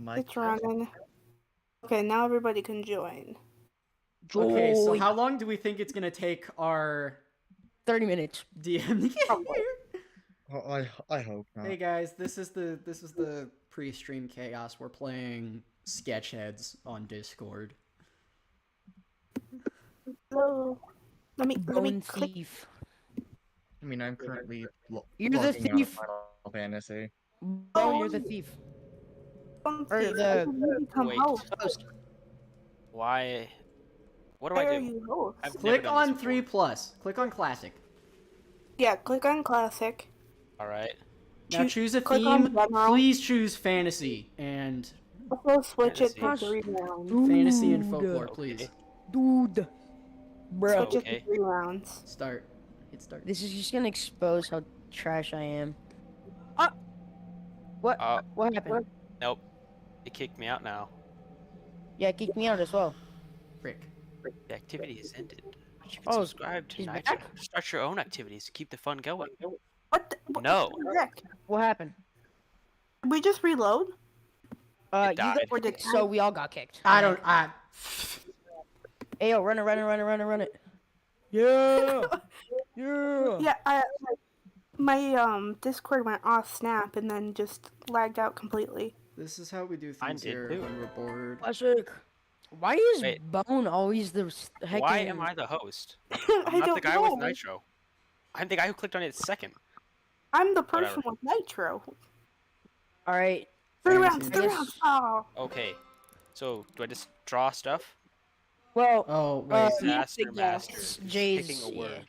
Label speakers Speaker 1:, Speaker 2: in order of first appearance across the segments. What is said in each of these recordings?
Speaker 1: It's running. Okay, now everybody can join.
Speaker 2: Okay, so how long do we think it's gonna take our
Speaker 3: 30 minutes
Speaker 2: DM to get here?
Speaker 4: Oh, I hope not.
Speaker 2: Hey guys, this is the pre-stream chaos. We're playing Sketchheads on Discord.
Speaker 1: Hello. Let me click.
Speaker 3: thief.
Speaker 4: I mean, I'm currently
Speaker 3: You're the
Speaker 4: logging out of
Speaker 3: thief.
Speaker 4: Final Fantasy.
Speaker 3: Bro, you're the thief. Or the
Speaker 1: Come
Speaker 5: Wait.
Speaker 1: help.
Speaker 3: host.
Speaker 5: Why? What do
Speaker 1: Why
Speaker 5: I
Speaker 1: are
Speaker 5: do?
Speaker 1: you host?
Speaker 5: I've never
Speaker 2: Click
Speaker 5: done
Speaker 2: on
Speaker 5: this
Speaker 2: 3
Speaker 5: before.
Speaker 2: plus. Click on classic.
Speaker 1: Yeah, click on classic.
Speaker 5: All right.
Speaker 2: Now choose a
Speaker 1: click on
Speaker 2: theme.
Speaker 1: general.
Speaker 2: Please choose fantasy and
Speaker 1: Also switch it to
Speaker 5: Fantasy.
Speaker 1: 3 rounds.
Speaker 2: fantasy and
Speaker 3: Dude.
Speaker 2: folklore,
Speaker 5: Okay.
Speaker 2: please.
Speaker 3: Dude. Bro.
Speaker 1: Switch it
Speaker 5: Okay.
Speaker 1: to 3 rounds.
Speaker 2: Start. Hit start.
Speaker 3: This is just gonna expose how trash I am. What? What happened?
Speaker 5: Nope. It kicked me out now.
Speaker 3: Yeah, kick me out as well.
Speaker 2: Frick.
Speaker 5: The activity is ended. But you can
Speaker 3: Oh,
Speaker 5: subscribe to
Speaker 3: he's
Speaker 5: Nitro.
Speaker 3: back?
Speaker 5: Start your own activities to keep the fun going.
Speaker 1: What?
Speaker 5: No.
Speaker 1: the heck?
Speaker 3: What happened?
Speaker 1: Did we just reload?
Speaker 5: It died.
Speaker 3: Or did so we all got kicked.
Speaker 2: I don't.
Speaker 3: Hey, yo, run it. Yeah. Yeah.
Speaker 1: Yeah, my Discord went off snap and then just lagged out completely.
Speaker 2: This is how we do
Speaker 5: Mine
Speaker 2: things
Speaker 5: did
Speaker 2: here
Speaker 5: too.
Speaker 2: when we're bored.
Speaker 3: Classic. Why is
Speaker 5: Wait.
Speaker 3: Bone always the heck?
Speaker 5: Why am I the host? I'm
Speaker 1: I
Speaker 5: not
Speaker 1: don't
Speaker 5: the guy
Speaker 1: know.
Speaker 5: with Nitro. I'm the guy who clicked on it second.
Speaker 1: I'm the person
Speaker 5: Whatever.
Speaker 1: with Nitro.
Speaker 3: All right.
Speaker 1: 3
Speaker 2: Fantasy.
Speaker 1: rounds,
Speaker 3: I
Speaker 1: 3
Speaker 3: guess-
Speaker 1: rounds. Oh.
Speaker 5: Okay. So do I just draw stuff?
Speaker 3: Well,
Speaker 2: Oh wait.
Speaker 5: Disaster
Speaker 3: yes.
Speaker 5: master.
Speaker 3: Jay's
Speaker 5: Picking a word.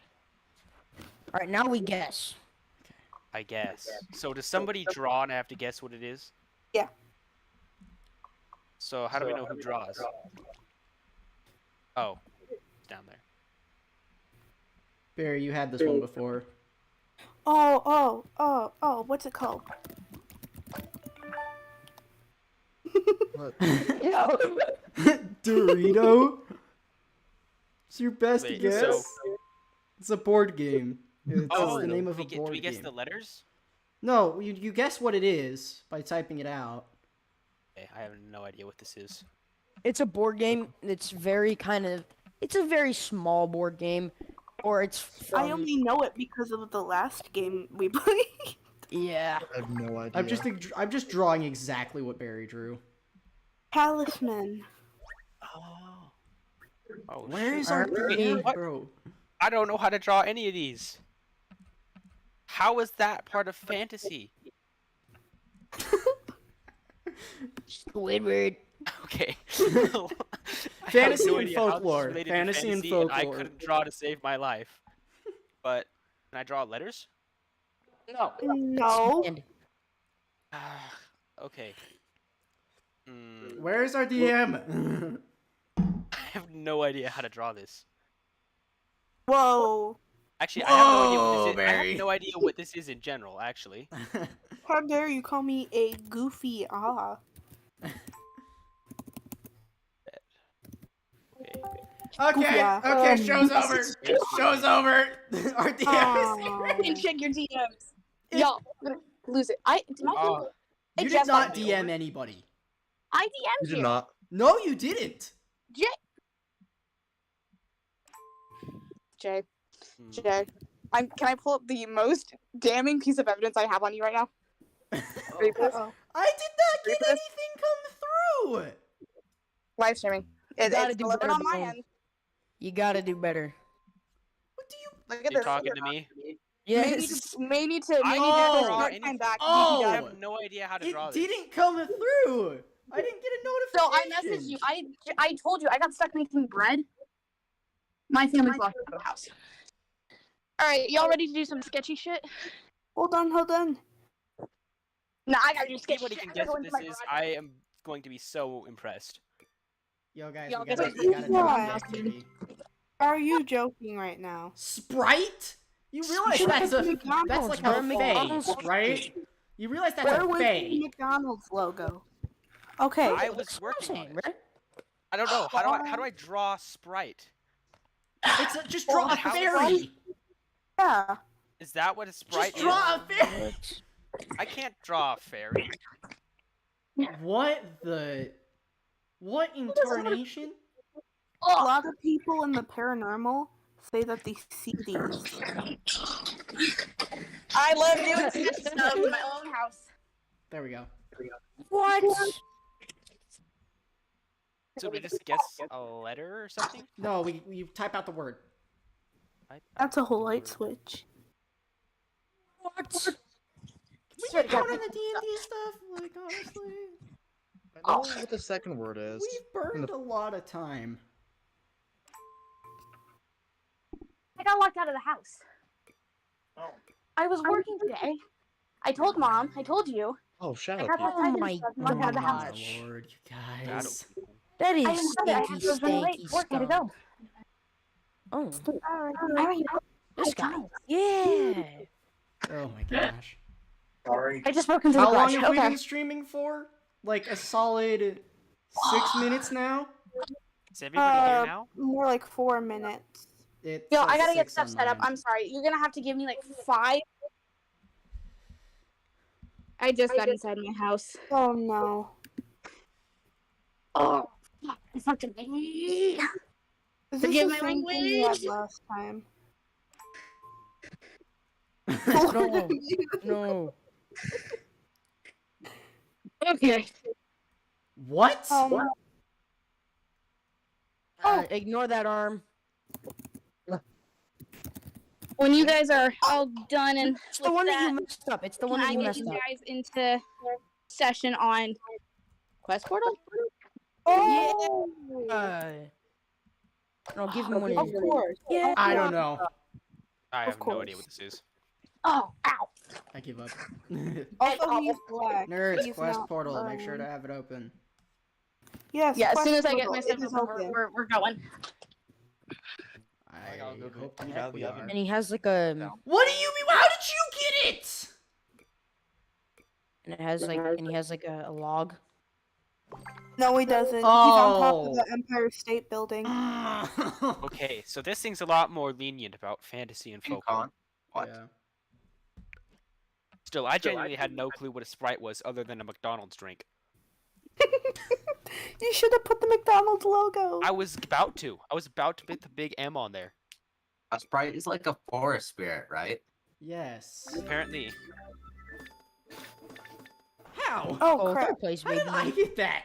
Speaker 3: All right, now we guess.
Speaker 5: I guess. So does somebody draw and I have to guess what it is?
Speaker 1: Yeah.
Speaker 5: So how do we know who draws? Oh, it's down there.
Speaker 2: Barry, you had this one before.
Speaker 1: Oh, what's it called?
Speaker 4: What?
Speaker 2: Dorito? It's your best
Speaker 5: Wait,
Speaker 2: guess?
Speaker 5: so-
Speaker 2: It's a board game. It's the name of a
Speaker 5: do
Speaker 2: board
Speaker 5: we guess
Speaker 2: game.
Speaker 5: the letters?
Speaker 2: No, you guess what it is by typing it out.
Speaker 5: Okay, I have no idea what this is.
Speaker 3: It's a board game. It's a very small board game, or it's from,
Speaker 1: I only know it because of the last game we played.
Speaker 3: yeah.
Speaker 4: I have no idea.
Speaker 2: I'm just drawing exactly what Barry drew.
Speaker 1: Talisman.
Speaker 5: Oh. Oh,
Speaker 2: Where
Speaker 5: shoot.
Speaker 2: is our
Speaker 3: Wait,
Speaker 2: game,
Speaker 5: what?
Speaker 2: bro?
Speaker 5: I don't know how to draw any of these. How is that part of fantasy?
Speaker 3: Squidward.
Speaker 5: Okay.
Speaker 2: Fantasy
Speaker 5: no
Speaker 2: and
Speaker 5: idea how this is
Speaker 2: folklore.
Speaker 5: related to
Speaker 2: Fantasy and
Speaker 5: I
Speaker 2: folklore.
Speaker 5: couldn't draw to save my life. But can I draw letters?
Speaker 3: No.
Speaker 1: No.
Speaker 3: And
Speaker 5: Okay.
Speaker 2: Where's our DM?
Speaker 5: I have no idea how to draw this.
Speaker 1: Whoa.
Speaker 5: Actually, I have no idea what
Speaker 2: Whoa,
Speaker 5: this is. I
Speaker 2: Barry.
Speaker 5: have no idea what this is in general, actually.
Speaker 1: How dare you call me a goofy
Speaker 5: Okay.
Speaker 2: Okay, show's over. Show's over. Our DM
Speaker 1: Aw.
Speaker 6: And check your DMs. Y'all, I'm gonna lose it. Did I
Speaker 5: Oh.
Speaker 6: do
Speaker 2: You did
Speaker 6: Jeff,
Speaker 2: not
Speaker 6: I-
Speaker 2: DM anybody.
Speaker 6: I DM'd
Speaker 4: You
Speaker 6: you.
Speaker 4: did not.
Speaker 2: No, you didn't.
Speaker 6: Jay,
Speaker 5: Hmm.
Speaker 6: Jay, can I pull up the most damning piece of evidence I have on you right now? Ready for this?
Speaker 1: Uh-oh.
Speaker 2: I did not get
Speaker 6: Read this.
Speaker 2: anything come through.
Speaker 6: Live streaming. It's
Speaker 3: gotta do
Speaker 6: delivered
Speaker 3: better,
Speaker 6: on my
Speaker 3: Boone.
Speaker 6: end.
Speaker 3: you gotta do better.
Speaker 2: What do you?
Speaker 6: Look at
Speaker 5: You're
Speaker 6: this.
Speaker 5: talking to me?
Speaker 3: Yes.
Speaker 6: May need to
Speaker 5: I
Speaker 2: Oh.
Speaker 5: didn't draw
Speaker 6: start
Speaker 5: anything.
Speaker 6: time back.
Speaker 2: Oh.
Speaker 5: I have no idea how to draw
Speaker 2: It
Speaker 5: this.
Speaker 2: didn't come through. I didn't get a
Speaker 6: So I
Speaker 2: notification.
Speaker 6: messaged you. I told you I got stuck making bread. My family's locked out of the house. All right, y'all ready to do some sketchy shit?
Speaker 1: Hold on.
Speaker 6: Nah, I gotta do
Speaker 5: If
Speaker 6: sketchy
Speaker 5: anybody
Speaker 6: shit.
Speaker 5: can
Speaker 6: I
Speaker 5: guess
Speaker 6: gotta go
Speaker 5: what
Speaker 6: into
Speaker 5: this
Speaker 6: my
Speaker 5: is,
Speaker 6: garage.
Speaker 5: I am going to be so impressed.
Speaker 2: Yo, guys,
Speaker 6: Y'all
Speaker 2: we gotta
Speaker 6: get
Speaker 2: do
Speaker 1: it.
Speaker 2: the activity.
Speaker 1: Are you joking right now?
Speaker 2: Sprite? You realize
Speaker 1: Shut
Speaker 2: that's
Speaker 1: up,
Speaker 2: a
Speaker 1: McDonald's,
Speaker 2: that's like
Speaker 3: bro.
Speaker 2: a
Speaker 3: McDonald's.
Speaker 2: phase, right? You realize that's
Speaker 1: Where
Speaker 2: a
Speaker 1: was the
Speaker 2: phase.
Speaker 1: McDonald's logo? Okay.
Speaker 5: I was working on it. I don't know. How do I draw Sprite?
Speaker 2: Just draw a
Speaker 5: How-
Speaker 2: fairy.
Speaker 1: Yeah.
Speaker 5: Is that what a Sprite
Speaker 2: Just draw a
Speaker 5: is?
Speaker 2: fairy.
Speaker 5: I can't draw a fairy.
Speaker 2: What the? What incarnation?
Speaker 1: A lot of people in the paranormal say that they see these.
Speaker 6: I love doing stuff in my own house.
Speaker 2: There we go.
Speaker 3: What?
Speaker 5: So we just guess a letter or something?
Speaker 2: No, we type out the word.
Speaker 1: That's a whole light switch.
Speaker 3: What?
Speaker 2: We can count on the D&D stuff, like, honestly.
Speaker 4: I know what the second word is.
Speaker 2: We've burned a lot of time.
Speaker 6: I got locked out of the house. I was working today. I told Mom. I told you.
Speaker 4: Oh, shadow
Speaker 6: I got
Speaker 4: people.
Speaker 6: locked out
Speaker 3: Oh my
Speaker 6: of the house.
Speaker 3: gosh.
Speaker 2: My lord, you
Speaker 5: Shadow
Speaker 2: guys.
Speaker 5: people.
Speaker 3: That
Speaker 6: I
Speaker 3: is
Speaker 6: didn't know that. I
Speaker 3: stinky,
Speaker 6: was running late.
Speaker 3: stanky
Speaker 6: Work, I had to
Speaker 3: stuff.
Speaker 6: go.
Speaker 3: Oh,
Speaker 6: Alright.
Speaker 3: this guy. Yeah.
Speaker 2: Oh my gosh.
Speaker 6: I just broke into the
Speaker 2: How long
Speaker 6: garage.
Speaker 2: have we
Speaker 6: Okay.
Speaker 2: been streaming for? Like a solid 6 minutes now?
Speaker 5: Is everybody here now?
Speaker 1: More like 4 minutes.
Speaker 2: It
Speaker 6: Yo,
Speaker 2: says
Speaker 6: I gotta get
Speaker 2: 6
Speaker 6: stuff
Speaker 2: on
Speaker 6: set up.
Speaker 2: mine.
Speaker 6: I'm sorry. You're gonna have to give me like 5. I just got inside my house.
Speaker 1: Oh no.
Speaker 6: Oh, fuck. I fucking
Speaker 1: Is this
Speaker 6: Forgive
Speaker 1: the
Speaker 6: my
Speaker 1: same thing you had
Speaker 6: language.
Speaker 1: last time?
Speaker 3: No. No.
Speaker 6: Okay.
Speaker 2: What?
Speaker 3: Ignore that arm.
Speaker 6: When you guys are all done and
Speaker 3: It's the one that you messed up. It's the one
Speaker 6: can
Speaker 3: that
Speaker 6: I
Speaker 3: you
Speaker 6: get
Speaker 3: messed
Speaker 6: you
Speaker 3: up.
Speaker 6: guys into session on Quest Portal?
Speaker 1: Oh,
Speaker 3: No, give him one
Speaker 1: of
Speaker 3: of these.
Speaker 1: course.
Speaker 3: Yeah.
Speaker 2: I don't know.
Speaker 5: I have
Speaker 1: Of
Speaker 5: no idea
Speaker 1: course.
Speaker 5: what this is.
Speaker 6: Oh, ow.
Speaker 2: I give up.
Speaker 1: Also, he's black.
Speaker 2: Nerds,
Speaker 1: He's
Speaker 2: Quest
Speaker 1: not
Speaker 2: Portal, make sure to
Speaker 1: burning.
Speaker 2: have it open.
Speaker 1: Yes.
Speaker 6: Yeah, as
Speaker 1: Quest
Speaker 6: soon as I get
Speaker 1: Portal,
Speaker 6: my
Speaker 1: it
Speaker 6: stuff
Speaker 1: is
Speaker 6: open,
Speaker 1: open.
Speaker 6: we're going.
Speaker 2: I
Speaker 4: I'll go get
Speaker 2: hope
Speaker 4: it
Speaker 2: the
Speaker 4: out
Speaker 2: heck
Speaker 4: of
Speaker 2: we
Speaker 4: the
Speaker 2: are.
Speaker 4: oven.
Speaker 3: And he has like a,
Speaker 2: What do you mean? How did you get it?
Speaker 3: and it has like, and he has like a log.
Speaker 1: No, he doesn't. He's on top of
Speaker 2: Oh.
Speaker 1: the Empire State Building.
Speaker 5: Okay, so this thing's a lot more lenient about fantasy and folklore.
Speaker 7: What?
Speaker 2: Yeah.
Speaker 5: Still, I genuinely had no clue what a Sprite was other than a McDonald's drink.
Speaker 1: You should have put the McDonald's logo.
Speaker 5: I was about to. I was about to put the big M on there.
Speaker 7: A sprite is like a forest spirit, right?
Speaker 2: Yes.
Speaker 5: Apparently.
Speaker 2: How?
Speaker 1: Oh,
Speaker 3: Oh,
Speaker 1: crap.
Speaker 3: third place,
Speaker 2: How
Speaker 3: baby.
Speaker 2: did I get that?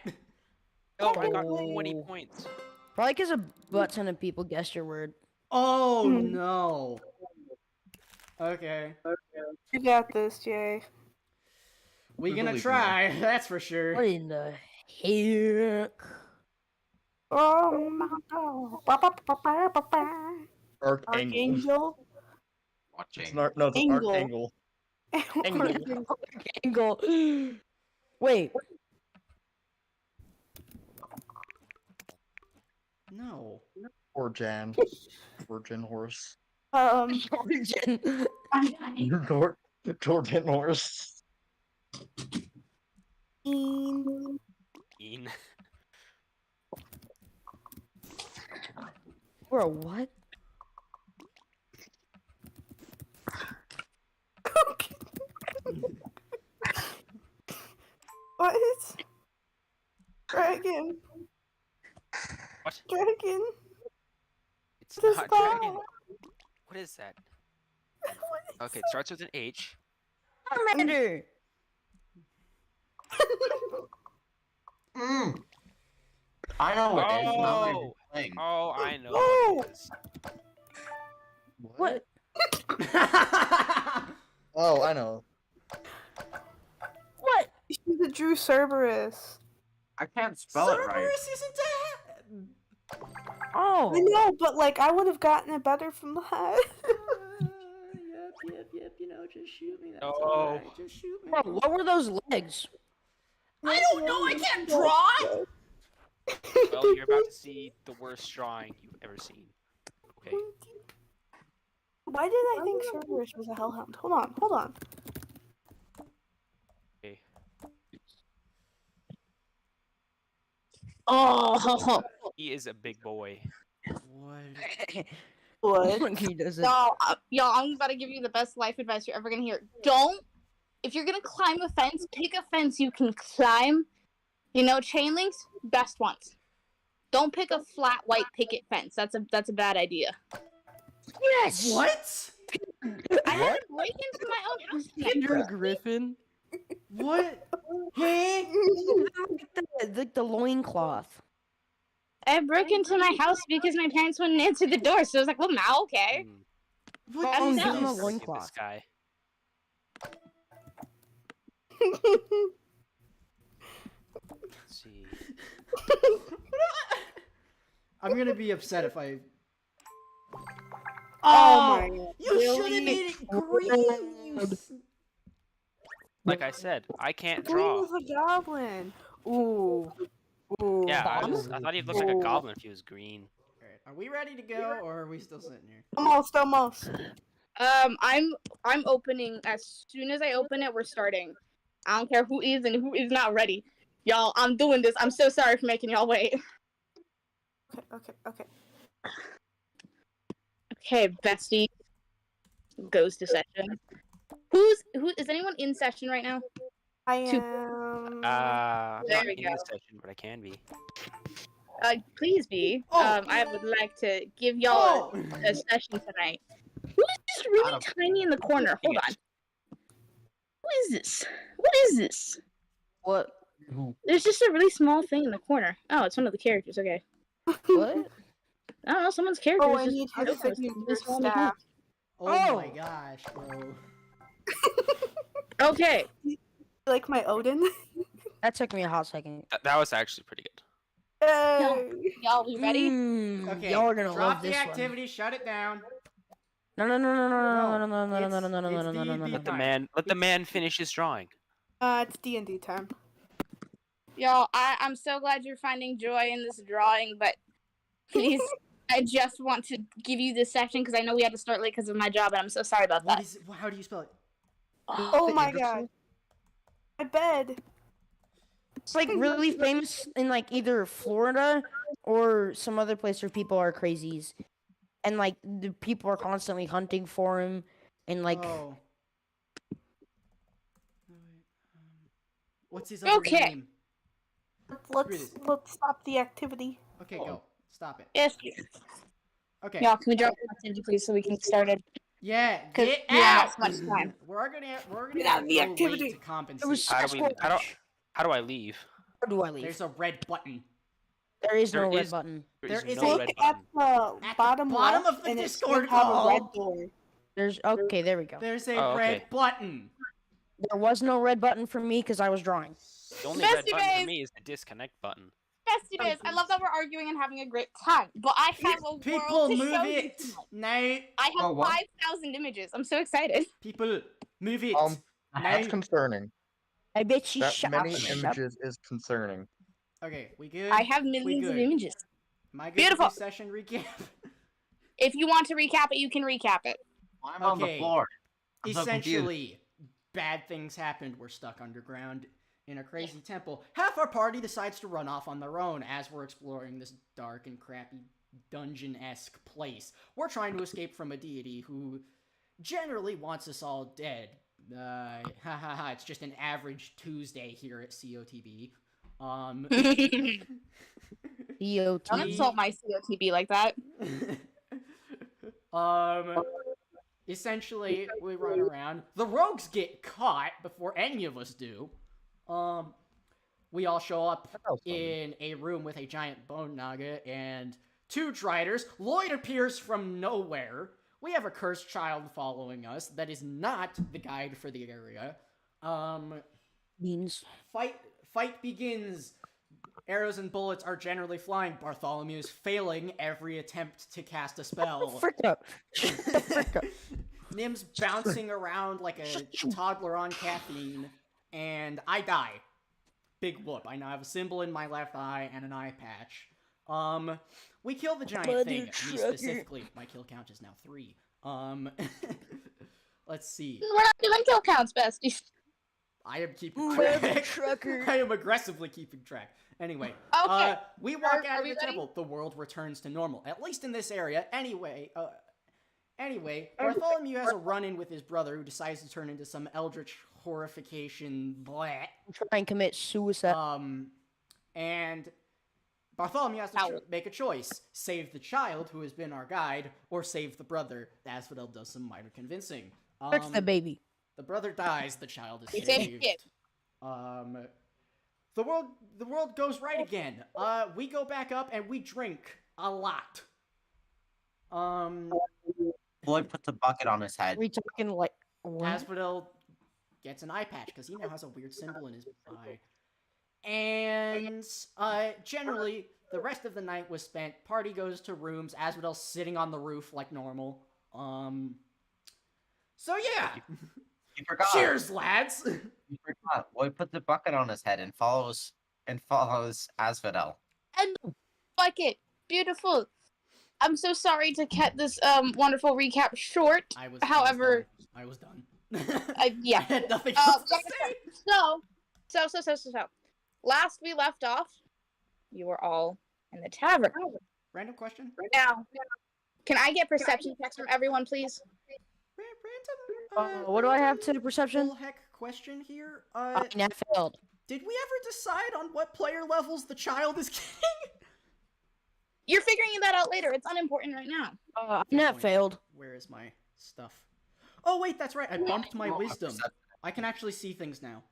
Speaker 5: Oh, I got
Speaker 3: Oh.
Speaker 5: 20 points.
Speaker 3: Probably because a butt ton of people guessed your word.
Speaker 2: Oh
Speaker 1: Hmm.
Speaker 2: no. Okay.
Speaker 1: You got this, Jay.
Speaker 2: We
Speaker 4: We
Speaker 2: gonna
Speaker 4: believe in
Speaker 2: try, that's for sure.
Speaker 3: What in the heck?
Speaker 1: Oh my god.
Speaker 4: Archangel.
Speaker 1: Archangel.
Speaker 7: Watching.
Speaker 4: It's not, no, it's an
Speaker 1: Angle.
Speaker 4: archangel.
Speaker 3: Angle. Wait.
Speaker 2: No.
Speaker 4: Or Jan. Virgin horse.
Speaker 3: Origin.
Speaker 4: Jordan horse.
Speaker 1: Bean.
Speaker 5: Ian.
Speaker 3: Bro, what?
Speaker 1: What? Dragon.
Speaker 5: What?
Speaker 1: Dragon.
Speaker 5: It's
Speaker 1: What is
Speaker 5: not
Speaker 1: that?
Speaker 5: dragon. What is that? Okay, it starts with an H.
Speaker 3: Commander.
Speaker 7: I know what it is. Now that
Speaker 5: Oh.
Speaker 7: you're playing.
Speaker 5: Oh, I know
Speaker 1: Oh.
Speaker 5: what it is.
Speaker 3: What?
Speaker 4: Oh, I know.
Speaker 3: What?
Speaker 1: She's a Drew Cerberus.
Speaker 7: I can't spell it right.
Speaker 2: Cerberus isn't a...
Speaker 3: Oh.
Speaker 1: I know, but like I would have gotten it better from that.
Speaker 2: Yep, you know, just shoot me, that's
Speaker 5: No.
Speaker 2: alright, just shoot me.
Speaker 3: Bro, what were those legs?
Speaker 2: I don't know, I can't draw!
Speaker 5: Well, you're about to see the worst drawing you've ever seen. Okay.
Speaker 1: Why did I think Cerberus was a hellhound? Hold on.
Speaker 5: Okay.
Speaker 6: Oh.
Speaker 5: He is a big boy.
Speaker 2: What?
Speaker 1: What?
Speaker 3: He doesn't.
Speaker 6: Y'all, I'm about to give you the best life advice you're ever gonna hear. Don't, if you're gonna climb a fence, pick a fence you can climb You know, chain links, best ones. Don't pick a flat white picket fence. That's a bad idea.
Speaker 3: Yes.
Speaker 2: What?
Speaker 6: I had to break into my own house tonight.
Speaker 3: Peter Griffin.
Speaker 2: What? Hey?
Speaker 3: The loincloth.
Speaker 6: I broke into my house because my parents wouldn't answer the door. So I was like, well, now, okay.
Speaker 2: What
Speaker 3: Oh,
Speaker 2: is
Speaker 3: give him a
Speaker 2: this?
Speaker 3: loincloth.
Speaker 5: This guy. Let's see.
Speaker 2: I'm gonna be upset if I.
Speaker 1: Oh my god.
Speaker 2: You should have made it green.
Speaker 5: Like I said, I can't
Speaker 1: Green
Speaker 5: draw.
Speaker 1: was a goblin. Ooh. Ooh.
Speaker 5: Yeah, I
Speaker 3: Bottom?
Speaker 5: thought he'd look like a goblin if he was green.
Speaker 2: Alright, are we ready to go, or are we still sitting here?
Speaker 1: Almost.
Speaker 6: I'm opening as soon as I open it. We're starting. I don't care who is and who is not ready. Y'all, I'm doing this. I'm so sorry for making y'all wait.
Speaker 1: Okay.
Speaker 6: Okay, bestie goes to session. Who is anyone in session right now?
Speaker 1: I
Speaker 6: Two.
Speaker 1: am.
Speaker 5: I'm
Speaker 6: There
Speaker 5: not
Speaker 6: we
Speaker 5: in
Speaker 6: go.
Speaker 5: this session, but I can be.
Speaker 6: Please be.
Speaker 2: Oh.
Speaker 6: I would like to give y'all
Speaker 2: Oh!
Speaker 6: a session tonight. Who is just really
Speaker 7: Adam.
Speaker 6: tiny in the corner? Hold on. Who is this? What is this?
Speaker 3: What?
Speaker 6: There's just a really small thing in the corner. Oh, it's one of the characters. Okay.
Speaker 3: What?
Speaker 6: I don't know. Someone's character.
Speaker 1: Oh,
Speaker 6: is
Speaker 1: I
Speaker 6: just
Speaker 1: need
Speaker 6: part
Speaker 1: his
Speaker 6: of it.
Speaker 1: signature
Speaker 6: This small in the corner.
Speaker 1: staff.
Speaker 2: Oh my gosh, bro.
Speaker 6: Okay.
Speaker 1: Like my Odin.
Speaker 3: That took me a hot second.
Speaker 5: That was actually pretty good.
Speaker 1: Hey.
Speaker 6: Y'all, we ready?
Speaker 2: Okay,
Speaker 3: Y'all are gonna
Speaker 2: drop
Speaker 3: love
Speaker 2: the
Speaker 3: this
Speaker 2: activity, shut it down.
Speaker 3: one. No.
Speaker 2: It's
Speaker 5: Let the man finish his drawing.
Speaker 1: It's DnD time.
Speaker 6: Y'all, I'm so glad you're finding joy in this drawing, but please, I just want to give you this section because I know we had to start late because of my job, and I'm so sorry about
Speaker 2: What
Speaker 6: that.
Speaker 2: is it? How do you spell it?
Speaker 1: Oh my god. My bed.
Speaker 3: It's like really famous in like either Florida or some other place where people are crazies, and like the people are constantly hunting for him, and like
Speaker 2: Oh. What's his other
Speaker 6: Okay.
Speaker 2: name?
Speaker 1: Let's stop the activity.
Speaker 2: Okay, go. Stop it.
Speaker 6: Yes.
Speaker 2: Okay.
Speaker 6: Y'all, can we drop the activity, please, so we can get started?
Speaker 2: Yeah,
Speaker 6: 'Cause
Speaker 2: get
Speaker 6: we don't have
Speaker 2: out!
Speaker 6: much time.
Speaker 2: We're gonna
Speaker 1: Get out of the
Speaker 2: go
Speaker 1: activity.
Speaker 2: late to compensate.
Speaker 3: it was
Speaker 5: How do we?
Speaker 3: Sasquatch.
Speaker 5: How do I leave?
Speaker 3: How do I leave?
Speaker 2: There's a red button.
Speaker 3: There is no
Speaker 5: There
Speaker 3: red
Speaker 5: is-
Speaker 3: button.
Speaker 5: There
Speaker 2: There is
Speaker 5: no
Speaker 2: a-
Speaker 5: red
Speaker 1: Look
Speaker 5: button.
Speaker 1: at the bottom
Speaker 2: bottom
Speaker 1: left,
Speaker 2: of the
Speaker 1: and
Speaker 2: Discord
Speaker 1: it should have a
Speaker 2: call.
Speaker 1: red door.
Speaker 3: There's okay. There we go.
Speaker 2: There's a
Speaker 5: Oh,
Speaker 2: red
Speaker 5: okay.
Speaker 2: button.
Speaker 3: There was no red button for me because I was drawing.
Speaker 5: The only red
Speaker 6: Bestie
Speaker 5: button
Speaker 6: babe.
Speaker 5: for me is the disconnect button.
Speaker 6: Bestie Biz, I love that we're arguing and having a great time, but I have a
Speaker 2: People
Speaker 6: world to
Speaker 2: move
Speaker 6: show you
Speaker 2: it.
Speaker 6: tonight.
Speaker 2: No.
Speaker 6: I have
Speaker 7: Oh, what?
Speaker 6: 5,000 images. I'm so excited.
Speaker 2: People move it.
Speaker 4: That's
Speaker 2: No.
Speaker 4: concerning.
Speaker 3: I bet she
Speaker 4: That
Speaker 3: shut
Speaker 4: many
Speaker 3: up.
Speaker 4: images is concerning.
Speaker 2: Okay, we good?
Speaker 6: I have
Speaker 2: We
Speaker 6: millions of
Speaker 2: good?
Speaker 6: images.
Speaker 2: Am I good
Speaker 6: Beautiful.
Speaker 2: with this session recap?
Speaker 6: If you want to recap it, you can recap it.
Speaker 7: I'm on the
Speaker 2: Okay.
Speaker 7: floor. I'm so confused.
Speaker 2: Essentially, bad things happened. We're stuck underground in a crazy temple. Half our party decides to run off on their own as we're exploring this dark and crappy dungeon-esque place. We're trying to escape from a deity who generally wants us all dead. It's just an average Tuesday here at COTB.
Speaker 3: EOT.
Speaker 6: Don't insult my COTB like that.
Speaker 2: Essentially, we run around. The rogues get caught before any of us do. We all show up in a room with a giant bone naga and two driders. Lloyd appears from nowhere. We have a cursed child following us that is not the guide for the area.
Speaker 3: Beans.
Speaker 2: Fight begins. Arrows and bullets are generally flying. Bartholomew is failing every attempt to cast a spell.
Speaker 3: Frick up. Shut the frick up.
Speaker 2: Nim's bouncing around like a toddler on caffeine, and I die. Big whoop. I now have a symbol in my left eye and an eye patch. We kill the giant
Speaker 3: Mother
Speaker 2: thing. Me
Speaker 3: trucker.
Speaker 2: specifically. My kill count is now 3. Let's see.
Speaker 6: We're not doing kill counts, besties.
Speaker 2: I am keeping
Speaker 3: Mother
Speaker 2: track.
Speaker 3: trucker.
Speaker 2: I am aggressively keeping track. Anyway,
Speaker 6: Okay.
Speaker 2: we walk
Speaker 6: Are
Speaker 2: out of
Speaker 6: we
Speaker 2: the
Speaker 6: ready?
Speaker 2: temple. The world returns to normal, at least in this area. Anyway, Bartholomew has a run-in with his brother, who decides to turn into some eldritch horrification. Blah.
Speaker 3: Try and commit suicide.
Speaker 2: And Bartholomew has to make a choice. Save the child, who has been our guide, or save the brother. Asphodel does some minor convincing.
Speaker 3: Search the baby.
Speaker 2: The brother dies, the child is
Speaker 6: You
Speaker 2: saved.
Speaker 6: saved it.
Speaker 2: The world goes right again. We go back up and we drink a lot.
Speaker 7: Floyd puts a bucket on his head.
Speaker 3: We talking like what?
Speaker 2: Asphodel gets an eye patch because he now has a weird symbol in his eye. And generally, the rest of the night was spent. Party goes to rooms. Asphodel's sitting on the roof like normal. So yeah.
Speaker 7: You forgot.
Speaker 2: Cheers, lads.
Speaker 7: You forgot. Floyd puts a bucket on his head and follows Asphodel.
Speaker 6: And like it. Beautiful. I'm so sorry to cut this wonderful recap short. However,
Speaker 2: I was done.
Speaker 6: Yeah.
Speaker 2: I had nothing else to say.
Speaker 6: So. Last we left off, you were all in the tavern.
Speaker 2: Random question.
Speaker 6: Now, can I get perception checks from everyone, please?
Speaker 2: Random.
Speaker 3: What do I have to perception?
Speaker 2: Full heck question here.
Speaker 3: Net failed.
Speaker 2: Did we ever decide on what player levels the child is getting?
Speaker 6: You're figuring that out later. It's unimportant right now.
Speaker 3: Net failed.
Speaker 2: Where is my stuff? Oh wait, that's right. I bumped my wisdom. I can actually see things now.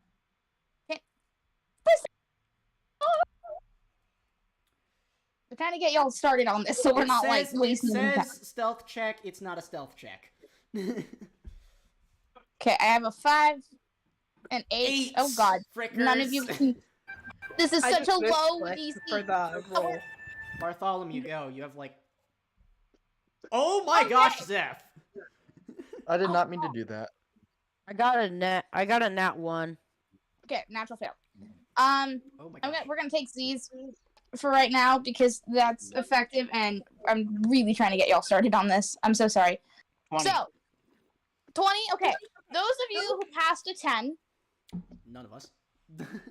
Speaker 6: To kind of get y'all started on this, so we're not like wasting
Speaker 2: It
Speaker 6: time.
Speaker 2: says stealth check. It's not a stealth check.
Speaker 6: Okay, I have a 5, an 8. Oh god,
Speaker 2: Frickers.
Speaker 6: none of you can. This is such a low DC.
Speaker 8: for the roll.
Speaker 2: Bartholomew, go. You have like. Oh my gosh, Zeph.
Speaker 4: I did not mean to do that.
Speaker 3: I got a nat 1.
Speaker 6: Okay, natural fail.
Speaker 2: Oh my gosh.
Speaker 6: We're gonna take Z's for right now because that's effective, and I'm really trying to get y'all started on this. I'm so sorry.
Speaker 7: 20.
Speaker 6: So, 20. Okay, those of you who passed a 10.
Speaker 2: None of us.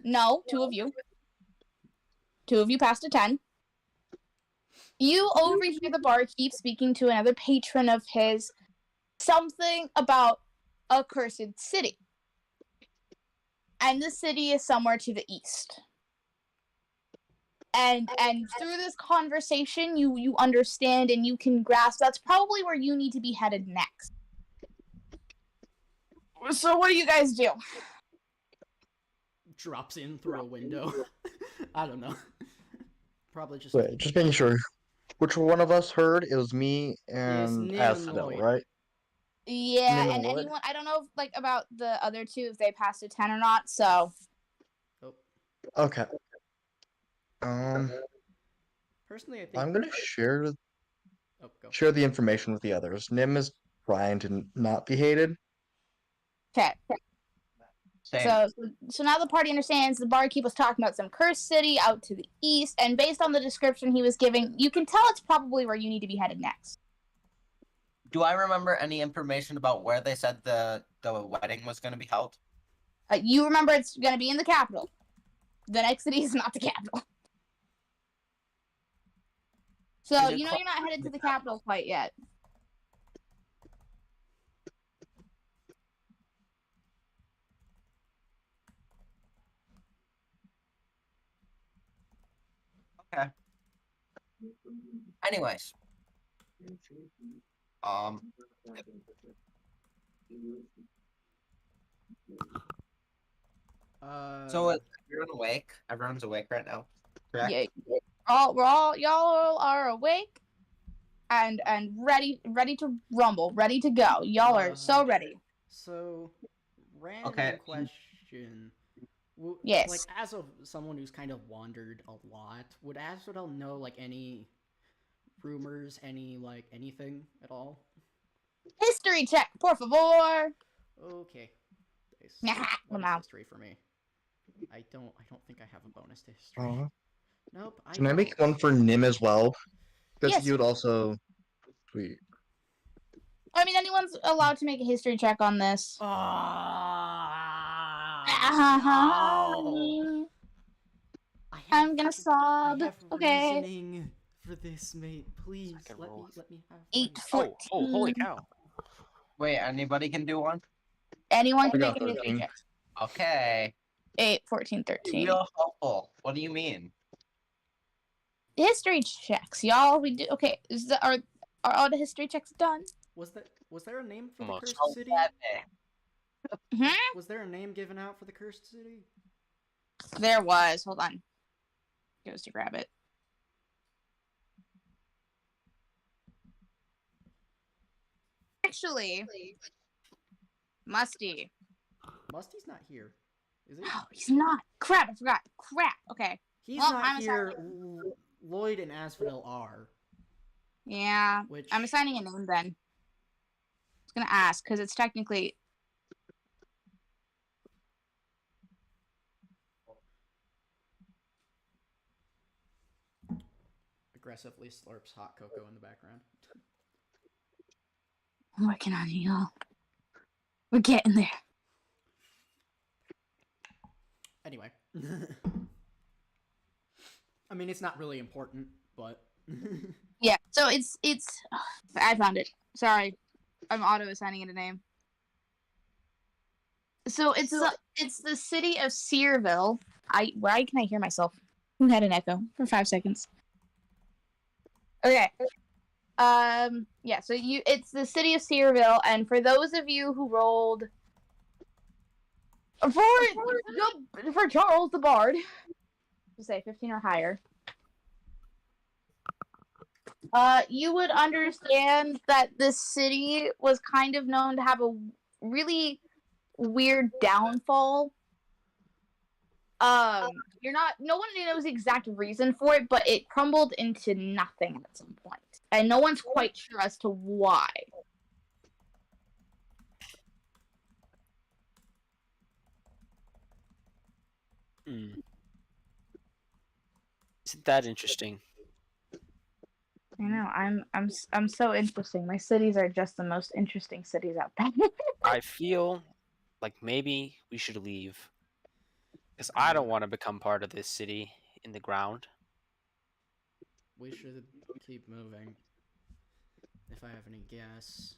Speaker 6: No, 2 of you. 2 of you passed a 10. You overhear the barkeep speaking to another patron of his something about a cursed city. And the city is somewhere to the east. And through this conversation, you understand and you can grasp that's probably where you need to be headed next. So what do you guys do?
Speaker 2: Drops in through a window. I don't know. Probably just.
Speaker 4: Wait, just making sure. Which one of us heard? It was me
Speaker 2: Yes,
Speaker 4: and
Speaker 2: Nim and
Speaker 4: Asphodel,
Speaker 2: Lloyd.
Speaker 4: right?
Speaker 6: Yeah,
Speaker 4: Nim
Speaker 6: and
Speaker 4: and Lloyd?
Speaker 6: anyone, I don't know if, like about the other 2 if they passed a 10 or not, so
Speaker 4: Okay.
Speaker 2: Personally, I think.
Speaker 4: I'm gonna share
Speaker 2: Oh, go.
Speaker 4: share the information with the others. Nim is trying to not be hated.
Speaker 6: okay.
Speaker 7: Same.
Speaker 6: So now the party understands the barkeep was talking about some cursed city out to the east, and based on the description he was giving, you can tell it's probably where you need to be headed next.
Speaker 7: Do I remember any information about where they said the wedding was going to be held?
Speaker 6: You remember it's going to be in the capital. The next city is not the capital. So,
Speaker 7: Is it
Speaker 6: you know you're not headed to the capital quite yet.
Speaker 7: Okay. Anyways. So is everyone awake? Everyone's awake right now, correct?
Speaker 6: Yeah, y'all are awake and ready to rumble, ready to go. Y'all are so ready.
Speaker 2: So, random
Speaker 7: Okay.
Speaker 2: question.
Speaker 6: Yes.
Speaker 2: Like, as someone who's kind of wandered a lot, would Asphodel know, like, any rumors, anything at all?
Speaker 6: History check, por favor.
Speaker 2: Okay.
Speaker 6: Nah,
Speaker 2: Bonus
Speaker 6: wow.
Speaker 2: history for me. I don't think I have a bonus to history. Nope.
Speaker 4: Can I make one for Nim as well? Because
Speaker 6: Yes.
Speaker 4: he would also. Sweet.
Speaker 6: I mean, anyone's allowed to make a history check on this.
Speaker 2: No.
Speaker 6: I'm gonna sob.
Speaker 2: I have
Speaker 6: Okay.
Speaker 2: reasoning for this, mate. Please
Speaker 7: Second
Speaker 2: let
Speaker 7: roll.
Speaker 2: me have.
Speaker 6: 8,
Speaker 2: one.
Speaker 6: 14.
Speaker 5: Holy cow.
Speaker 7: Wait, anybody can do one?
Speaker 6: Anyone can
Speaker 4: I
Speaker 6: make
Speaker 4: got
Speaker 6: a history
Speaker 4: 13.
Speaker 6: check.
Speaker 7: Okay.
Speaker 6: 8, 14, 13.
Speaker 7: Real helpful. What do you mean?
Speaker 6: history checks, y'all. We do okay. Are all the history checks done?
Speaker 2: Was there a name for the
Speaker 5: Almost.
Speaker 2: cursed
Speaker 7: Oh,
Speaker 2: city?
Speaker 7: that day.
Speaker 2: Was there a name given out for the cursed city?
Speaker 6: There was. Hold on. Goes to grab it. Actually, Musty.
Speaker 2: Musty's not here, is he?
Speaker 6: Oh, he's not. Crap! I forgot. Crap. Okay.
Speaker 2: He's
Speaker 6: Well,
Speaker 2: not
Speaker 6: I'm
Speaker 2: here. Lloyd and Asphodel are.
Speaker 6: Yeah.
Speaker 2: Which
Speaker 6: I'm assigning a name then. I was gonna ask because it's technically.
Speaker 2: aggressively slurps hot cocoa in the background.
Speaker 6: I'm working on it, y'all. We're getting there.
Speaker 2: Anyway. I mean, it's not really important, but...
Speaker 6: Yeah. So it's. I found it. Sorry, I'm auto assigning it a name. So it's the city of Searville. Why can I hear myself? Who had an echo for 5 seconds? Okay. Yeah. So it's the city of Searville, and for those of you who rolled for Charles the Bard, to say 15 or higher, you would understand that this city was kind of known to have a really weird downfall. No one knows the exact reason for it, but it crumbled into nothing at some point, and no one's quite sure as to why.
Speaker 5: Hmm. Isn't that interesting?
Speaker 6: I know. I'm so interesting. My cities are just the most interesting cities out there.
Speaker 5: I feel like maybe we should leave. Because I don't want to become part of this city in the ground.
Speaker 2: We should keep moving. If I have any guess,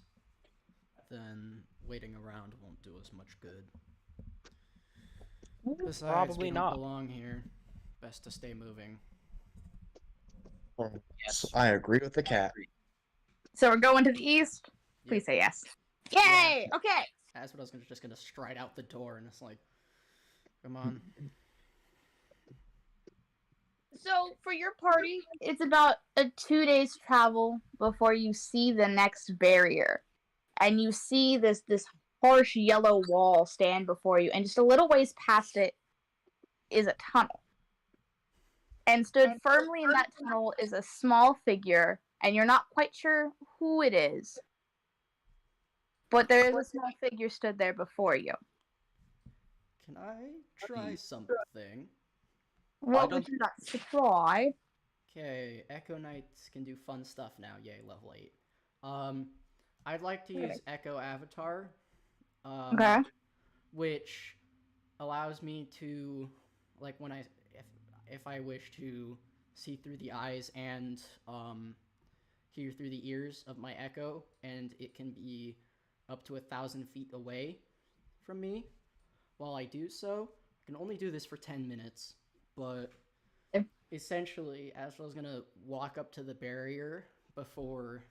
Speaker 2: then waiting around won't do us much good. Besides,
Speaker 5: Probably
Speaker 2: we don't
Speaker 5: not.
Speaker 2: belong here. Best to stay moving.
Speaker 7: Yes.
Speaker 4: I agree with the cat.
Speaker 6: So we're going to the east. Please
Speaker 2: Yep.
Speaker 6: say yes. Yay! Okay.
Speaker 2: That's what I was just gonna stride out the door, and it's like, come on.
Speaker 6: So for your party, it's about a 2 days travel before you see the next barrier, and you see this harsh yellow wall stand before you, and just a little ways past it is a tunnel. And stood firmly in that tunnel is a small figure, and you're not quite sure who it is. But there is a small figure stood there before you.
Speaker 2: Can I try something?
Speaker 6: What would you like to try?
Speaker 2: Okay, Echo Knights can do fun stuff now. Yay, level 8. I'd like to use Echo Avatar.
Speaker 6: Okay.
Speaker 2: Which allows me to, like, when if I wish to see through the eyes and hear through the ears of my Echo, and it can be up to 1,000 feet away from me. While I do so, I can only do this for 10 minutes, but essentially, Ashley's gonna walk up to the barrier before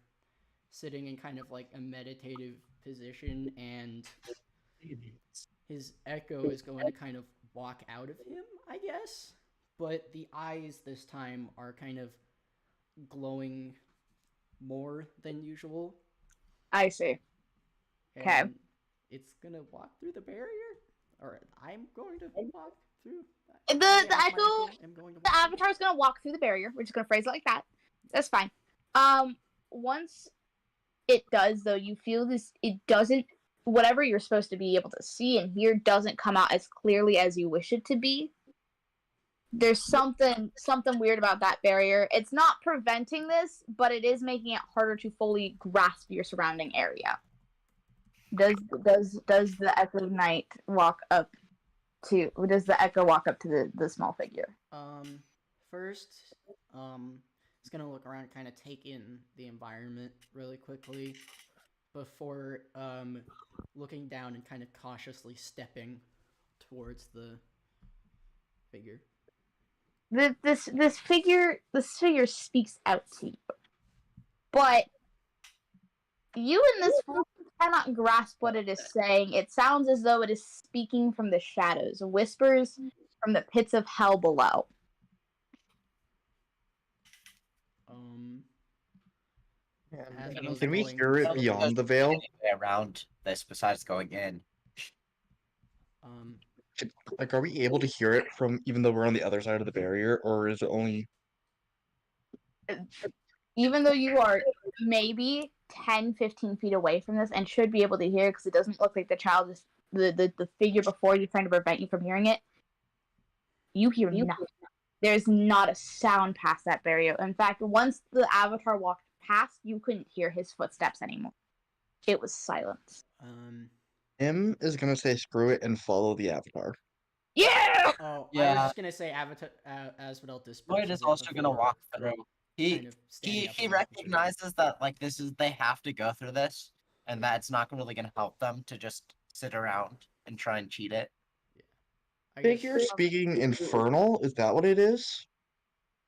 Speaker 2: sitting in kind of like a meditative position, and his Echo is going to kind of walk out of him, I guess. But the eyes this time are kind of glowing more than usual.
Speaker 6: I see. Okay.
Speaker 2: And it's gonna walk through the barrier, or I'm going to walk through.
Speaker 6: The avatar is gonna walk through the barrier. We're just gonna phrase it like that. That's fine. Once it does, though, you feel this. It doesn't. Whatever you're supposed to be able to see and hear doesn't come out as clearly as you wish it to be. There's something weird about that barrier. It's not preventing this, but it is making it harder to fully grasp your surrounding area. Does the Echo Knight walk up to? Does the Echo walk up to the small figure?
Speaker 2: First, it's gonna look around, kind of take in the environment really quickly, before looking down and kind of cautiously stepping towards the figure.
Speaker 6: This figure speaks out to you, but you in this form cannot grasp what it is saying. It sounds as though it is speaking from the shadows, whispers from the pits of hell below.
Speaker 2: Asphodel
Speaker 4: Can we
Speaker 2: going
Speaker 4: hear it
Speaker 2: to-
Speaker 4: beyond the veil?
Speaker 7: Any way around this besides going in.
Speaker 4: Like, are we able to hear it from even though we're on the other side of the barrier, or is it only?
Speaker 6: Even though you are maybe 10, 15 feet away from this and should be able to hear it because it doesn't look like the child is the figure before you trying to prevent you from hearing it, you hear nothing. There's not a sound past that barrier. In fact, once the avatar walked past, you couldn't hear his footsteps anymore. It was silence.
Speaker 4: Nim is gonna say screw it and follow the avatar.
Speaker 6: Yeah!
Speaker 2: Oh, I was
Speaker 7: Yeah.
Speaker 2: just gonna say Asphodel
Speaker 7: Lloyd is also gonna walk through.
Speaker 2: kind of standing
Speaker 7: He
Speaker 2: up
Speaker 7: he
Speaker 2: and walking through.
Speaker 7: recognizes that like they have to go through this, and that it's not really gonna help them to just sit around and try and cheat it.
Speaker 2: I guess-
Speaker 4: Figure speaking infernal, is that what it is?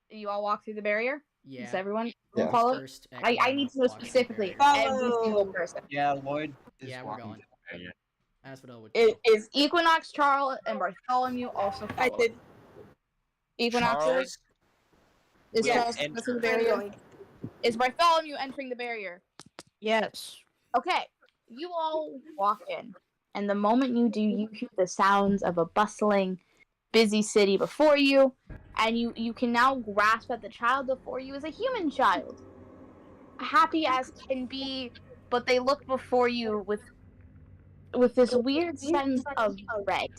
Speaker 6: You all walk through the barrier?
Speaker 2: Yeah.
Speaker 6: Is everyone
Speaker 4: Yeah.
Speaker 6: follow?
Speaker 2: First,
Speaker 6: I need to know
Speaker 2: walking through the
Speaker 6: specifically
Speaker 2: barrier.
Speaker 6: every single person.
Speaker 7: Yeah, Lloyd is
Speaker 2: Yeah, we're
Speaker 7: walking
Speaker 2: going.
Speaker 7: through the barrier.
Speaker 2: Asphodel would.
Speaker 6: It is Equinox, Charles, and Bartholomew also
Speaker 1: I
Speaker 6: follow.
Speaker 1: did.
Speaker 6: Equinox
Speaker 5: Charles
Speaker 6: is
Speaker 5: will
Speaker 6: Charles
Speaker 5: enter.
Speaker 6: through the
Speaker 1: I'm
Speaker 6: barrier.
Speaker 1: going.
Speaker 6: Is Bartholomew entering the barrier?
Speaker 3: Yes.
Speaker 6: Okay, you all walk in, and the moment you do, you hear the sounds of a bustling, busy city before you, and you can now grasp that the child before you is a human child, happy as can be, but they look before you with this weird sense of dread.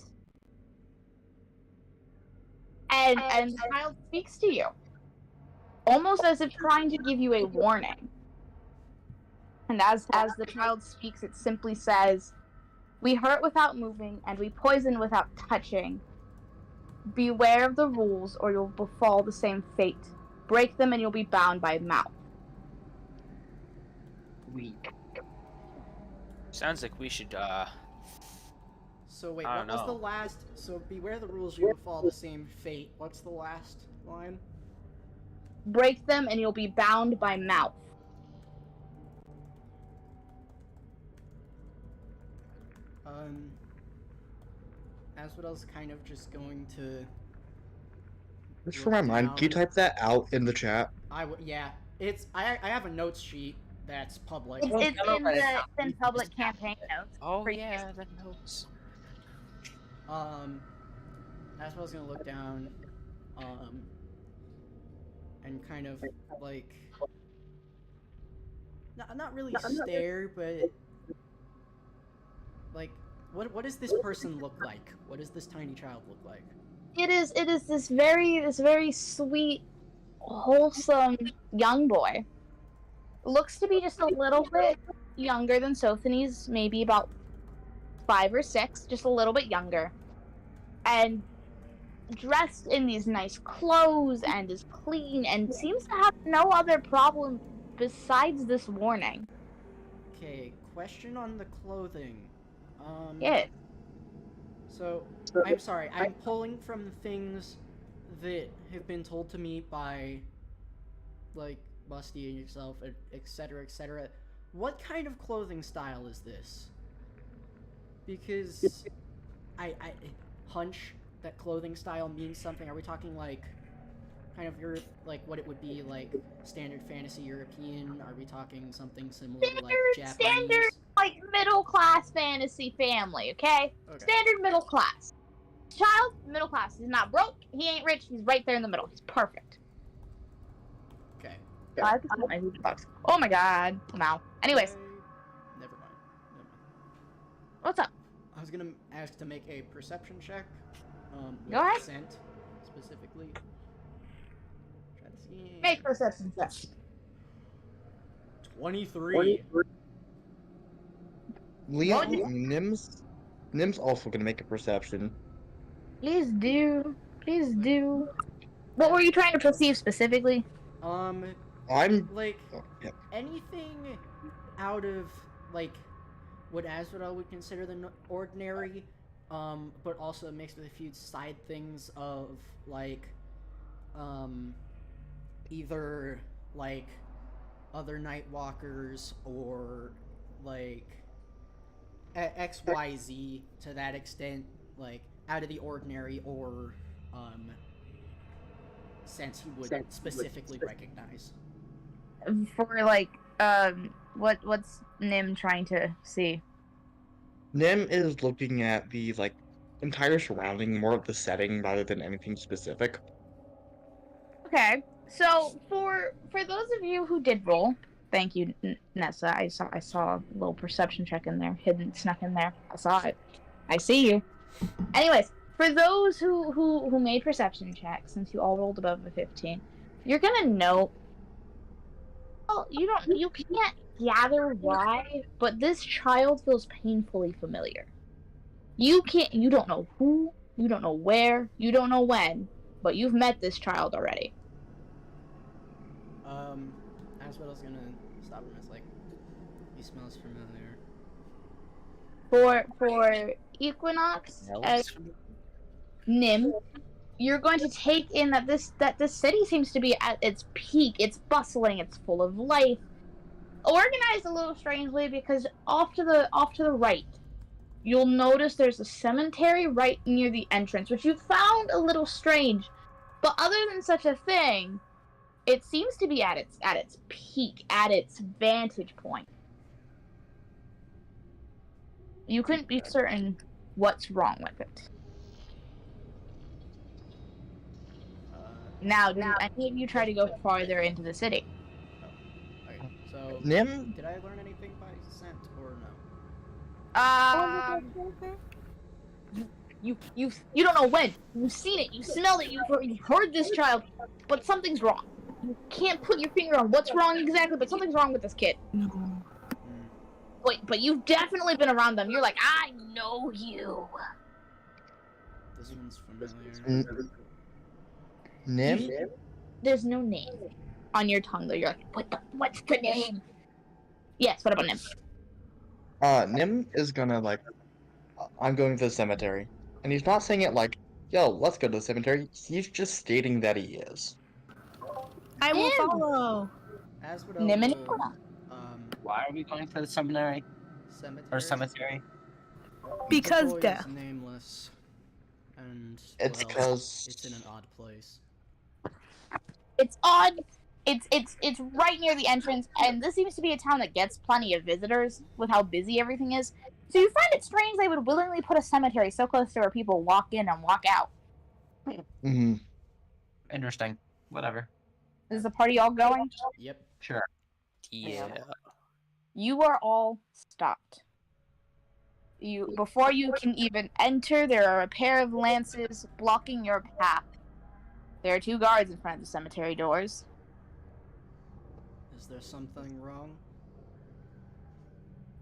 Speaker 6: And the child speaks to you, almost as if trying to give you a warning. And as the child speaks, it simply says, "We hurt without moving, and we poison without touching. Beware of the rules, or you'll befall the same fate. Break them, and you'll be bound by mouth."
Speaker 5: Sounds like we should
Speaker 2: So wait,
Speaker 5: I
Speaker 2: what
Speaker 5: don't
Speaker 2: was the
Speaker 5: know.
Speaker 2: last? So beware the rules, you will fall the same fate. What's the last line?
Speaker 6: Break them, and you'll be bound by mouth.
Speaker 2: Asphodel's kind of just going to.
Speaker 4: Just for my mind, can you
Speaker 2: down.
Speaker 4: type that out in the chat?
Speaker 2: Yeah. I have a notes sheet that's public.
Speaker 6: It's in public campaign notes.
Speaker 5: Oh
Speaker 6: for you.
Speaker 5: yeah, the notes.
Speaker 2: Asphodel's gonna look down, and kind of like. Not really stare, but like, what does this person look like? What does this tiny child look like?
Speaker 6: It is this very sweet, wholesome young boy. Looks to be just a little bit younger than Sophanes, maybe about 5 or 6, just a little bit younger. And dressed in these nice clothes and is clean and seems to have no other problem besides this warning.
Speaker 2: Okay, question on the clothing.
Speaker 6: Yeah.
Speaker 2: So, I'm sorry, I'm pulling from things that have been told to me by, like, Musty and yourself, etc., etc. What kind of clothing style is this? Because I hunch that clothing style means something. Are we talking, like, kind of like, what it would be, like, standard fantasy European? Are we talking something similar to, like, Japanese?
Speaker 6: Standard, like, middle-class fantasy family, okay? Standard middle class. Child, middle class. He's not broke, he ain't rich, he's right there in the middle. He's perfect.
Speaker 2: Okay.
Speaker 6: I have to put my food box. Oh my god. Wow. Anyways,
Speaker 2: Never mind.
Speaker 6: what's up?
Speaker 2: I was gonna ask to make a perception check. With
Speaker 6: Go ahead.
Speaker 2: Scent, specifically. Try to see.
Speaker 6: Make perception check.
Speaker 2: 23.
Speaker 4: Liam, Nim's also gonna make a perception.
Speaker 6: Please do. Please do. What were you trying to perceive specifically?
Speaker 4: I'm
Speaker 2: Like,
Speaker 4: oh, yeah.
Speaker 2: anything out of, like, what Asphodel would consider the ordinary, but also mixed with a few side things of, like, either like other night walkers or like XYZ to that extent, like out of the ordinary, or sense he would specifically recognize.
Speaker 6: For like, what's Nim trying to see?
Speaker 4: Nim is looking at the like entire surrounding, more of the setting rather than anything specific.
Speaker 6: Okay, so for those of you who did roll, thank you, Nessa. I saw a little perception check in there, snuck in there. I saw it. I see you. Anyways, for those who made perception checks, since you all rolled above a 15, you're gonna know. Well, you can't gather why, but this child feels painfully familiar. You don't know who, you don't know where, you don't know when, but you've met this child already.
Speaker 2: Asphodel gonna stop him. It's like, he smells familiar.
Speaker 6: For Equinox as Nim, you're going to take in that this city seems to be at its peak. It's bustling. It's full of life. Organized a little strangely because off to the right, you'll notice there's a cemetery right near the entrance, which you found a little strange. But other than such a thing, it seems to be at its peak, at its vantage point. You couldn't be certain what's wrong with it. Now, do any of you try to go farther into the city?
Speaker 2: Okay, so
Speaker 4: Nim,
Speaker 2: did I learn anything by scent or no?
Speaker 6: You don't know when. You've seen it. You smelled it. You've heard this child, but something's wrong. You can't put your finger on what's wrong exactly, but something's wrong with this kid. Wait, but you've definitely been around them. You're like, I know you.
Speaker 2: This one's familiar.
Speaker 4: Nim,
Speaker 6: There's no name on your tongue though. You're like, what's the name? Yes. What about Nim?
Speaker 4: Nim is gonna like, I'm going to the cemetery, and he's not saying it like, "Yo, let's go to the cemetery." He's just stating that he is.
Speaker 1: I will
Speaker 6: Nim.
Speaker 1: follow.
Speaker 2: Asphodel
Speaker 6: Nim and
Speaker 2: will,
Speaker 7: Why are we going to the seminary or cemetery?
Speaker 1: Because
Speaker 2: the boy
Speaker 1: death.
Speaker 2: is nameless, and
Speaker 4: It's
Speaker 2: well,
Speaker 4: 'cause-
Speaker 2: it's in an odd place.
Speaker 6: It's odd. It's right near the entrance, and this seems to be a town that gets plenty of visitors with how busy everything is. So you find it strange they would willingly put a cemetery so close to where people walk in and walk out.
Speaker 4: Mm-hmm.
Speaker 7: Interesting. Whatever.
Speaker 6: Is the party all going?
Speaker 2: Yep.
Speaker 7: Sure.
Speaker 5: Yeah.
Speaker 6: You are all stopped. Before you can even enter, there are a pair of lances blocking your path. There are 2 guards in front of the cemetery doors.
Speaker 2: Is there something wrong?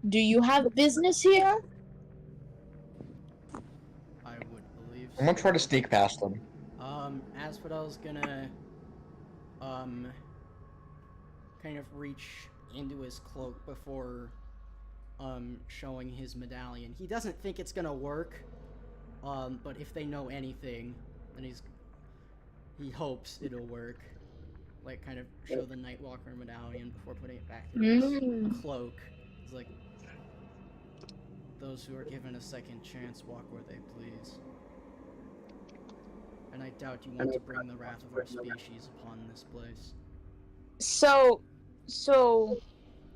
Speaker 6: Do you have business here?
Speaker 2: I would believe so.
Speaker 4: I'm gonna try to sneak past them.
Speaker 2: Asphodel's gonna, kind of reach into his cloak before, showing his medallion. He doesn't think it's gonna work, but if they know anything, then he hopes it'll work. Like, kind of show the Nightwalker medallion before putting it back in his cloak. It's like, those who are given a second chance walk where they please. And I doubt you want to bring the wrath of our species upon this place.
Speaker 6: So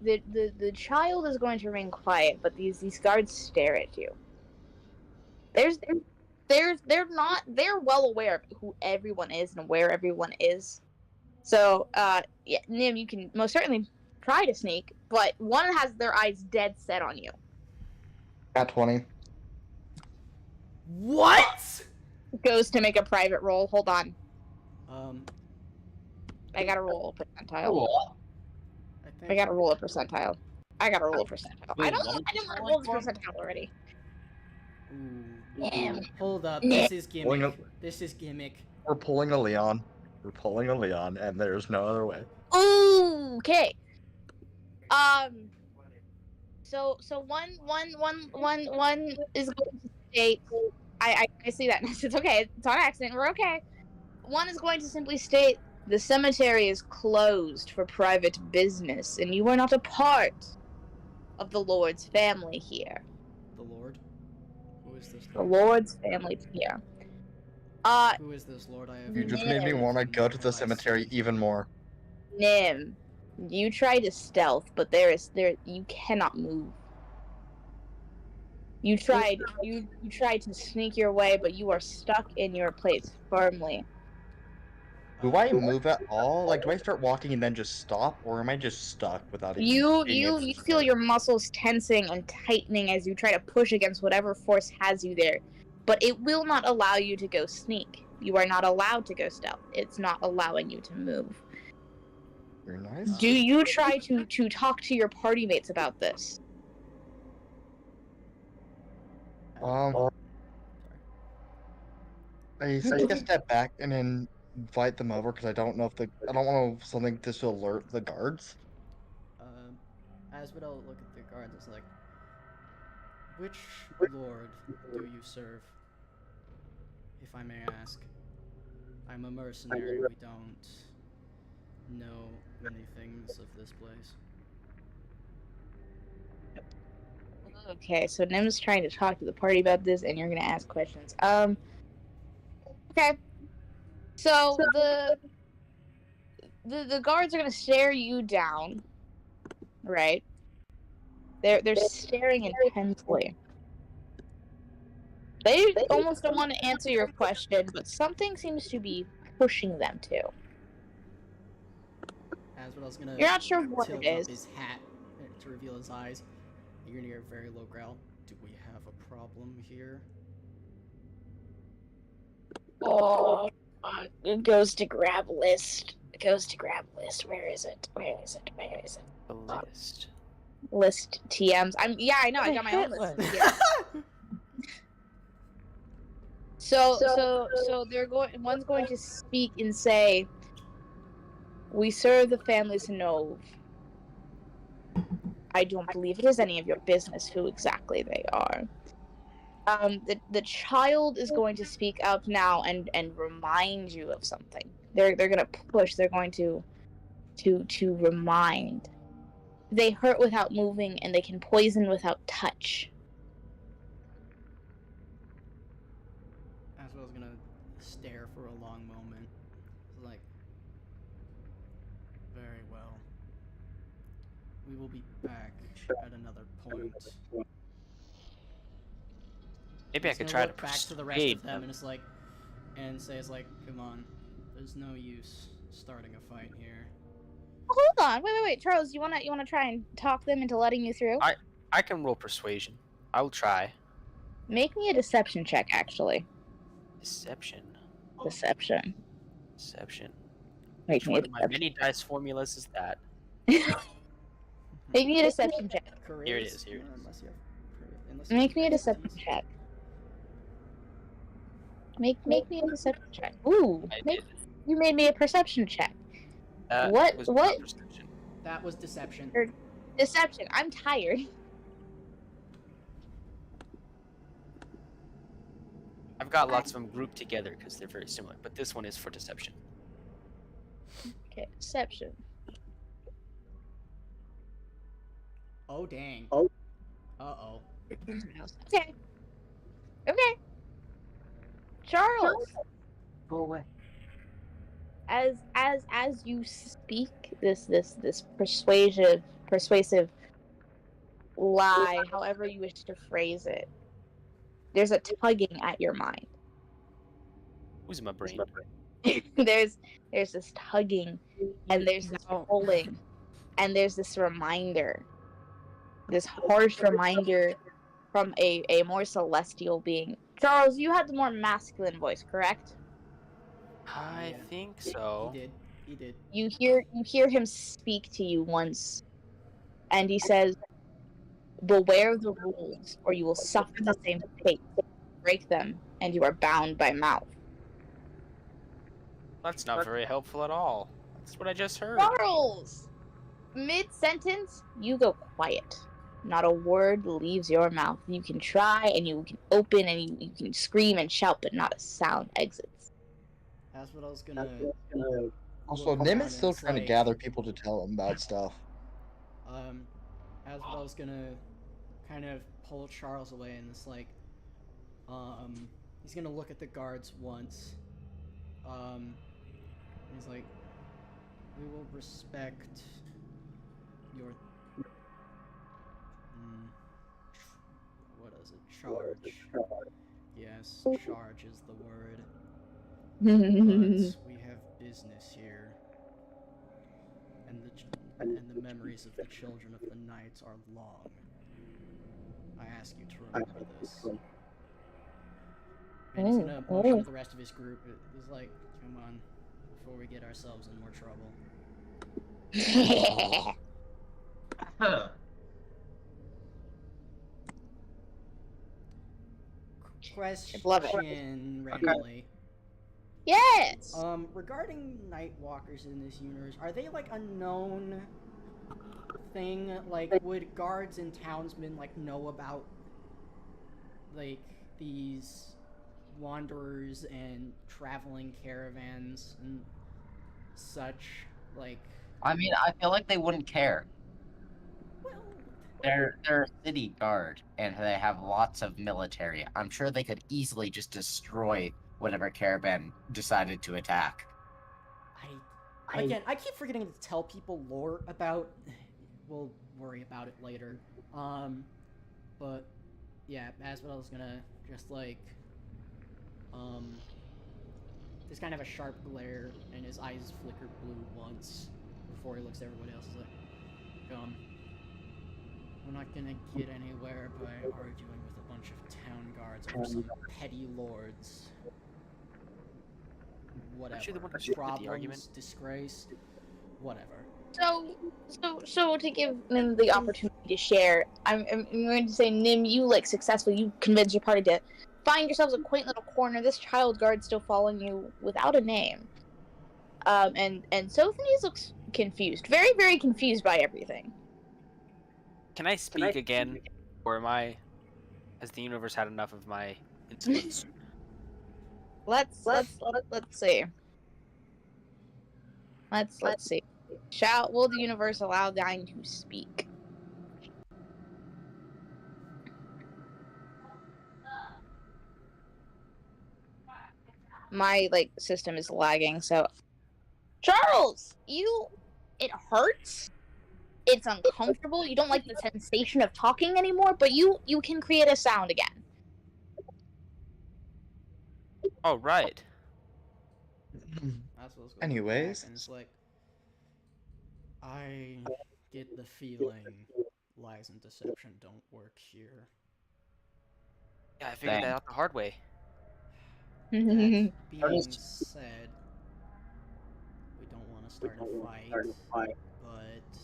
Speaker 6: the child is going to remain quiet, but these guards stare at you. They're well aware of who everyone is and where everyone is. So yeah, Nim, you can most certainly try to sneak, but one has their eyes dead set on you.
Speaker 4: At 20.
Speaker 2: What?
Speaker 6: Goes to make a private roll. Hold on.
Speaker 2: Um,
Speaker 6: I gotta roll a percentile.
Speaker 7: Cool.
Speaker 6: I gotta roll a percentile. I didn't roll a
Speaker 7: Wait,
Speaker 6: percentile already.
Speaker 2: ooh.
Speaker 6: Damn.
Speaker 2: Hold up,
Speaker 6: Yeah.
Speaker 2: this is
Speaker 4: Pulling
Speaker 2: gimmick.
Speaker 4: up-
Speaker 2: This is gimmick.
Speaker 4: We're pulling a Leon. We're pulling a Leon, and there's no other way.
Speaker 6: Okay. So one is going to state. I see that. It's okay. It's on accident. We're okay. one is going to simply state the cemetery is closed for private business, and you are not a part of the Lord's family here.
Speaker 2: The Lord? Who is this
Speaker 6: The
Speaker 2: Lord?
Speaker 6: Lord's family here.
Speaker 2: Who is this Lord? I have
Speaker 4: You just made me want to go to the cemetery even more.
Speaker 6: Nim, you try to stealth, but you cannot move. You tried to sneak your way, but you are stuck in your place firmly.
Speaker 4: Do I move at all? Like, do I start walking and then just stop, or am I just stuck without even
Speaker 6: You
Speaker 4: being able
Speaker 6: you
Speaker 4: to
Speaker 6: feel
Speaker 4: start?
Speaker 6: your muscles tensing and tightening as you try to push against whatever force has you there, but it will not allow you to go sneak. You are not allowed to go stealth. It's not allowing you to move.
Speaker 4: Very nice.
Speaker 6: Do you try to talk to your party mates about this?
Speaker 4: I take a step back and then invite them over because I don't know if I don't want something to alert the guards.
Speaker 2: Asphodel look at the guards. It's like, which Lord do you serve? If I may ask. I'm a mercenary. We don't know many things of this place.
Speaker 6: Okay, so Nim's trying to talk to the party about this, and you're gonna ask questions. Okay. So the guards are gonna stare you down, right? They're staring intensely. They almost don't want to answer your question, but something seems to be pushing them to.
Speaker 2: Asphodel's gonna
Speaker 6: You're not sure what
Speaker 2: tilt
Speaker 6: it
Speaker 2: up
Speaker 6: is.
Speaker 2: his hat to reveal his eyes. You're gonna hear a very low growl. Do we have a problem here?
Speaker 6: Oh, it goes to grab list. It goes to grab list. Where is it? Where is it? Where is it?
Speaker 5: The list.
Speaker 6: List TMs. I know. I got my own list. Yeah. So they're going. One's going to speak and say, "We serve the families Nove. I don't believe it is any of your business who exactly they are." The child is going to speak up now and remind you of something. They're gonna push. They're going to remind. They hurt without moving, and they can poison without touch.
Speaker 2: Asphodel's gonna stare for a long moment. It's like, very well. We will be back at another point.
Speaker 5: Maybe I
Speaker 2: He's
Speaker 5: could
Speaker 2: gonna
Speaker 5: try to
Speaker 2: look back to the rest
Speaker 5: persuade
Speaker 2: of them
Speaker 5: them.
Speaker 2: and it's like, and say it's like, come on, there's no use starting a fight here.
Speaker 6: Hold on, wait, Charles. You wanna try and talk them into letting you through?
Speaker 5: I can roll persuasion. I will try.
Speaker 6: Make me a deception check, actually.
Speaker 5: Deception.
Speaker 6: Deception.
Speaker 5: Deception.
Speaker 6: Make
Speaker 5: Which
Speaker 6: me a
Speaker 5: one of my
Speaker 6: deception.
Speaker 5: many dice formulas is that?
Speaker 6: Make me a deception check.
Speaker 5: Here it is, here it is.
Speaker 2: Unless you have, unless you
Speaker 6: Make
Speaker 2: have
Speaker 6: me a
Speaker 2: expertise.
Speaker 6: deception check. Make me a deception check. Ooh,
Speaker 5: I did.
Speaker 6: you made me a perception check.
Speaker 5: That
Speaker 6: What-
Speaker 5: was
Speaker 6: what?
Speaker 5: not perception.
Speaker 2: That was deception.
Speaker 6: Deception. I'm tired.
Speaker 5: I've got lots of them grouped together because they're very similar, but this one is for deception.
Speaker 6: Okay, deception.
Speaker 2: Oh dang.
Speaker 6: Oh.
Speaker 2: Uh-oh.
Speaker 6: Okay. Okay. Charles,
Speaker 7: Go away.
Speaker 6: as you speak this persuasive lie, however you wish to phrase it, there's a tugging at your mind.
Speaker 5: Who's in my brain?
Speaker 6: there's this tugging, and there's this pulling, and there's this reminder, this harsh reminder from a more celestial being. Charles, you had the more masculine voice, correct?
Speaker 5: I
Speaker 2: Yeah.
Speaker 5: think so.
Speaker 2: He did.
Speaker 6: You hear him speak to you once, and he says, "Beware of the rules, or you will suffer the same fate. Break them, and you are bound by mouth."
Speaker 5: That's not very helpful at all. That's what I just heard.
Speaker 6: Charles! Mid-sentence, you go quiet. Not a word leaves your mouth. You can try, and you can open, and you can scream and shout, but not a sound exits.
Speaker 2: Asphodel's gonna
Speaker 4: Also,
Speaker 2: look
Speaker 4: Nim
Speaker 2: around
Speaker 4: is
Speaker 2: and
Speaker 4: still
Speaker 2: it's
Speaker 4: trying to
Speaker 2: like,
Speaker 4: gather people to tell him about stuff.
Speaker 2: Asphodel's gonna kind of pull Charles away and it's like, he's gonna look at the guards once. He's like, we will respect your what is it? Charge. Yes, charge is the word. But we have business here, and the memories of the children of the night are long. I ask you to remember this. And he's gonna motion to the rest of his group. He's like, come on, before we get ourselves in more trouble.
Speaker 3: Love it.
Speaker 2: Question, randomly.
Speaker 6: Yes.
Speaker 2: Regarding Nightwalkers in this universe, are they like a known thing? Like, would guards and townsmen like know about like these wanderers and traveling caravans and such? Like,
Speaker 7: I mean, I feel like they wouldn't care.
Speaker 2: well,
Speaker 7: They're a city guard, and they have lots of military. I'm sure they could easily just destroy whatever caravan decided to attack.
Speaker 2: I keep forgetting to tell people lore about. We'll worry about it later. But yeah, Asphodel is gonna just like, just kind of a sharp glare, and his eyes flicker blue once before he looks at everybody else. He's like, we're not gonna get anywhere by arguing with a bunch of town guards over some petty lords. Whatever.
Speaker 5: Aren't you the one who started the
Speaker 2: Problems,
Speaker 5: argument?
Speaker 2: disgrace, whatever.
Speaker 6: So to give Nim the opportunity to share, I'm going to say, Nim, you successfully, you convinced your party to find yourselves a quaint little corner. This child guard still following you without a name. And Sophones looks confused, very, very confused by everything.
Speaker 5: Can I speak again, or has the universe had enough of my insolence?
Speaker 6: Let's see. Let's see. Will the universe allow thine to speak? My system is lagging, so Charles, it hurts. It's uncomfortable. You don't like the sensation of talking anymore, but you can create a sound again.
Speaker 5: Oh, right.
Speaker 4: Anyways.
Speaker 2: And it's like, I get the feeling lies and deception don't work here.
Speaker 5: Yeah, I figured that out the hard way.
Speaker 2: That being said, we don't want to start a fight, but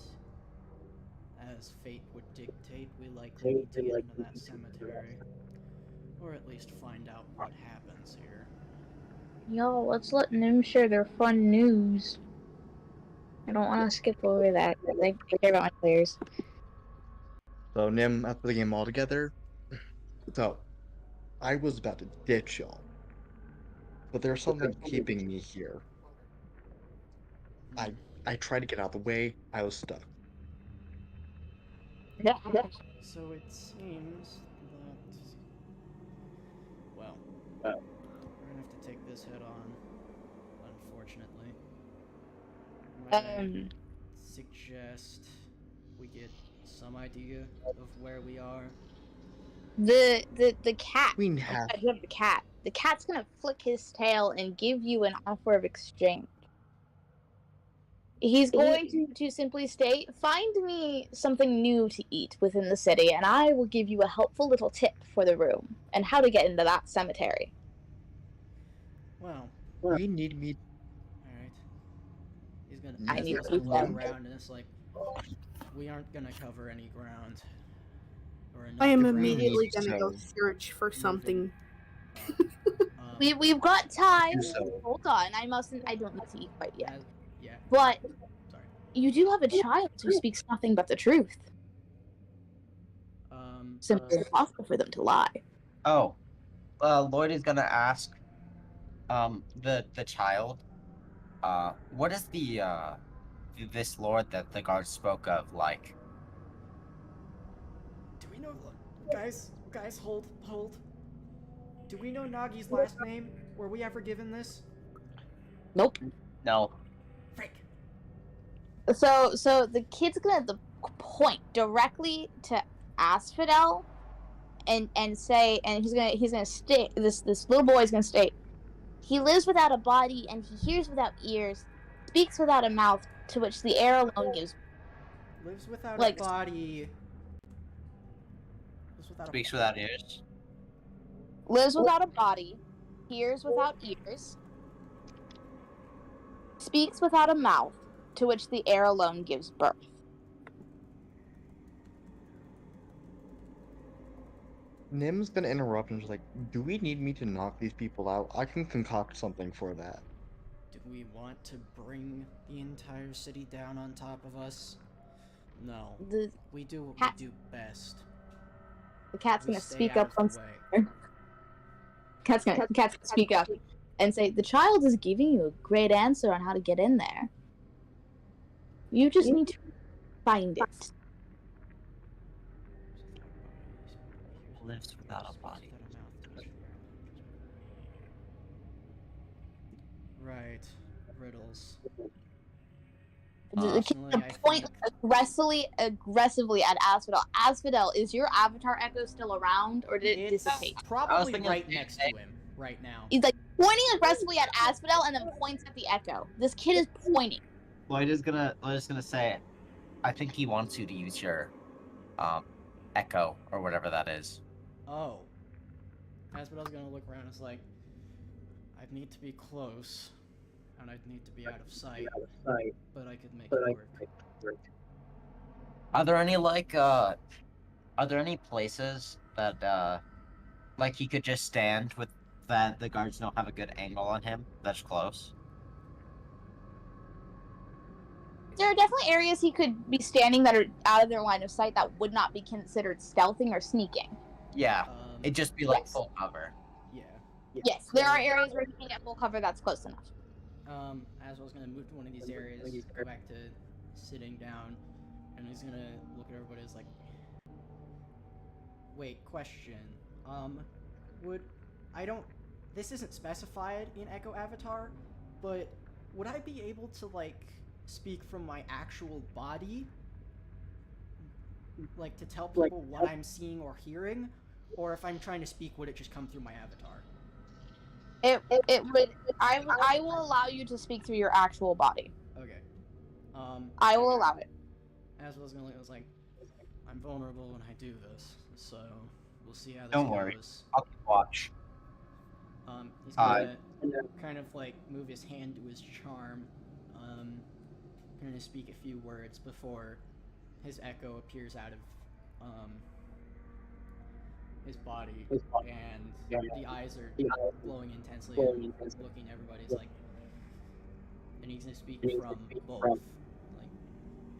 Speaker 2: as fate would dictate, we likely need to get into that cemetery, or at least find out what happens here.
Speaker 6: Yo, let's let Nim share their fun news. I don't want to skip over that. I care about my players.
Speaker 4: So Nim after the game altogether. So I was about to ditch y'all, but there's something keeping me here. I tried to get out of the way. I was stuck.
Speaker 2: So it seems that, well, we're gonna have to take this head on, unfortunately. I suggest we get some idea of where we are.
Speaker 6: The cat.
Speaker 4: We have.
Speaker 6: You have the cat. The cat's gonna flick his tail and give you an offer of exchange. He's going to simply state, find me something new to eat within the city, and I will give you a helpful little tip for the room and how to get into that cemetery.
Speaker 2: Well,
Speaker 4: We need me.
Speaker 2: alright. He's gonna
Speaker 6: I need
Speaker 2: to
Speaker 6: to
Speaker 2: look
Speaker 6: eat
Speaker 2: around and it's like, we aren't gonna cover any ground. Or enough
Speaker 1: I am
Speaker 2: ground.
Speaker 1: immediately gonna go
Speaker 4: So-
Speaker 1: search for something.
Speaker 6: We've got time.
Speaker 4: So-
Speaker 6: Hold on, I don't need to eat quite yet.
Speaker 2: Yeah.
Speaker 6: But
Speaker 2: Sorry.
Speaker 6: you do have a child who speaks nothing but the truth. Simply impossible for them to lie.
Speaker 7: Oh, Lloyd is gonna ask, The child. What is this lord that the guard spoke of like?
Speaker 2: Do we know? Guys, hold. Do we know Nagi's last name? Were we ever given this?
Speaker 6: Nope.
Speaker 7: No.
Speaker 2: Frick.
Speaker 6: So the kid's gonna point directly to Asphodel and say, and he's gonna state this little boy's gonna state, he lives without a body and he hears without ears, speaks without a mouth, to which the air alone gives.
Speaker 2: Lives without
Speaker 6: Like-
Speaker 2: a body. Lives without
Speaker 7: Speaks
Speaker 2: a
Speaker 7: without ears.
Speaker 6: Lives without a body, hears without ears, speaks without a mouth, to which the air alone gives birth.
Speaker 4: Nim's gonna interrupt and just like, do we need me to knock these people out? I can concoct something for that.
Speaker 2: Do we want to bring the entire city down on top of us? No. We do what
Speaker 6: Cat-
Speaker 2: we do best.
Speaker 6: The cat's
Speaker 2: We
Speaker 6: gonna
Speaker 2: stay
Speaker 6: speak
Speaker 2: out
Speaker 6: up
Speaker 2: of
Speaker 6: once.
Speaker 2: the way.
Speaker 6: Cat's gonna speak up and say, the child is giving you a great answer on how to get in there. You just need to find it.
Speaker 7: Lives without a body.
Speaker 2: Right. Riddles.
Speaker 6: The kid
Speaker 2: Personally, I
Speaker 6: point
Speaker 2: think
Speaker 6: aggressively at Asphodel. Asphodel, is your avatar echo still around, or did it
Speaker 2: it's
Speaker 6: dissipate?
Speaker 2: probably
Speaker 7: thinking
Speaker 2: right
Speaker 7: of
Speaker 2: next to him right now.
Speaker 6: He's like pointing aggressively at Asphodel and then points at the echo. This kid is pointing.
Speaker 7: Lloyd is gonna say, I think he wants you to use your, echo or whatever that is.
Speaker 2: Oh. Asphodel's gonna look around and is like, I'd need to be close, and I'd need to be out of sight, but I could make it work.
Speaker 7: Are there any places that like he could just stand with that the guards don't have a good angle on him that's close?
Speaker 6: There are definitely areas he could be standing that are out of their line of sight that would not be considered stealthing or sneaking.
Speaker 7: Yeah, it'd just be like
Speaker 6: Yes.
Speaker 7: full cover.
Speaker 2: Yeah.
Speaker 6: Yes, there are areas where he can get full cover that's close enough.
Speaker 2: As I was gonna move to one of these areas, go back to sitting down, and he's gonna look at everybody as like, wait, question. This isn't specified in Echo Avatar, but would I be able to, like, speak from my actual body? Like, to tell people what I'm seeing or hearing? Or if I'm trying to speak, would it just come through my avatar?
Speaker 6: It would. I will allow you to speak through your actual body.
Speaker 2: Okay.
Speaker 6: I will allow it.
Speaker 2: As I was like, I'm vulnerable when I do this, so we'll see how this
Speaker 7: Don't
Speaker 2: goes.
Speaker 7: worry. I'll keep watch.
Speaker 2: He's gonna kind of like move his hand to his charm, gonna speak a few words before his echo appears out of his body, and the eyes are glowing intensely, and looking at everybody. He's like, and he's gonna speak from both. Like,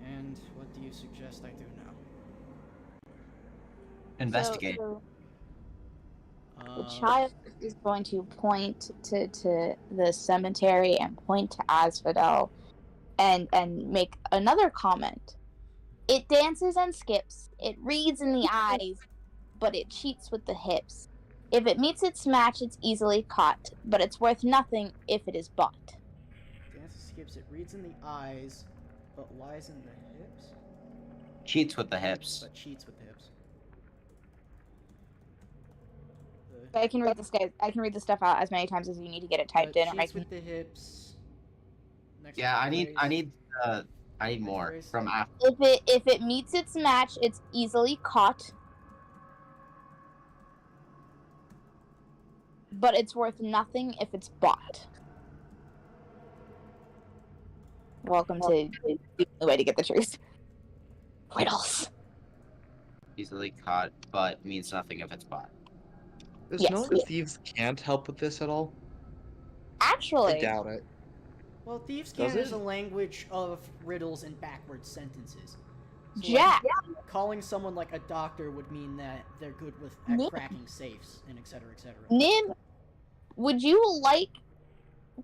Speaker 2: and what do you suggest I do now?
Speaker 7: Investigate.
Speaker 6: So the child is going to point to the cemetery and point to Asphodel and make another comment. It dances and skips. It reads in the eyes, but it cheats with the hips. If it meets its match, it's easily caught, but it's worth nothing if it is bought.
Speaker 2: Dances, skips, it reads in the eyes, but lies in the hips?
Speaker 7: Cheats with the hips.
Speaker 2: But cheats with the hips.
Speaker 6: I can read this stuff out as many times as you need to get it typed in. Or
Speaker 2: cheats with the hips. Next
Speaker 7: Yeah, I
Speaker 2: phrase.
Speaker 7: need more
Speaker 2: phrase.
Speaker 7: from after.
Speaker 6: If it meets its match, it's easily caught, but it's worth nothing if it's bought. Welcome to the only way to get the truth. Riddles.
Speaker 7: Easily caught, but means nothing if it's bought.
Speaker 4: Does
Speaker 6: Yes.
Speaker 4: knowing thieves can't help with this at all? I
Speaker 6: Actually,
Speaker 4: doubt it.
Speaker 2: Well, Thieves'
Speaker 4: Does
Speaker 2: Cant is
Speaker 4: it?
Speaker 2: a language of riddles and backwards sentences. So,
Speaker 6: Jack.
Speaker 2: like, calling someone like a doctor would mean that they're good with
Speaker 6: Nim.
Speaker 2: cracking safes and etc. etc.
Speaker 6: Nim, would you like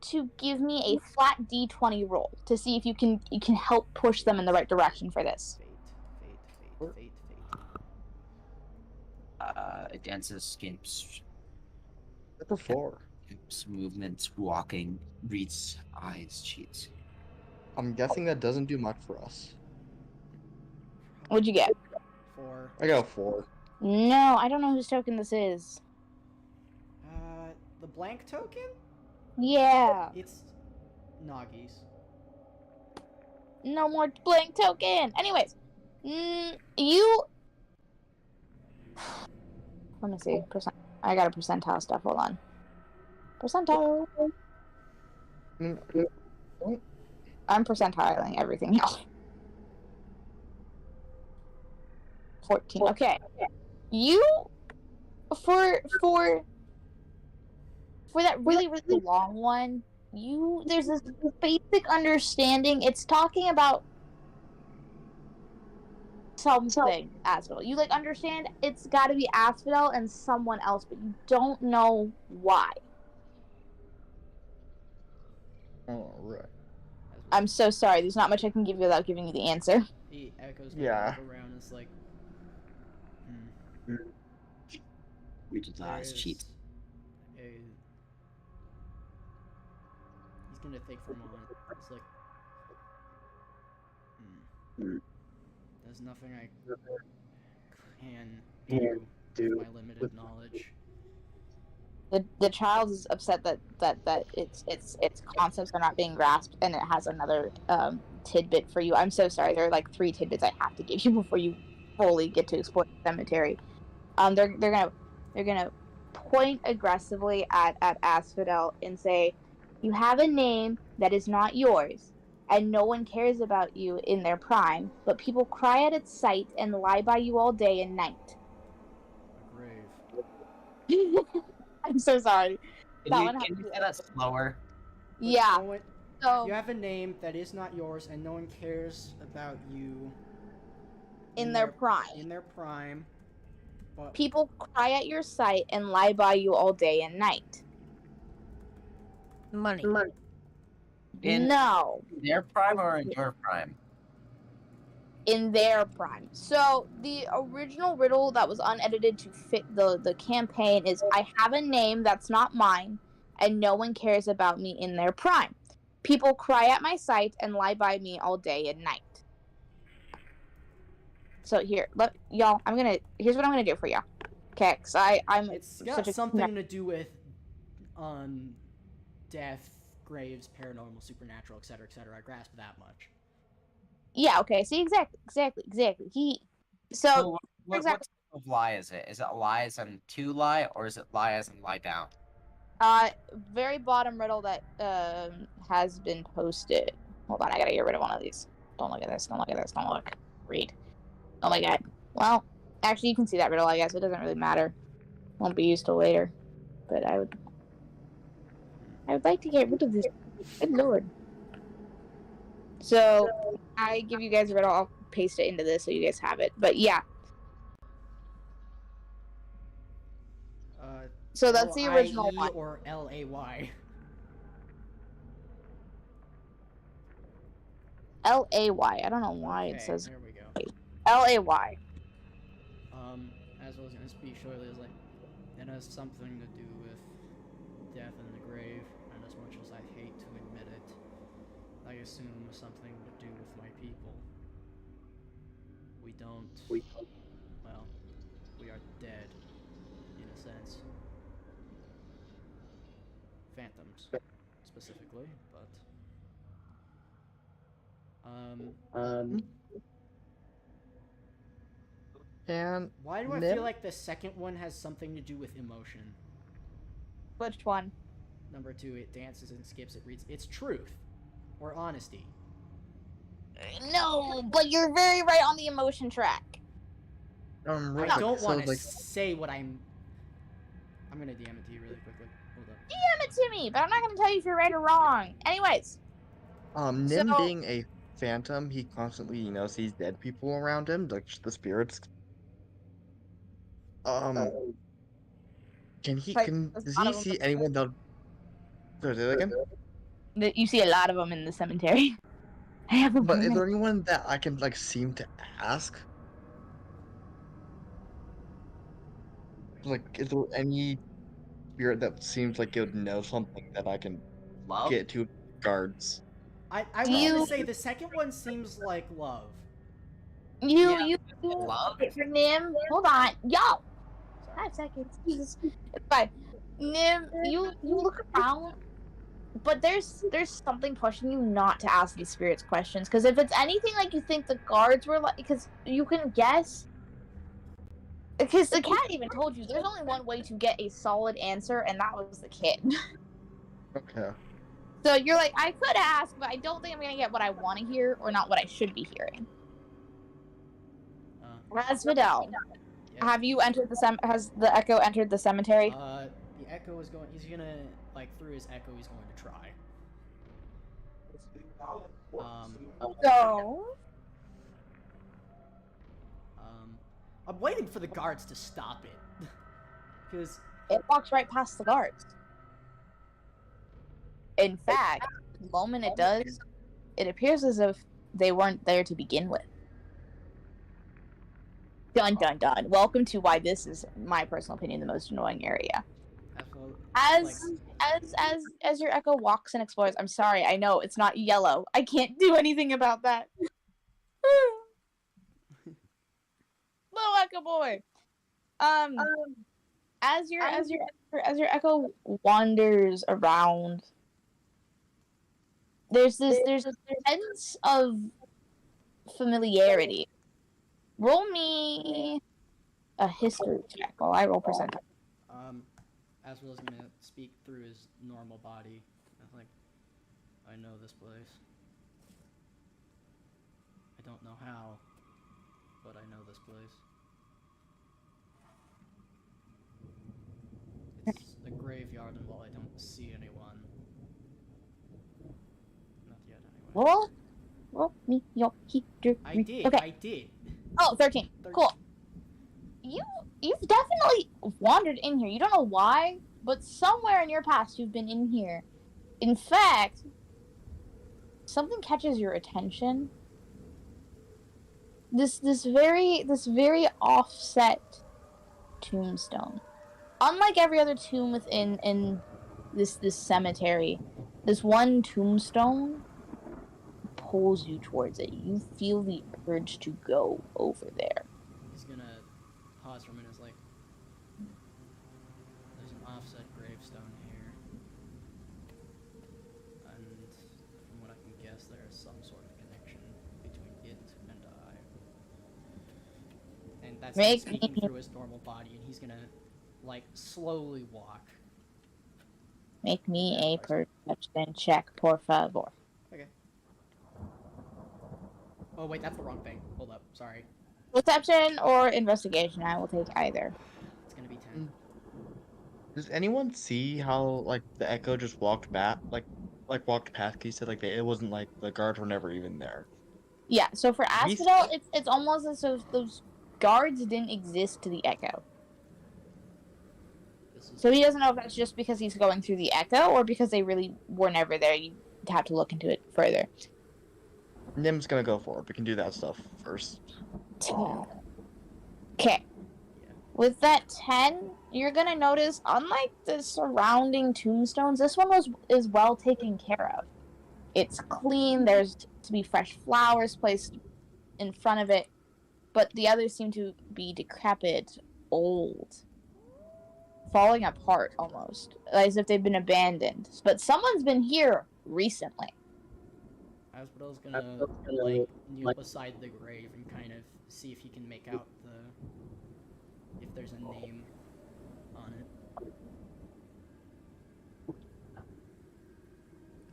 Speaker 6: to give me a flat D20 roll to see if you can help push them in the right direction for this.
Speaker 2: Fate.
Speaker 7: Dances, skips,
Speaker 4: Number 4.
Speaker 7: movements, walking, reads eyes, cheats.
Speaker 4: I'm guessing that doesn't do much for us.
Speaker 6: What'd you get?
Speaker 2: 4.
Speaker 4: I got a 4.
Speaker 6: No, I don't know whose token this is.
Speaker 2: The blank token?
Speaker 6: Yeah.
Speaker 2: It's Nagi's.
Speaker 6: No more blank token. Anyways, you. Let me see. I got a percentile stuff. Hold on. Percentile. I'm percentiling everything else. 14. Okay. You for that really long one, there's this basic understanding. It's talking about something Asphodel. You understand it's got to be Asphodel and someone else, but you don't know why.
Speaker 4: All right.
Speaker 6: I'm so sorry. There's not much I can give you without giving you the answer.
Speaker 2: He echoes
Speaker 4: Yeah.
Speaker 2: around and is like,
Speaker 7: Reads eyes, cheats.
Speaker 2: He's gonna think for a moment. It's like, there's nothing I can do with my limited knowledge.
Speaker 6: The child is upset that its concepts are not being grasped, and it has another tidbit for you. I'm so sorry. There are 3 tidbits I have to give you before you fully get to explore the cemetery. They're gonna point aggressively at Asphodel and say, "You have a name that is not yours, and no one cares about you in their prime, but people cry at its sight and lie by you all day and night."
Speaker 2: A grave.
Speaker 6: I'm so sorry.
Speaker 7: Can you say that slower?
Speaker 6: Yeah. So
Speaker 2: you have a name that is not yours, and no one cares about you
Speaker 6: in their prime.
Speaker 2: In their prime. But
Speaker 6: people cry at your sight and lie by you all day and night.
Speaker 3: Money.
Speaker 7: In
Speaker 6: no.
Speaker 7: Their prime or in your prime?
Speaker 6: In their prime. So the original riddle that was unedited to fit the campaign is, I have a name that's not mine, and no one cares about me in their prime. People cry at my sight and lie by me all day and night. So here, y'all, here's what I'm gonna do for y'all. Okay, because
Speaker 2: it's got something to do with death, graves, paranormal, supernatural, etc., etc. I grasp that much.
Speaker 6: Yeah, okay, see, exactly. So
Speaker 7: what type of lie is it? Is it lie as in to lie, or is it lie as in lie down?
Speaker 6: Very bottom riddle that has been posted. Hold on, I gotta get rid of one of these. Don't look at this, don't look. Read. Oh my god. Well, actually, you can see that riddle, I guess. It doesn't really matter. Won't be used till later. But I would like to get rid of this. Good lord. So, I give you guys a riddle. I'll paste it into this so you guys have it. But yeah. So that's the original one.
Speaker 2: Or L-A-Y?
Speaker 6: L-A-Y. I don't know why it says...
Speaker 2: There we go.
Speaker 6: L-A-Y.
Speaker 2: As I was gonna speak shortly, it has something to do with death in the grave, and as much as I hate to admit it, I assume something to do with my people. We are dead, in a sense. Phantoms, specifically, but...
Speaker 4: And
Speaker 2: why do I feel like the second one has something to do with emotion?
Speaker 6: Which one?
Speaker 2: Number 2, it dances and skips, it reads, it's truth. Or honesty.
Speaker 6: No, but you're very right on the emotion track.
Speaker 4: Right,
Speaker 2: I don't want to say what I'm gonna DM it to you really quickly. Hold up.
Speaker 6: DM it to me, but I'm not gonna tell you if you're right or wrong. Anyways.
Speaker 4: Nim being a phantom, he constantly, sees dead people around him, like the spirits. Does he see anyone that... Sorry, say that again?
Speaker 6: You see a lot of them in the cemetery. I have a
Speaker 4: But is
Speaker 6: point.
Speaker 4: there anyone that I can like seem to ask? Like, is there any spirit that seems like it would know something that I can
Speaker 7: Love?
Speaker 4: get to guards?
Speaker 2: I
Speaker 6: Do
Speaker 2: was gonna
Speaker 6: you-
Speaker 2: say the second one seems like love.
Speaker 6: You
Speaker 7: Love?
Speaker 6: for Nim. Hold on, yo. 5 seconds. Jesus, it's fine. Nim, you look around, but there's something pushing you not to ask these spirits questions. Because if it's anything like you think the guards were like, because you can guess. Because the cat even told you there's only one way to get a solid answer, and that was the kid.
Speaker 4: Okay.
Speaker 6: So you're like, I could ask, but I don't think I'm gonna get what I want to hear, or not what I should be hearing. Asphodel,
Speaker 2: Yeah.
Speaker 6: have you entered the has the echo entered the cemetery?
Speaker 2: The echo is going. He's gonna like through his echo. He's going to try.
Speaker 6: So
Speaker 2: I'm waiting for the guards to stop it, because
Speaker 6: it walks right past the guards. In fact, the moment it does, it appears as if they weren't there to begin with. Dun dun dun. Welcome to why this is my personal opinion the most annoying area. As your echo walks and explores, I'm sorry, I know it's not yellow. I can't do anything about that. Little echo boy. As your echo wanders around, there's a sense of familiarity. Roll me a history check while I roll percentile.
Speaker 2: Aswell's gonna speak through his normal body. I was like, I know this place. I don't know how, but I know this place. It's a graveyard, and while I don't see anyone, not yet anyway.
Speaker 6: Roll me your history.
Speaker 2: I did.
Speaker 6: Okay.
Speaker 2: I did.
Speaker 6: Oh, 13. Cool. You've definitely wandered in here. You don't know why, but somewhere in your past you've been in here. In fact, something catches your attention. This very offset tombstone. Unlike every other tomb within this cemetery, this one tombstone pulls you towards it. You feel the urge to go over there.
Speaker 2: He's gonna pause for a minute. It's like, there's an offset gravestone here, and from what I can guess, there is some sort of connection between it and I. And that's him speaking through his normal body, and he's gonna like slowly walk.
Speaker 6: Make me a perception check, por favor.
Speaker 2: Okay. Oh wait, that's the wrong thing. Hold up, sorry.
Speaker 6: Perception or investigation, I will take either.
Speaker 2: It's gonna be 10.
Speaker 4: Does anyone see how like the echo just walked back, like walked past? He said like it wasn't like the guards were never even there.
Speaker 6: Yeah, so for Asphodel, it's almost as if those guards didn't exist to the echo. So he doesn't know if that's just because he's going through the echo or because they really were never there. You have to look into it further.
Speaker 4: Nim's gonna go for it. We can do that stuff first.
Speaker 6: 10. Okay. With that 10, you're gonna notice, unlike the surrounding tombstones, this one is well taken care of. It's clean. There's to be fresh flowers placed in front of it, but the others seem to be decrepit, old, falling apart almost, as if they've been abandoned. But someone's been here recently.
Speaker 2: Asphodel's gonna like kneel beside the grave and kind of see if he can make out if there's a name on it.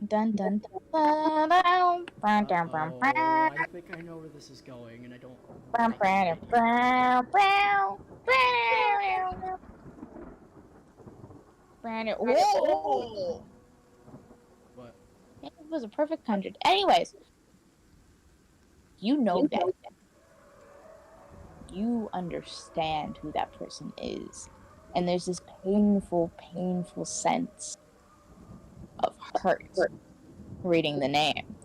Speaker 6: Dun dun dun dun dun dun dun
Speaker 2: Oh, I think I know where this is going, and I don't.
Speaker 6: dun dun dun dun. Whoa!
Speaker 2: What?
Speaker 6: It was a perfect 100. Anyways, you know that. You understand who that person is. And there's this painful sense of hurt reading the name.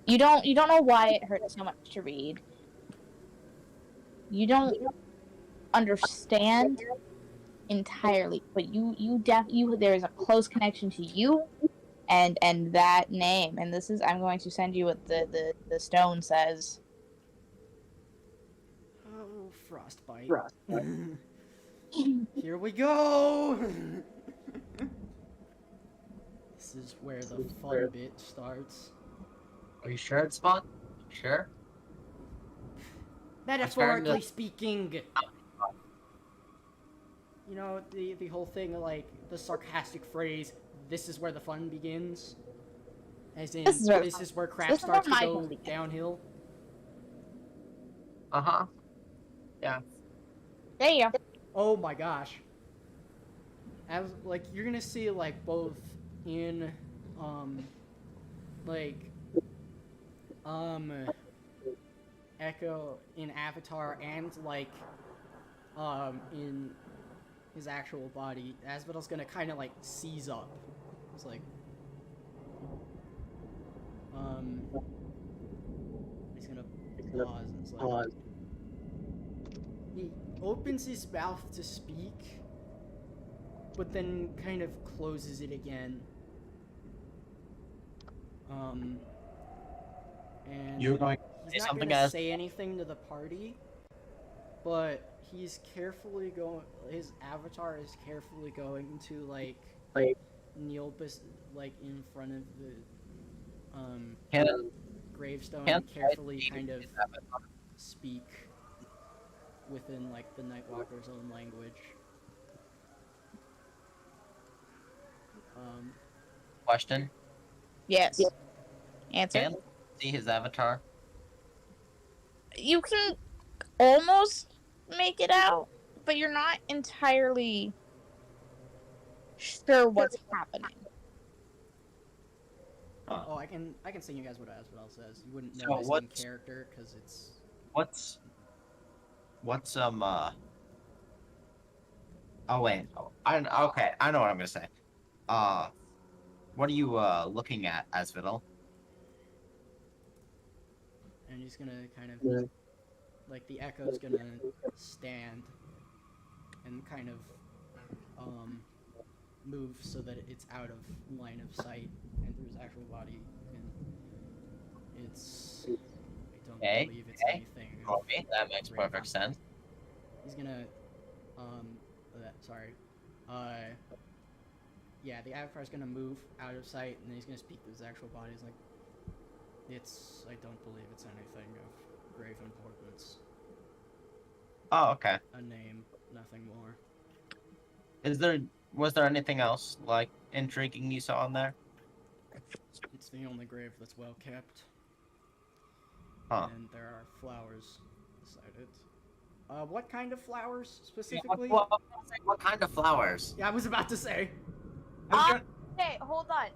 Speaker 6: You don't know why it hurts so much to read. You don't understand entirely, but you there's a close connection to you and that name. And this is, I'm going to send you what the stone says.
Speaker 2: Oh, frostbite. Here we go! This is where the fun bit starts.
Speaker 7: Are you sure it's fun? Sure?
Speaker 2: Metaphorically speaking. You know, the whole thing, like, the sarcastic phrase, this is where the fun begins? As in, this is where crap starts to go downhill?
Speaker 7: Uh-huh. Yeah.
Speaker 6: There you go.
Speaker 2: Oh my gosh. As, like, you're gonna see, like, both in, Echo in Avatar and, like, in his actual body, Asphodel's gonna kind of, like, seize up. It's like, he's gonna pause and it's like, he opens his mouth to speak, but then kind of closes it again. And
Speaker 7: You're going
Speaker 2: he's
Speaker 7: say
Speaker 2: not
Speaker 7: something
Speaker 2: gonna
Speaker 7: as
Speaker 2: say anything to the party, but he's carefully going. His avatar is carefully going to like kneel, like in front of the gravestone, and carefully kind of speak within like the Nightwalker's own language.
Speaker 7: question.
Speaker 6: Yes. Answer.
Speaker 7: Can see his avatar?
Speaker 6: You can almost make it out, but you're not entirely sure what's happening.
Speaker 2: Oh, I can sing you guys what Asphodel says. You wouldn't
Speaker 7: So
Speaker 2: know this in
Speaker 7: what's-
Speaker 2: character because it's.
Speaker 7: What's Oh wait. Okay, I know what I'm gonna say. What are you looking at, Asphodel?
Speaker 2: And he's gonna kind of like the echo's gonna stand and kind of move so that it's out of line of sight and through his actual body, and it's I don't believe it's anything.
Speaker 7: Okay, that makes perfect sense.
Speaker 2: He's gonna yeah, the avatar's gonna move out of sight and then he's gonna speak to his actual body. He's like, I don't believe it's anything of grave importance.
Speaker 7: Oh, okay.
Speaker 2: A name, nothing more.
Speaker 7: Was there anything else like intriguing you saw in there?
Speaker 2: It's the only grave that's well kept.
Speaker 7: Huh.
Speaker 2: And there are flowers beside it. What kind of flowers specifically?
Speaker 7: What kind of flowers?
Speaker 2: Yeah, I was about to say.
Speaker 6: Okay, hold on.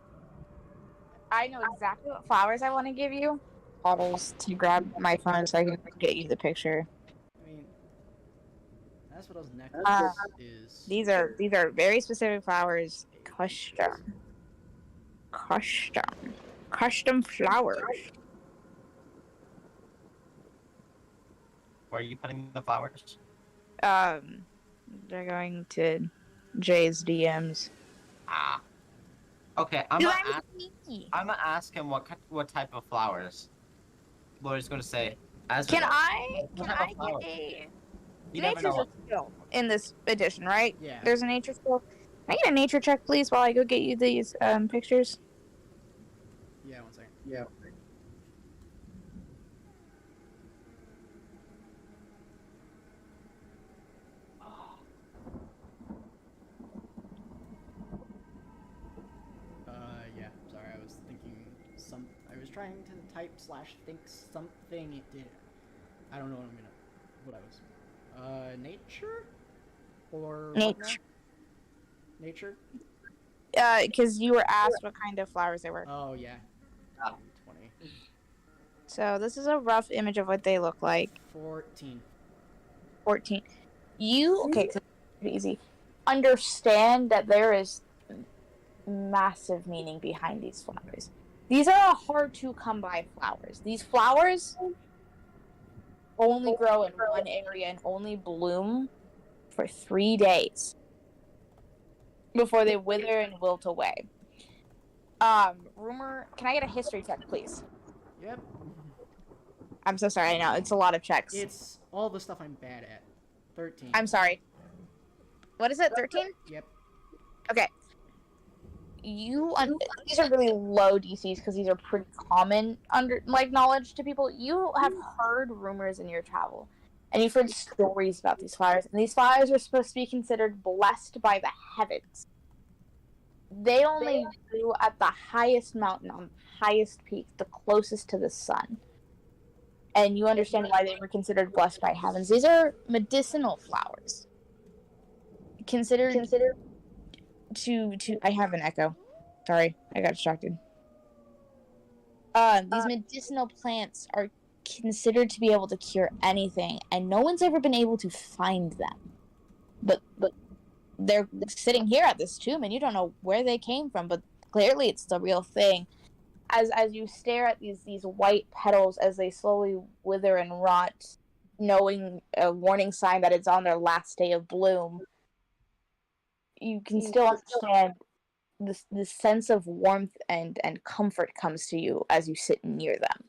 Speaker 6: I know exactly what flowers I want to give you. Bottles to grab my phone so I can get you the picture.
Speaker 2: I mean, that's what those necklaces is.
Speaker 6: These are very specific flowers. Custom flowers.
Speaker 7: Where are you putting the flowers?
Speaker 6: They're going to Jay's DMs.
Speaker 7: Ah. Okay, I'm gonna ask him what type of flowers. Laura's gonna say.
Speaker 6: Can I get nature's a skill in this edition, right?
Speaker 2: Yeah.
Speaker 6: There's a nature skill. Can I get a nature check, please, while I go get you these pictures?
Speaker 2: Yeah, one second. Yeah. Yeah, sorry, I was thinking I was trying to type /think something, it did. I don't know what I was. Nature? Or what now? Nature?
Speaker 6: Because you were asked what kind of flowers they were.
Speaker 2: Oh, yeah. 20.
Speaker 6: So this is a rough image of what they look like.
Speaker 2: 14.
Speaker 6: 14. You, okay, easy. Understand that there is massive meaning behind these flowers. These are hard to come by flowers. These flowers only grow in one area and only bloom for 3 days before they wither and wilt away. Rumor, can I get a history check, please?
Speaker 2: Yep.
Speaker 6: I'm so sorry, I know, it's a lot of checks.
Speaker 2: It's all the stuff I'm bad at. 13.
Speaker 6: I'm sorry. What is it, 13?
Speaker 2: Yep.
Speaker 6: Okay. These are really low DCs because these are pretty common knowledge to people. You have heard rumors in your travel, and you've heard stories about these flowers, and these flowers are supposed to be considered blessed by the heavens. They only grew at the highest mountain, on the highest peak, the closest to the sun. And you understand why they were considered blessed by heavens. These are medicinal flowers. Considered to I have an echo. Sorry, I got distracted. These medicinal plants are considered to be able to cure anything, and no one's ever been able to find them. But they're sitting here at this tomb, and you don't know where they came from, but clearly it's the real thing. As you stare at these white petals as they slowly wither and rot, knowing a warning sign that it's on their last day of bloom, you can still understand this sense of warmth and comfort comes to you as you sit near them.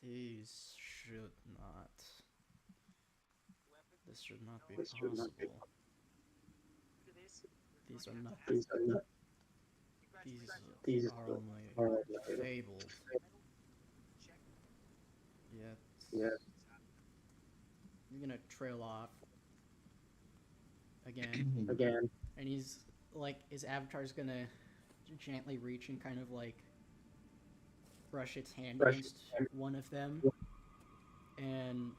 Speaker 2: This should not be possible. These are not. These are only fabled. Yet. You're gonna trail off again. And he's like, his avatar's gonna gently reach and kind of like brush its hand against one of them, and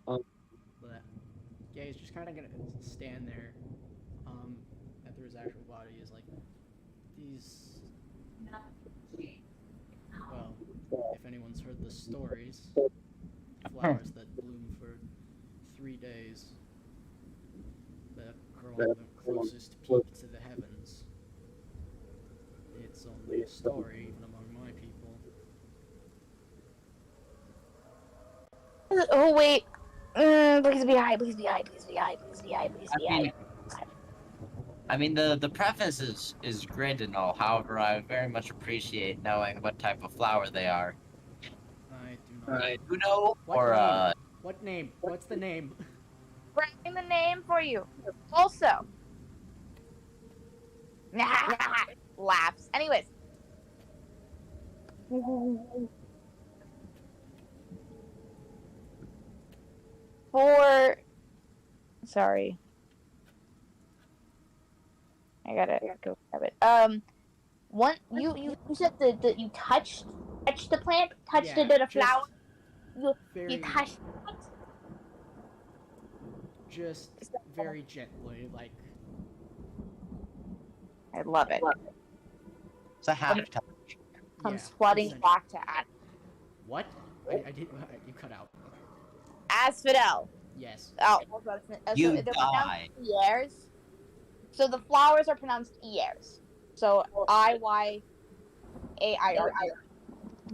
Speaker 2: but yeah, he's just kind of gonna stand there after his actual body is like, these, well, if anyone's heard the stories, flowers that bloom for 3 days that grow on the closest peak to the heavens. It's only a story, even among my people.
Speaker 6: Oh wait, please be high, please be high, please be high, please be high, please be high.
Speaker 7: I mean, the preface is great and all. However, I very much appreciate knowing what type of flower they are.
Speaker 2: I do not.
Speaker 7: You know,
Speaker 2: What
Speaker 7: or
Speaker 2: name? What name? What's the name?
Speaker 6: Writing the name for you. Also. Laughs. Anyways. Sorry. I gotta go grab it. You said that you touched the plant, touched it at a flower. You touched it.
Speaker 2: Just very gently, like.
Speaker 6: I love it.
Speaker 7: it's a half touch.
Speaker 6: Comes flooding back to
Speaker 2: What? I did. You cut out.
Speaker 6: Asphodel.
Speaker 2: Yes.
Speaker 6: Oh,
Speaker 7: You
Speaker 6: they're
Speaker 7: die.
Speaker 6: pronounced Ears. So the flowers are pronounced Ears. So IYAIR.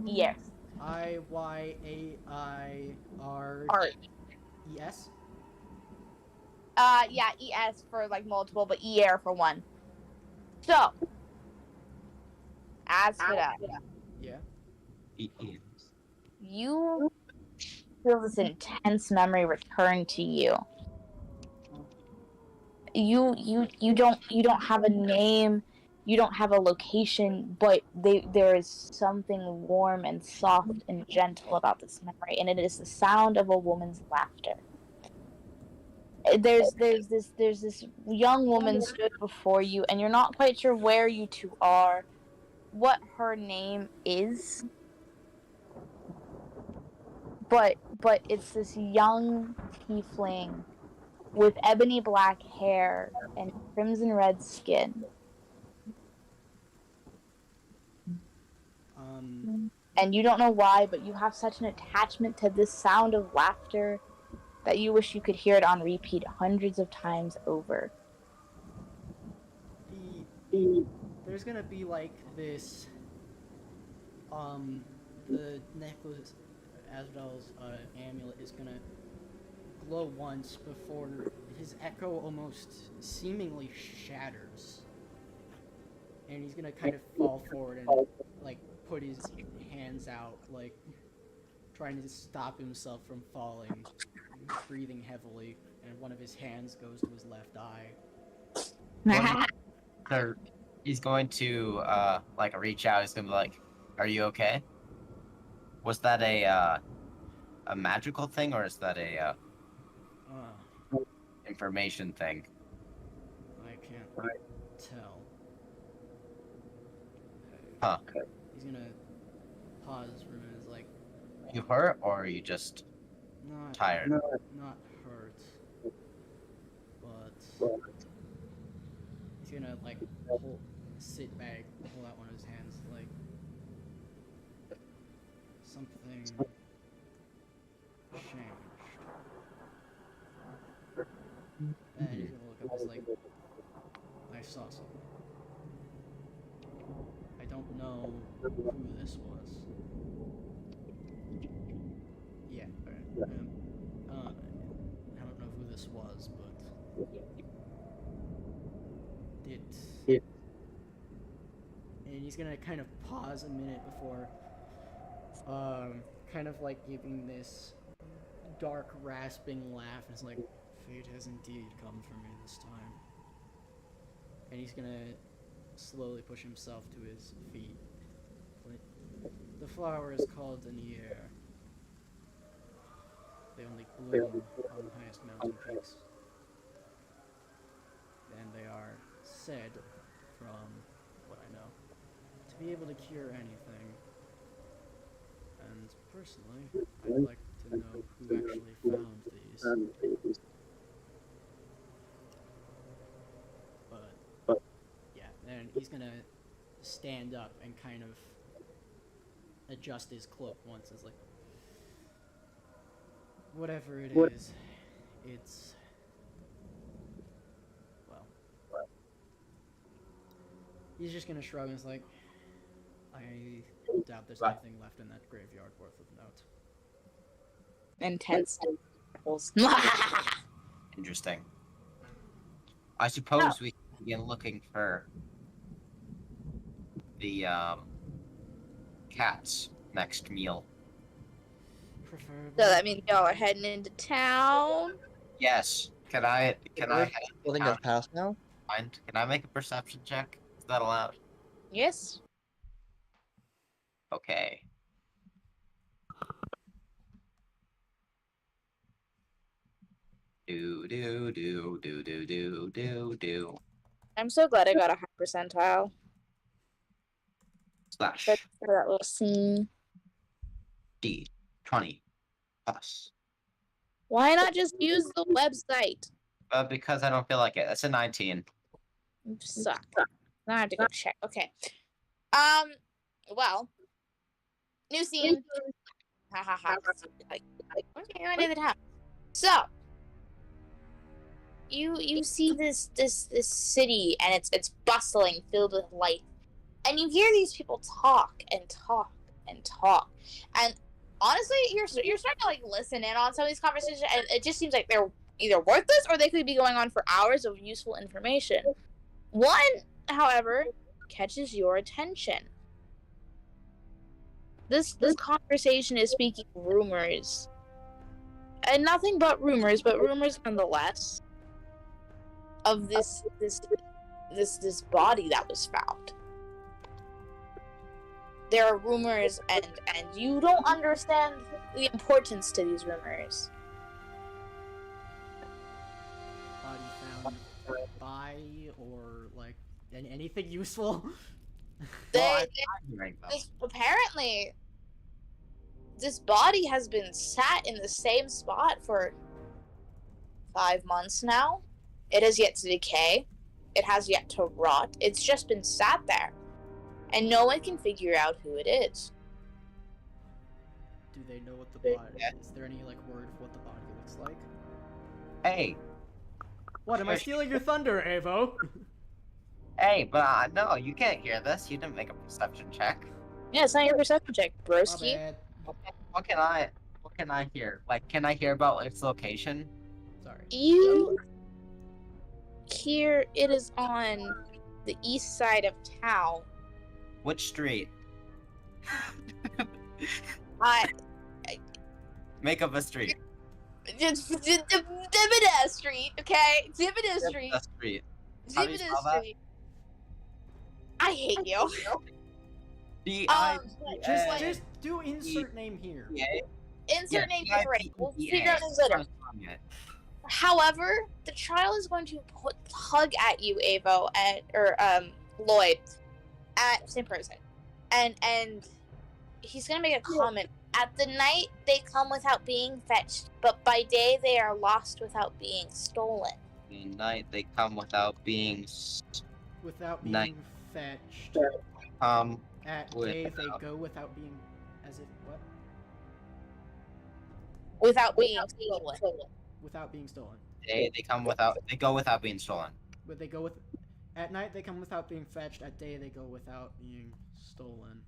Speaker 6: Ears.
Speaker 2: IYAIRES.
Speaker 6: Yeah, ES for like multiple, but ER for one. So, Asphodel,
Speaker 2: Yeah.
Speaker 6: you feel this intense memory return to you. You don't have a name, you don't have a location, but there is something warm and soft and gentle about this memory, and it is the sound of a woman's laughter. There's this young woman stood before you, and you're not quite sure where you two are, what her name is, but it's this young tiefling with ebony black hair and crimson red skin. And you don't know why, but you have such an attachment to this sound of laughter that you wish you could hear it on repeat hundreds of times over.
Speaker 2: there's gonna be like this, the necklace, Asphodel's amulet is gonna glow once before his echo almost seemingly shatters. And he's gonna kind of fall forward and like put his hands out, like trying to stop himself from falling, breathing heavily, and one of his hands goes to his left eye.
Speaker 7: He's going to like reach out. He's gonna be like, "Are you okay? Was that a magical thing, or is that a information thing?"
Speaker 2: I can't tell.
Speaker 7: Huh.
Speaker 2: He's gonna pause for a minute. Like,
Speaker 7: You hurt, or are you just
Speaker 2: not
Speaker 7: tired?
Speaker 2: not hurt, but he's gonna like sit back, pull out one of his hands, like something changed. And he's gonna look up. He's like, I saw something. I don't know who this was. Yeah, alright. I don't know who this was, but it. And he's gonna kind of pause a minute before, kind of like giving this dark, rasping laugh. And it's like, fate has indeed come for me this time. And he's gonna slowly push himself to his feet. The flower is called an ear. They only bloom on the highest mountain peaks. And they are said, from what I know, to be able to cure anything. And personally, I'd like to know who actually found these. But yeah, and he's gonna stand up and kind of adjust his cloak once. It's like, whatever it is, it's, well, he's just gonna shrug and it's like, I doubt there's anything left in that graveyard worth of note.
Speaker 6: Intense.
Speaker 7: Interesting. I suppose we can begin looking for the cat's next meal.
Speaker 2: Preferably.
Speaker 6: So that means y'all are heading into town.
Speaker 7: Yes. Can I
Speaker 4: Building has passed now.
Speaker 7: can I make a perception check? Is that allowed?
Speaker 6: Yes.
Speaker 7: Okay. Do.
Speaker 6: I'm so glad I got a high percentile
Speaker 7: Slash
Speaker 6: for that little scene.
Speaker 7: D20 plus.
Speaker 6: Why not just use the website?
Speaker 7: Because I don't feel like it. That's a 19.
Speaker 6: You suck. Now I have to go check. Okay. Well, new scene. Ha ha ha. Okay, I did it happen. So, you see this city, and it's bustling, filled with life, and you hear these people talk and talk and talk, and honestly, you're starting to like listen in on some of these conversations, and it just seems like they're either worthless or they could be going on for hours of useful information. One, however, catches your attention. This conversation is speaking rumors, and nothing but rumors nonetheless, of this body that was found. There are rumors, and you don't understand the importance to these rumors.
Speaker 2: Body found by, or like anything useful?
Speaker 6: Apparently, this body has been sat in the same spot for 5 months now. It has yet to decay. It has yet to rot. It's just been sat there. And no one can figure out who it is.
Speaker 2: Do they know what the body is? There any like word of what the body looks like?
Speaker 7: Hey,
Speaker 2: What, am I stealing your thunder, Avo?
Speaker 7: Hey, but no, you can't hear this. You didn't make a perception check.
Speaker 6: Yeah, it's not your perception check,
Speaker 2: My
Speaker 6: broski.
Speaker 2: bad.
Speaker 7: What can I hear? Like, can I hear about its location?
Speaker 2: Sorry.
Speaker 6: You hear it is on the east side of town.
Speaker 7: Which street?
Speaker 6: I
Speaker 7: Make up a street.
Speaker 6: Dividend Street, okay? Dividend Street.
Speaker 7: A street. How do you
Speaker 6: Dividend
Speaker 7: spell that?
Speaker 6: Street. I hate you.
Speaker 2: Just do insert name here.
Speaker 6: Insert name is right. We'll figure out names later. However, the trial is going to tug at you, Avo, or Lloyd, at same person, and he's gonna make a comment. At the night, they come without being fetched, but by day they are lost without being stolen.
Speaker 7: At night they come without being
Speaker 2: Without being
Speaker 7: Night.
Speaker 2: fetched. At day they go without being. As if what?
Speaker 6: Without being stolen.
Speaker 2: Without being stolen.
Speaker 7: Day they go without being stolen.
Speaker 2: But they go with. At night they come without being fetched. At day they go without being stolen.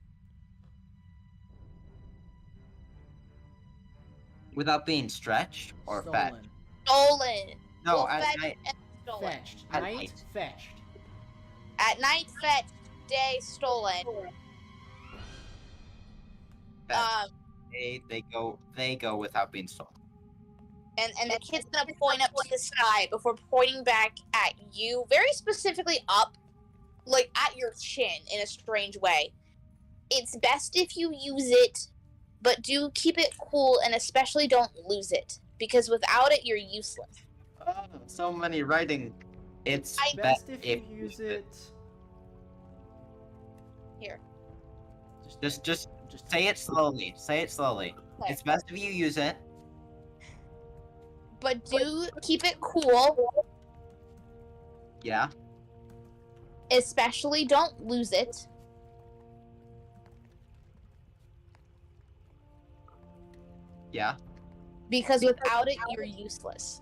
Speaker 7: Without being stretched or fetched?
Speaker 2: Stolen.
Speaker 6: Stolen.
Speaker 7: No,
Speaker 6: Well,
Speaker 7: at
Speaker 6: fetched
Speaker 7: night.
Speaker 6: and stolen.
Speaker 2: Fetched.
Speaker 7: At
Speaker 2: Night
Speaker 7: night.
Speaker 2: fetched.
Speaker 6: At night, fetched. Day, stolen.
Speaker 7: Fetched. They go without being stolen.
Speaker 6: And the kid's gonna point up to the sky before pointing back at you, very specifically up, like at your chin in a strange way. It's best if you use it, but do keep it cool and especially don't lose it, because without it you're useless.
Speaker 7: Oh, so many writing. It's
Speaker 2: Best if you use it.
Speaker 6: Here.
Speaker 7: Just say it slowly. Say it slowly.
Speaker 6: Okay.
Speaker 7: It's best if you use it.
Speaker 6: But do keep it cool,
Speaker 7: Yeah.
Speaker 6: especially don't lose it.
Speaker 7: Yeah.
Speaker 6: Because without it, you're useless.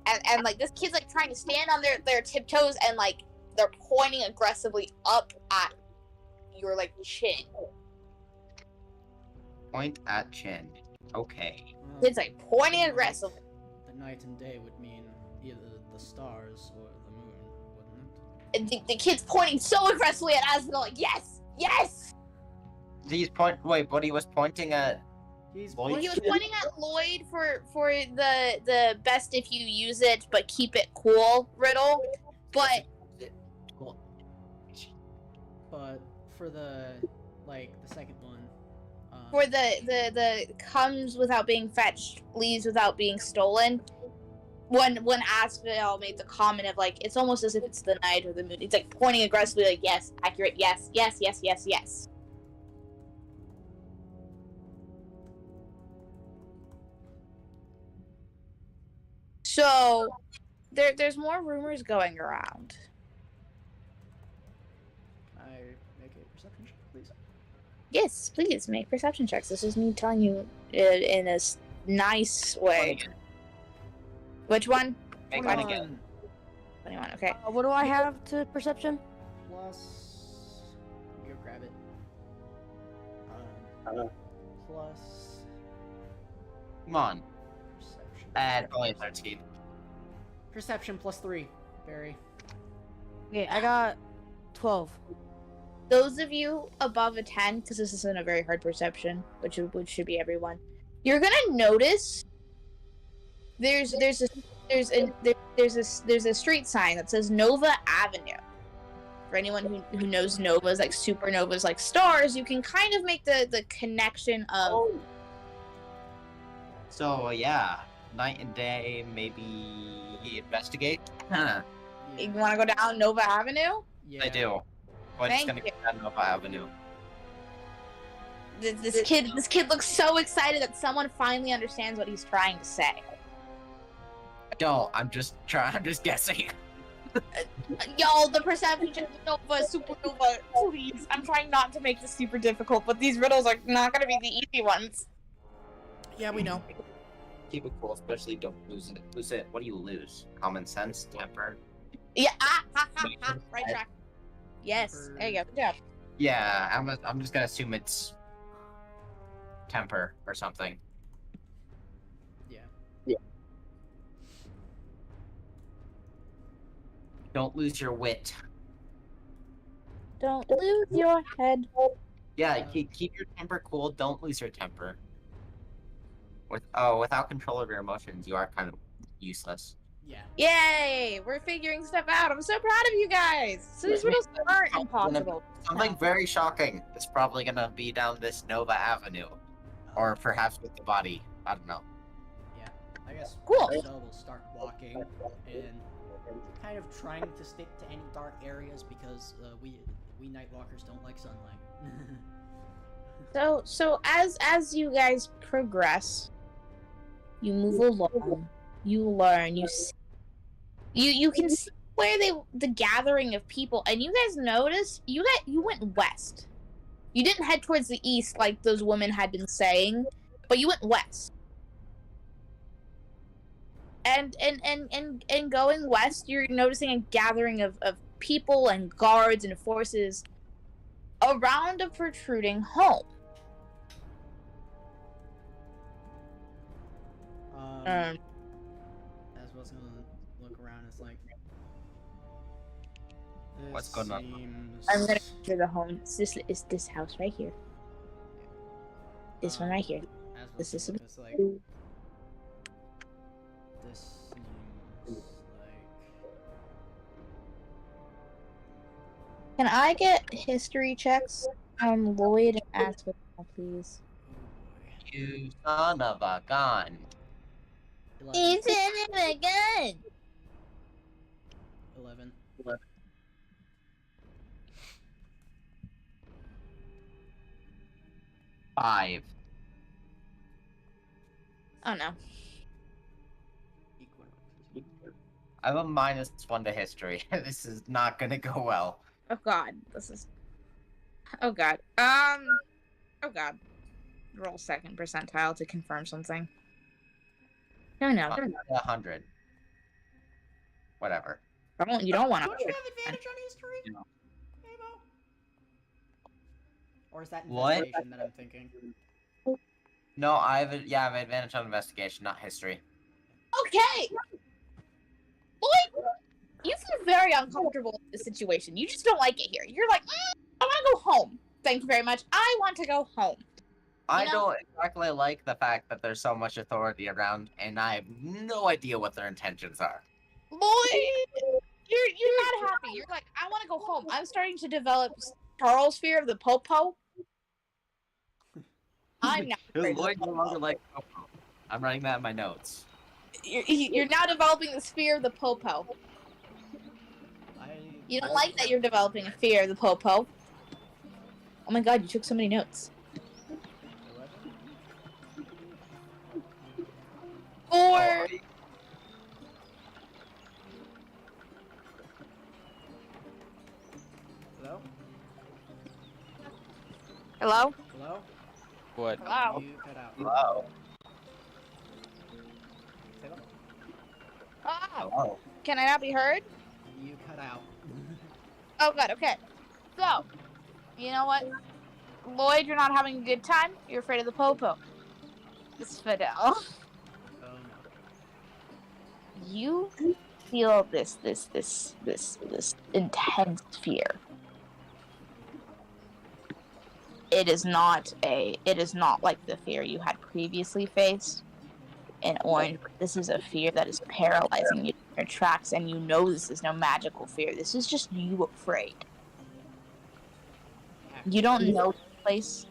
Speaker 6: And like this kid's like trying to stand on their tiptoes and like they're pointing aggressively up at your like chin.
Speaker 7: Point at chin. Okay.
Speaker 6: It's like pointing aggressively.
Speaker 2: The night and day would mean either the stars or the moon, wouldn't
Speaker 6: And the kid's pointing so aggressively at Asphodel, like yes, yes.
Speaker 7: Wait, but he was pointing at.
Speaker 2: it? He's
Speaker 7: Lloyd?
Speaker 6: He was pointing at Lloyd for the best if you use it, but keep it cool riddle. But
Speaker 7: Cool.
Speaker 2: But for the second one.
Speaker 6: for the comes without being fetched, leaves without being stolen. When Asphodel made the comment of like it's almost as if it's the night or the moon. It's like pointing aggressively like yes, accurate, yes, yes, yes, yes, yes. So there's more rumors going around.
Speaker 2: I make a perception check, please.
Speaker 6: Yes, please make perception checks. This is me telling you in a nice way. Which one?
Speaker 7: Make one again.
Speaker 2: 21
Speaker 6: 21. Okay.
Speaker 3: What do I have to perception?
Speaker 2: plus. Go grab it. Plus
Speaker 7: Come on.
Speaker 2: perception.
Speaker 7: Add only 13.
Speaker 2: Perception plus 3. Barry.
Speaker 3: Okay, I got 12.
Speaker 6: Those of you above a 10, because this isn't a very hard perception, which should be everyone, you're gonna notice there's a street sign that says Nova Avenue. For anyone who knows novas, like supernovas, like stars, you can kind of make the connection of.
Speaker 7: So yeah, night and day, maybe investigate. Huh.
Speaker 6: You want to go down Nova Avenue?
Speaker 2: Yeah.
Speaker 7: I do. But it's
Speaker 6: Thank
Speaker 7: gonna
Speaker 6: you.
Speaker 7: get down Nova Avenue.
Speaker 6: This kid looks so excited that someone finally understands what he's trying to say.
Speaker 7: I don't. I'm just guessing.
Speaker 6: Yo, the perception check Nova, supernova, please. I'm trying not to make this super difficult, but these riddles are not gonna be the easy ones.
Speaker 2: Yeah, we know.
Speaker 7: Keep it cool, especially don't lose it. Lose it. What do you lose? Common sense, temper.
Speaker 6: Yeah. Right track. Yes. There you go. Good job.
Speaker 7: Yeah, I'm just gonna assume it's temper or something.
Speaker 2: Yeah.
Speaker 7: Don't lose your wit.
Speaker 6: Don't lose your head.
Speaker 7: Yeah, keep your temper cool. Don't lose your temper. Without control of your emotions, you are kind of useless.
Speaker 2: Yeah.
Speaker 6: Yay! We're figuring stuff out. I'm so proud of you guys. So these riddles aren't impossible.
Speaker 7: Something very shocking is probably gonna be down this Nova Avenue, or perhaps with the body. I don't know.
Speaker 2: Yeah. I guess
Speaker 6: Cool.
Speaker 2: so we'll start walking and kind of trying to stick to any dark areas because we Nightwalkers don't like sunlight.
Speaker 6: So as you guys progress, you move along, you learn, you see, you can see where the gathering of people, and you guys notice you went west. You didn't head towards the east like those women had been saying, but you went west. And going west, you're noticing a gathering of people and guards and forces around a protruding home.
Speaker 2: As I was gonna look around, it's like
Speaker 7: What's going on?
Speaker 6: I'm gonna enter the home. Is this house right here? This one right here.
Speaker 2: As
Speaker 6: This is
Speaker 2: it's like this seems like
Speaker 6: Can I get history checks on Lloyd and Asphodel, please?
Speaker 7: You son of a gun.
Speaker 2: 11.
Speaker 6: a gun.
Speaker 2: 11.
Speaker 7: 5.
Speaker 6: Oh no.
Speaker 7: I have a -1 to history. This is not gonna go well.
Speaker 6: Oh god. Oh god. Oh god. Roll second percentile to confirm something. No.
Speaker 7: 100. Whatever.
Speaker 6: You don't want
Speaker 2: Don't you
Speaker 6: to.
Speaker 2: have advantage on history?
Speaker 7: No.
Speaker 2: Amo? Or is that
Speaker 7: What?
Speaker 2: investigation that I'm thinking?
Speaker 7: No, I have advantage on investigation, not history.
Speaker 6: Okay. Boy, you feel very uncomfortable with the situation. You just don't like it here. You're like, I want to go home. Thank you very much. I want to go home.
Speaker 7: I
Speaker 6: know-
Speaker 7: don't exactly like the fact that there's so much authority around, and I have no idea what their intentions are.
Speaker 6: Boy, you're not happy. You're like, I want to go home. I'm starting to develop Charles fear of the popo. I'm not.
Speaker 7: Because Lloyd no longer like Popo. I'm writing that in my notes.
Speaker 6: You're now developing this fear of the popo. You don't like that you're developing a fear of the popo. Oh my god, you took so many notes. 4.
Speaker 2: Hello?
Speaker 6: Hello?
Speaker 2: Hello?
Speaker 5: What?
Speaker 6: Hello?
Speaker 2: You cut out.
Speaker 7: Hello.
Speaker 2: Say that?
Speaker 6: Oh,
Speaker 7: Hello.
Speaker 6: can I not be heard?
Speaker 2: You cut out.
Speaker 6: Oh, good. Okay. So, you know what? Lloyd, you're not having a good time. You're afraid of the popo. Asphodel.
Speaker 2: Oh no.
Speaker 6: You feel this intense fear. It is not like the fear you had previously faced in Orange. This is a fear that is paralyzing you in your tracks, and you know this is no magical fear. This is just you afraid. You don't know this place.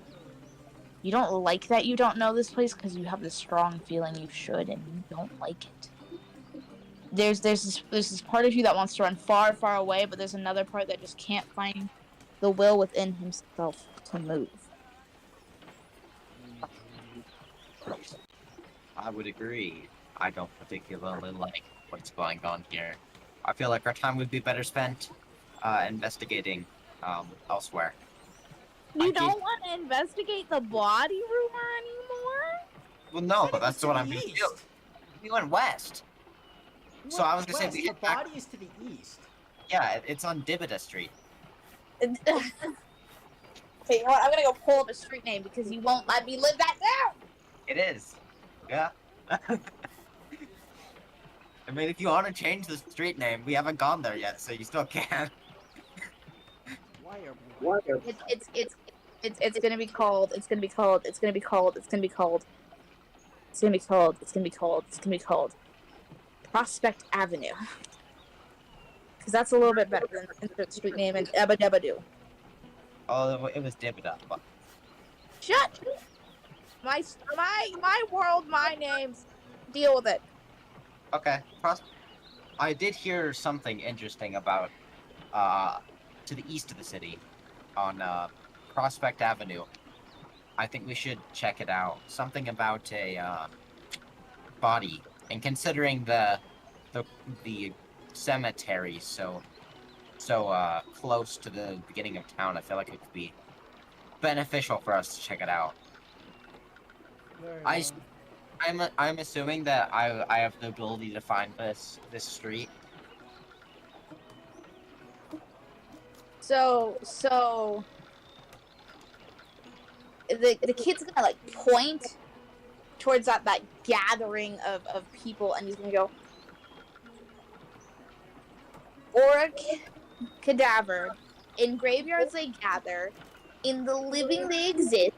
Speaker 6: You don't like that you don't know this place because you have this strong feeling you should, and you don't like it. There's this part of you that wants to run far, far away, but there's another part that just can't find the will within himself to move.
Speaker 7: I would agree. I don't particularly like what's going on here. I feel like our time would be better spent investigating elsewhere.
Speaker 6: You don't want to investigate the body rumor anymore?
Speaker 7: Well, no,
Speaker 2: But it was
Speaker 7: that's
Speaker 2: to
Speaker 7: what
Speaker 2: the
Speaker 7: I'm doing.
Speaker 2: east.
Speaker 7: We went west. So I was gonna say
Speaker 2: West,
Speaker 7: we
Speaker 2: the
Speaker 7: hit back-
Speaker 2: body is to the east.
Speaker 7: Yeah, it's on Dibita Street.
Speaker 6: Okay, you know what? I'm gonna go pull up a street name because you won't let me live that down.
Speaker 7: It is. Yeah. I mean, if you want to change the street name, we haven't gone there yet, so you still can.
Speaker 2: Why are we?
Speaker 6: It's gonna be called. It's gonna be called. It's gonna be called. It's gonna be called. It's gonna be called. It's gonna be called. It's gonna be called Prospect Avenue. Because that's a little bit better than the street name and Ebba Debba Doo.
Speaker 7: Oh, it was Dibita. But
Speaker 6: Shut! My world, my names. Deal with it.
Speaker 7: okay. I did hear something interesting about to the east of the city on Prospect Avenue. I think we should check it out. Something about a body, and considering the cemetery so close to the beginning of town, I feel like it could be beneficial for us to check it out.
Speaker 2: Very well.
Speaker 7: I'm assuming that I have the ability to find this street.
Speaker 6: So the kid's gonna like point towards that gathering of people, and he's gonna go, Auric cadaver. In graveyards they gather, in the living they exist,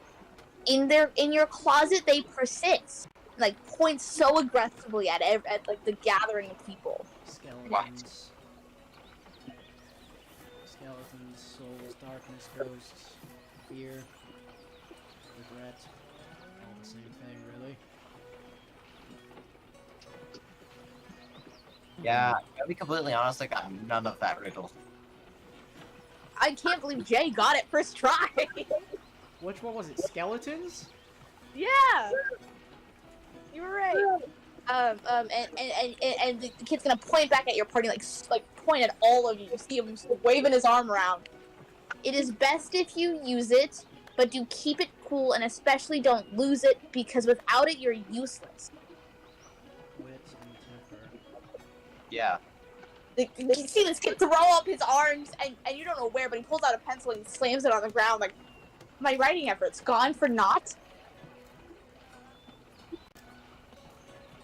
Speaker 6: in your closet they persist. Like points so aggressively at like the gathering of people.
Speaker 2: Skeletons. Skeletons, souls, darkness, ghosts, fear, regret. All the same thing, really.
Speaker 7: Yeah, to be completely honest, I got none of that riddle.
Speaker 6: I can't believe Jay got it first try.
Speaker 2: Which one was it? Skeletons?
Speaker 6: Yeah, you were right. And the kid's gonna point back at your party, like point at all of you. You see him waving his arm around. It is best if you use it, but do keep it cool, and especially don't lose it, because without it, you're useless.
Speaker 2: Wit and temper.
Speaker 7: Yeah.
Speaker 6: You see this kid throw up his arms, and you don't know where, but he pulls out a pencil and he slams it on the ground, like, my writing efforts gone for naught?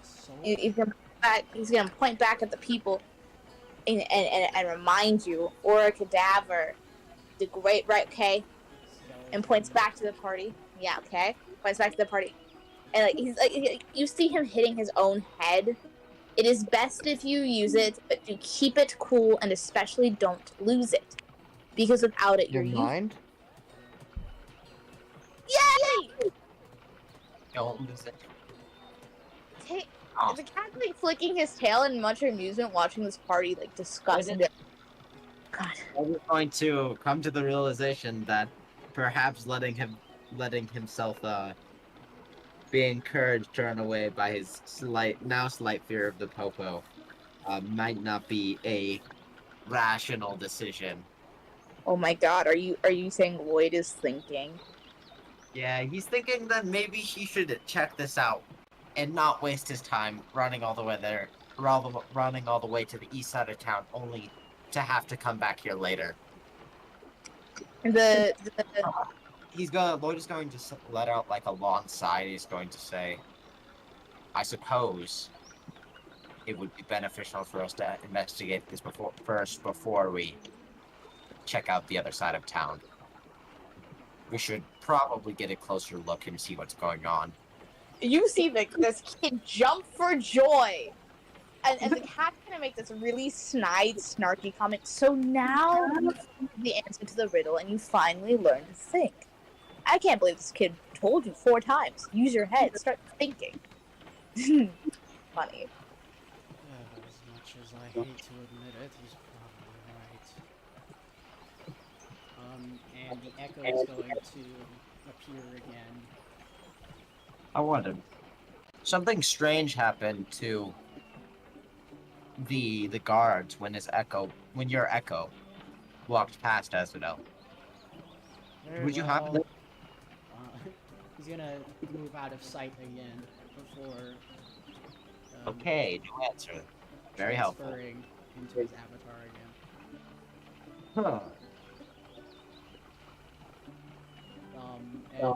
Speaker 2: Soul?
Speaker 6: He's gonna point back at the people and remind you, or a cadaver, the great, right, okay? And points back to the party. Yeah, okay. Points back to the party. And you see him hitting his own head. It is best if you use it, but do keep it cool, and especially don't lose it. Because without it,
Speaker 4: Your
Speaker 6: you're
Speaker 4: mind?
Speaker 6: Yay!
Speaker 7: Don't lose it.
Speaker 6: Hey,
Speaker 7: Oh.
Speaker 6: the cat's like flicking his tail in much amusement watching this party like disgust. God.
Speaker 7: I'm going to come to the realization that perhaps letting himself be encouraged to run away by his slight fear of the popo might not be a rational decision.
Speaker 6: Oh my God, are you saying Lloyd is thinking?
Speaker 7: Yeah, he's thinking that maybe he should check this out and not waste his time running all the way there, running all the way to the east side of town, only to have to come back here later.
Speaker 6: The
Speaker 7: Lloyd is going to let out like a long sigh. He's going to say, I suppose it would be beneficial for us to investigate this before we check out the other side of town. We should probably get a closer look and see what's going on.
Speaker 6: you see this kid jump for joy, and the cat's gonna make this really snide, snarky comment. So now you know the answer to the riddle, and you finally learn to think. I can't believe this kid told you 4 times. Use your head. Start thinking. Funny.
Speaker 2: As much as I hate to admit it, he's probably right. And the echo is going to appear again.
Speaker 7: I wondered. Something strange happened to the guards when your echo walked past Asphodel.
Speaker 2: Very
Speaker 7: Would you happen
Speaker 2: well. He's gonna move out of sight again before.
Speaker 7: Okay, new answer. Very helpful.
Speaker 2: Transferring into his avatar again. And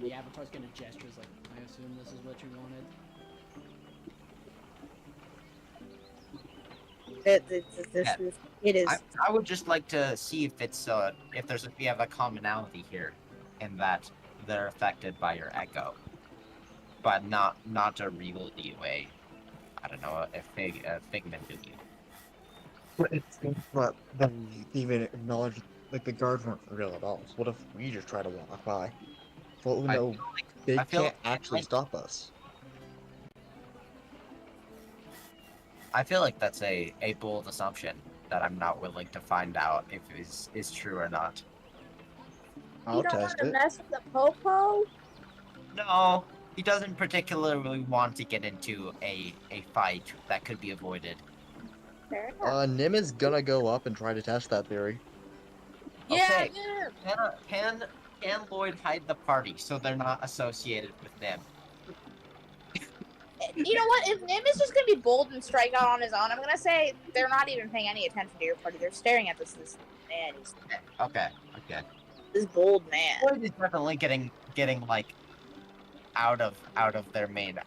Speaker 2: the avatar's gonna gesture like, I assume this is what you wanted.
Speaker 6: It is.
Speaker 7: I would just like to see if it's if we have a commonality here, in that they're affected by your echo, but not a real way. I don't know, a figment of you.
Speaker 4: But then even acknowledge like the guards weren't real at all. So what if we just try to walk by? Well,
Speaker 7: I
Speaker 4: no, they
Speaker 7: I feel
Speaker 4: can't actually
Speaker 7: like-
Speaker 4: stop us.
Speaker 7: I feel like that's a bold assumption that I'm not willing to find out if is true or not.
Speaker 4: I'll test it.
Speaker 6: mess with the popo?
Speaker 7: No, he doesn't particularly want to get into a fight that could be avoided.
Speaker 6: Fair enough.
Speaker 4: Nim is gonna go up and try to test that theory.
Speaker 7: Okay. Can Lloyd hide the party so they're not associated with them?
Speaker 6: You know what? If Nim is just gonna be bold and strike out on his own, I'm gonna say they're not even paying any attention to your party. They're staring at this man. He's
Speaker 7: Okay.
Speaker 6: this bold man.
Speaker 7: Lloyd is definitely getting like out of their main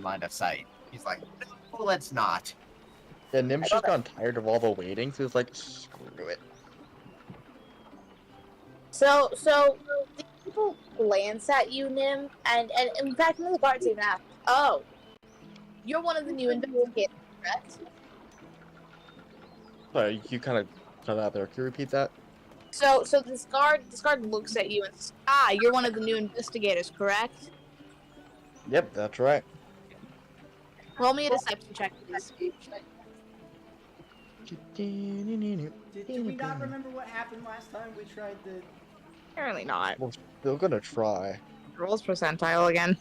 Speaker 7: line of sight. He's like, no, let's not.
Speaker 4: Yeah, Nim's just gotten tired of all the waiting, so he's like, screw it.
Speaker 6: So the people glance at you, Nim, and in fact, one of the guards even ask, "Oh, you're one of the new investigators, correct?"
Speaker 4: Sorry, you kind of cut out there. Can you repeat that?
Speaker 6: So this guard looks at you and says, "Ah, you're one of the new investigators, correct?"
Speaker 4: Yep, that's right.
Speaker 6: Roll me a deception check, please.
Speaker 2: Did we not remember what happened last time we tried the...
Speaker 6: Apparently not.
Speaker 4: We're still gonna try.
Speaker 6: Rolls percentile again.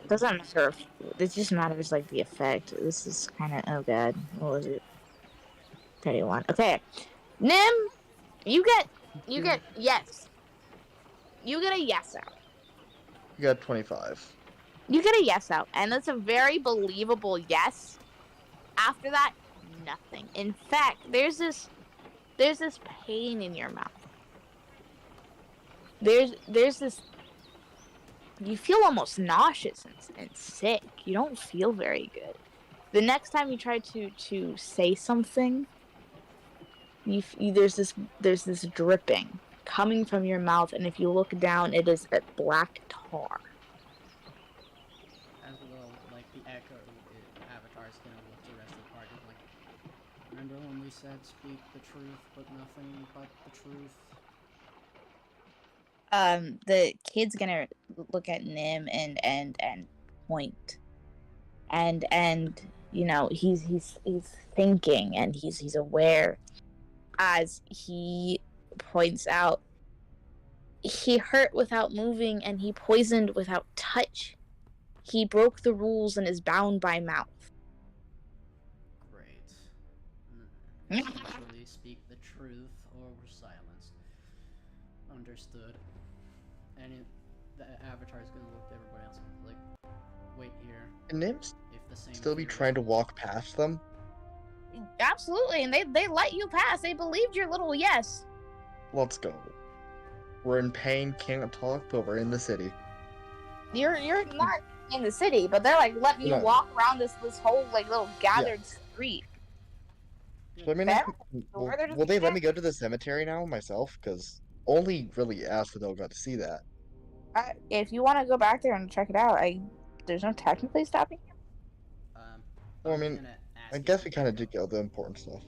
Speaker 6: Doesn't matter. It just matters like the effect. This is kind of oh god. What was it? 31. Okay, Nim, you get yes. You get a yes out.
Speaker 4: You got 25.
Speaker 6: You get a yes out, and that's a very believable yes. After that, nothing. In fact, there's this pain in your mouth. There's this. You feel almost nauseous and sick. You don't feel very good. The next time you try to say something, there's this dripping coming from your mouth, and if you look down, it is a black tar.
Speaker 2: As well, like the echo, Avatar's gonna look to the rest of the party like, remember when we said speak the truth, but nothing but the truth?
Speaker 6: The kid's gonna look at Nim and point, and you know he's thinking and he's aware as he points out. He hurt without moving and he poisoned without touch. He broke the rules and is bound by mouth.
Speaker 2: Great. Usually speak the truth or we're silenced. Understood. And the Avatar's gonna look at everybody else and be like, wait here.
Speaker 4: Can Nim's
Speaker 2: If the same
Speaker 4: still be
Speaker 2: theory-
Speaker 4: trying to walk past them?
Speaker 6: Absolutely, and they let you pass. They believed your little yes.
Speaker 4: Let's go. We're in pain, can't talk, but we're in the city.
Speaker 6: You're not in the city, but they're like letting you
Speaker 4: No.
Speaker 6: walk around this whole like little gathered street.
Speaker 4: So, I mean,
Speaker 6: Fair.
Speaker 4: will,
Speaker 6: Where they're just
Speaker 4: will they let
Speaker 6: back.
Speaker 4: me go to the cemetery now myself? Because only really Asphodel got to see that.
Speaker 6: If you want to go back there and check it out, there's no technically stopping you.
Speaker 4: Well, I
Speaker 2: was
Speaker 4: mean,
Speaker 2: gonna ask
Speaker 4: I
Speaker 2: if
Speaker 4: guess
Speaker 2: the
Speaker 4: we kind of
Speaker 2: Echo-
Speaker 4: did get all the important stuff.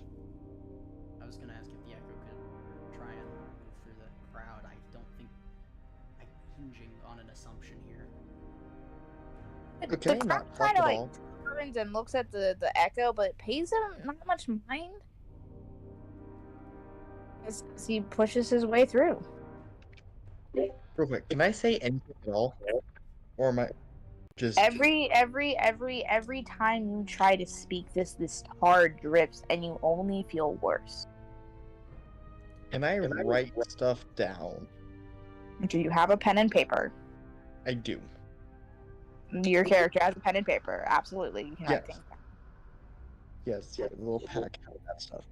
Speaker 2: I was gonna ask if the Echo could try and move through the crowd. I don't think I'm hinging on an assumption here.
Speaker 4: Okay,
Speaker 6: the
Speaker 4: not
Speaker 6: crowd
Speaker 4: fuck
Speaker 6: kind
Speaker 4: at
Speaker 6: of like
Speaker 4: all.
Speaker 6: turns and looks at the echo, but it pays him not much mind as he pushes his way through.
Speaker 4: Real quick, can I say anything at all? Or am I just...
Speaker 6: Every time you try to speak, this tar drips, and you only feel worse.
Speaker 4: Can I write stuff down?
Speaker 6: Do you have a pen and paper?
Speaker 4: I do.
Speaker 6: Your character has a pen and paper. Absolutely, you can write
Speaker 4: Yes.
Speaker 6: things down.
Speaker 4: Yes, yeah, a little pack of that stuff.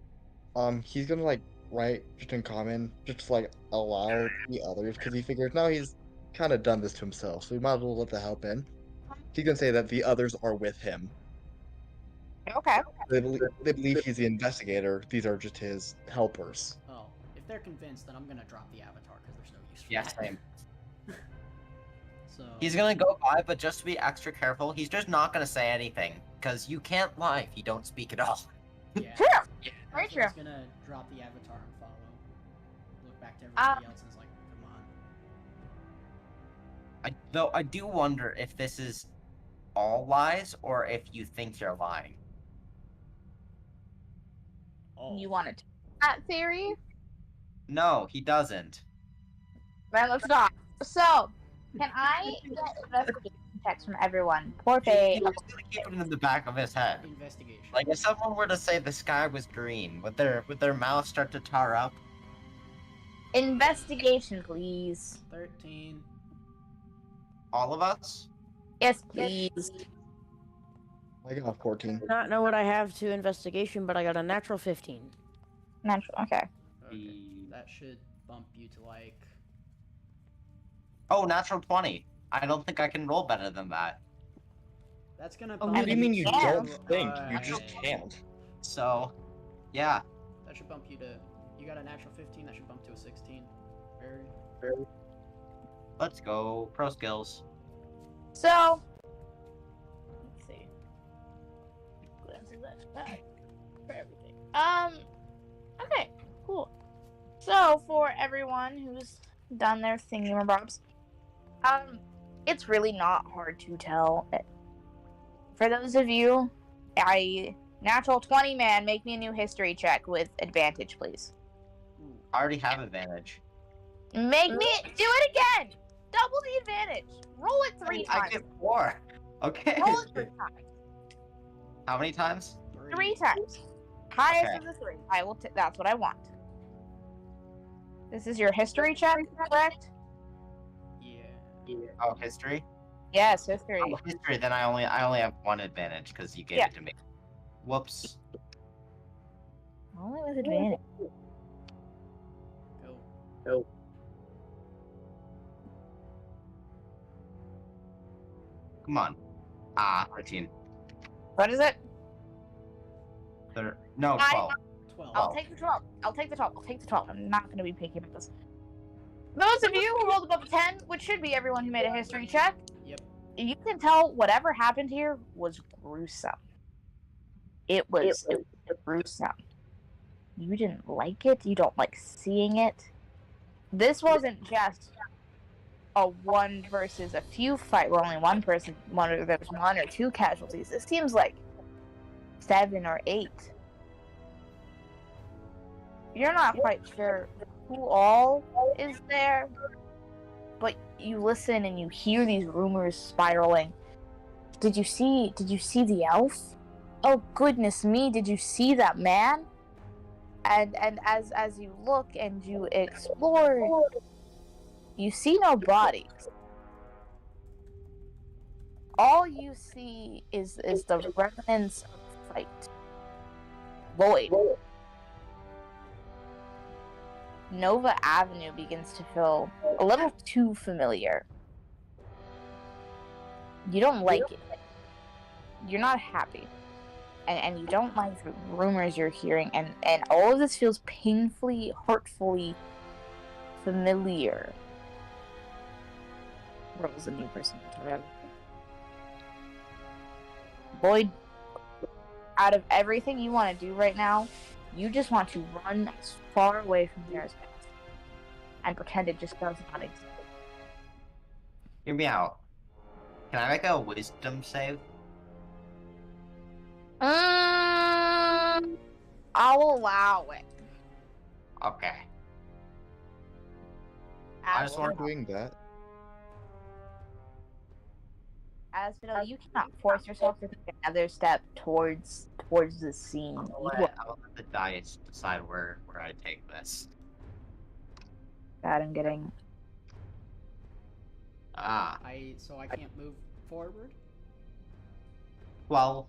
Speaker 4: He's gonna like write just in common, just to, like allow the others, because he figures now he's kind of done this to himself, so we might as well let the help in. He's gonna say that the others are with him.
Speaker 6: Okay.
Speaker 4: They believe he's the investigator. These are just his helpers.
Speaker 2: Oh, if they're convinced, then I'm gonna drop the avatar because there's no use for
Speaker 7: Yeah,
Speaker 2: that.
Speaker 7: same.
Speaker 2: So
Speaker 7: He's gonna go by, but just to be extra careful, he's just not gonna say anything. Because you can't lie if you don't speak at all.
Speaker 2: yeah,
Speaker 6: True.
Speaker 2: yeah,
Speaker 6: Very
Speaker 2: so he's
Speaker 6: true.
Speaker 2: gonna drop the avatar and follow. Look back to everybody else and is like, come on.
Speaker 7: Though I do wonder if this is all lies or if you think you're lying.
Speaker 2: Oh,
Speaker 6: You wanted that theory?
Speaker 7: No, he doesn't.
Speaker 6: Then let's not. So, can I get investigation checks from everyone? Poor Faye.
Speaker 7: He's gonna keep it in the back of his head.
Speaker 2: investigation.
Speaker 7: Like if someone were to say the sky was green, would their mouth start to tar up?
Speaker 6: Investigation, please.
Speaker 2: 13.
Speaker 7: All of us?
Speaker 6: Yes, please.
Speaker 4: I got 14.
Speaker 3: Not know what I have to investigation, but I got a natural 15.
Speaker 6: Natural. Okay.
Speaker 2: Okay, that should bump you to like.
Speaker 7: Oh, natural 20. I don't think I can roll better than that.
Speaker 2: That's gonna.
Speaker 3: Oh,
Speaker 2: Bump
Speaker 4: What do you mean you
Speaker 6: Yeah.
Speaker 4: don't think? You just
Speaker 2: Alright.
Speaker 4: can't.
Speaker 7: So, yeah.
Speaker 2: That should bump you to. You got a natural 15. That should bump to a 16. Very.
Speaker 7: Let's go. Pro skills.
Speaker 6: So, let's see. For everything. Okay, cool. So, for everyone who's done their thingamabobs, it's really not hard to tell. For those of you, natural 20 man, make me a new history check with advantage, please.
Speaker 7: I already have advantage.
Speaker 6: Make me do it again. Double the advantage. Roll it 3
Speaker 7: I
Speaker 6: times.
Speaker 7: get 4. Okay.
Speaker 6: Roll it 3 times.
Speaker 7: How many times?
Speaker 6: 3 times. Highest
Speaker 7: Okay.
Speaker 6: of the 3. I will. That's what I want. This is your history check, correct?
Speaker 2: Yeah.
Speaker 7: Oh, history.
Speaker 6: Yes, history.
Speaker 7: Oh, history. Then I only have 1 advantage because you gave
Speaker 6: Yeah.
Speaker 7: it to me. Whoops.
Speaker 6: Only with advantage.
Speaker 2: Go.
Speaker 7: Come on. 13.
Speaker 6: What is it?
Speaker 7: No, 12.
Speaker 2: 12.
Speaker 6: I'll take the 12. I'll take the 12. I'll take the 12. I'm not going to be picky about this. Those of you who rolled above a 10, which should be everyone who made a history check,
Speaker 2: Yep.
Speaker 6: you can tell whatever happened here was gruesome. It was gruesome. You didn't like it. You don't like seeing it. This wasn't just a 1 versus a few fight where only one person, there was 1 or 2 casualties. It seems like 7 or 8. You're not quite sure who all is there, but you listen and you hear these rumors spiraling. Did you see the elf? Oh goodness me, did you see that man? And as you look and you explore, you see no bodies. All you see is the remnants of fight. Void. Nova Avenue begins to feel a little too familiar. You don't like it. You're not happy. And you don't like the rumors you're hearing. And all of this feels painfully, hurtfully familiar. Roll's a new person. Boyd, out of everything you want to do right now, you just want to run as far away from here as possible. And pretend it just does not exist.
Speaker 7: Hear me out. Can I make a wisdom save?
Speaker 6: I'll allow it.
Speaker 7: Okay. I just want
Speaker 4: Doing that.
Speaker 6: Asphodel, you cannot force yourself to take another step towards the scene.
Speaker 7: I'll
Speaker 6: You
Speaker 7: let the dice decide where I take this.
Speaker 6: God, I'm getting.
Speaker 2: So I can't move forward.
Speaker 7: Well,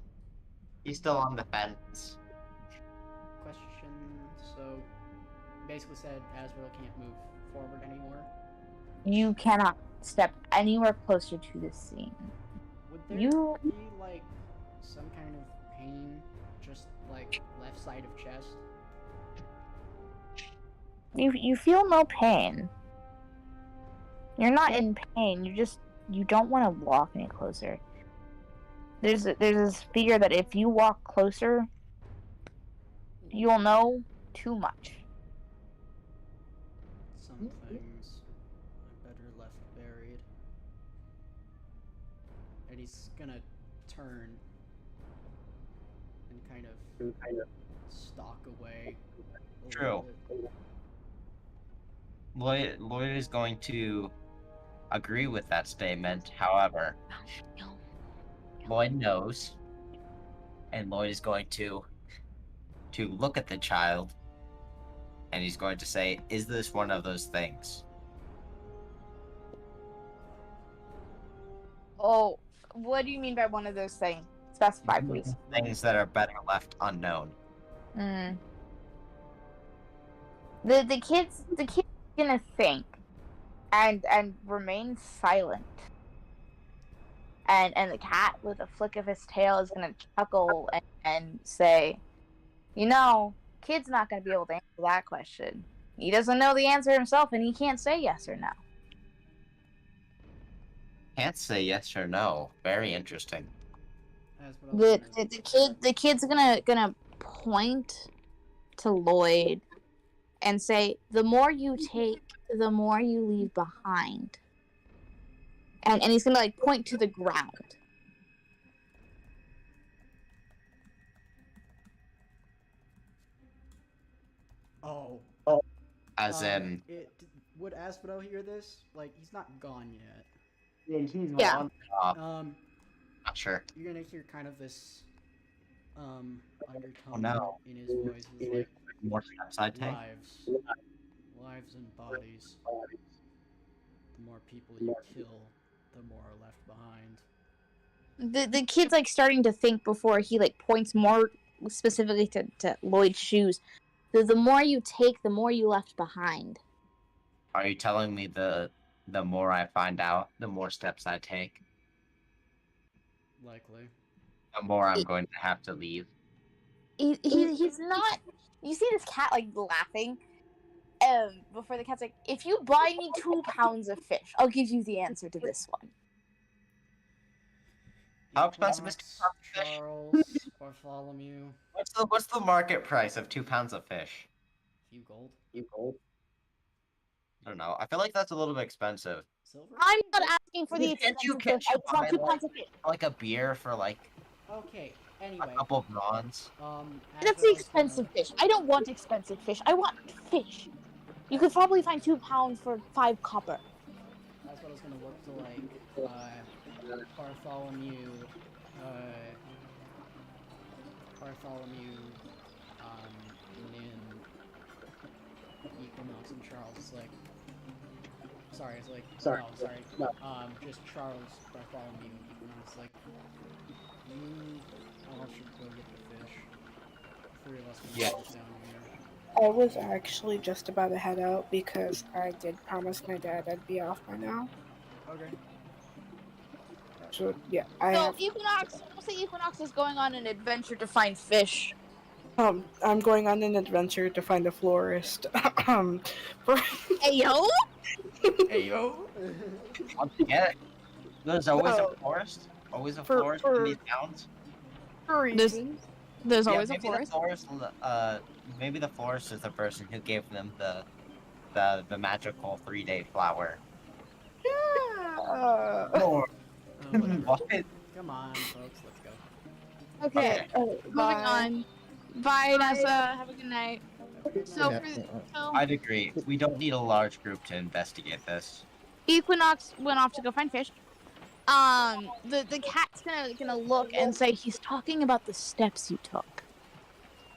Speaker 7: he's still on the fence.
Speaker 2: question. So, basically said Asphodel can't move forward anymore.
Speaker 6: You cannot step anywhere closer to the scene.
Speaker 2: Would there
Speaker 6: You-
Speaker 2: be like some kind of pain, just like left side of chest?
Speaker 6: You feel no pain. You're not in pain. You don't want to walk any closer. There's this fear that if you walk closer, you'll know too much.
Speaker 2: Some things are better left buried. And he's gonna turn and kind of stalk away. a
Speaker 7: True.
Speaker 2: little bit.
Speaker 7: Lloyd is going to agree with that statement. However, Lloyd knows, and Lloyd is going to look at the child, and he's going to say, "Is this one of those things?"
Speaker 6: Oh, what do you mean by one of those things? Specify, please.
Speaker 7: Things that are better left unknown.
Speaker 6: The kid's gonna think and remain silent. And the cat, with a flick of his tail, is gonna chuckle and say, "You know, kid's not gonna be able to answer that question. He doesn't know the answer himself, and he can't say yes or no."
Speaker 7: Can't say yes or no. Very interesting.
Speaker 2: Asphodel
Speaker 6: The kid's gonna point to Lloyd and say, "The more you take, the more you leave behind." And he's gonna like point to the ground.
Speaker 2: Oh.
Speaker 7: As in,
Speaker 2: Would Asphodel hear this? Like, he's not gone yet.
Speaker 6: Yeah.
Speaker 7: Not sure.
Speaker 2: You're gonna hear kind of this undertone
Speaker 7: Oh, no.
Speaker 2: in his voice. It's like
Speaker 7: More steps I take.
Speaker 2: lives and bodies. The more people you kill, the more are left behind.
Speaker 6: The kid's like starting to think before he like points more specifically to Lloyd's shoes. The more you take, the more you left behind.
Speaker 7: Are you telling me the more I find out, the more steps I take,
Speaker 2: Likely.
Speaker 7: the more I'm going to have to leave?
Speaker 6: He's not. You see this cat like laughing. Before the cat's like, "If you buy me 2 pounds of fish, I'll give you the answer to this one."
Speaker 7: How expensive is 2
Speaker 2: Equinox,
Speaker 7: pounds of fish?
Speaker 2: Charles, Bartholomew,
Speaker 7: What's the market price of 2 pounds of fish?
Speaker 2: few gold.
Speaker 7: I don't know. I feel like that's a little bit expensive.
Speaker 2: Silver?
Speaker 6: I'm not asking for the
Speaker 7: Can't you
Speaker 6: expensive fish. I just want
Speaker 7: buy,
Speaker 6: 2 pounds of fish.
Speaker 7: like a beer for like
Speaker 2: Okay,
Speaker 7: a
Speaker 2: anyway.
Speaker 7: couple of bronze?
Speaker 6: That's the
Speaker 2: Asphodel's
Speaker 6: expensive fish. I don't want expensive fish. I want fish. You could probably find 2 pounds for 5 copper.
Speaker 2: Asphodel's gonna look to like Bartholomew, Nin, Equinox, and Charles. It's like, sorry, it's like, sorry. Just Charles, Bartholomew, and Equinox. Like, all should go get the fish. 3 of us can
Speaker 7: Yeah.
Speaker 2: go down here.
Speaker 1: I was actually just about to head out because I did promise my dad I'd be off by now.
Speaker 2: Okay.
Speaker 1: So yeah, I
Speaker 6: So
Speaker 1: have,
Speaker 6: Equinox, we'll say Equinox is going on an adventure to find fish.
Speaker 1: I'm going on an adventure to find a florist. For
Speaker 6: Hey yo!
Speaker 2: Hey yo!
Speaker 7: Once again, there's always
Speaker 1: Well,
Speaker 7: a forest. Always a
Speaker 1: for-
Speaker 7: forest in
Speaker 1: for-
Speaker 7: these towns.
Speaker 1: for reasons.
Speaker 6: There's
Speaker 7: Yeah,
Speaker 6: always a
Speaker 7: maybe
Speaker 6: forest.
Speaker 7: Maybe the forest is the person who gave them the magical 3-day flower.
Speaker 1: Yeah.
Speaker 7: Or
Speaker 2: Oh, whatever.
Speaker 7: what?
Speaker 2: Come on, folks, let's go.
Speaker 6: Okay, moving on. Bye, Nessa. Have a good night. So,
Speaker 4: Yeah.
Speaker 6: so
Speaker 7: I'd agree. We don't need a large group to investigate this.
Speaker 6: Equinox went off to go find fish. The cat's gonna look and say he's talking about the steps you took.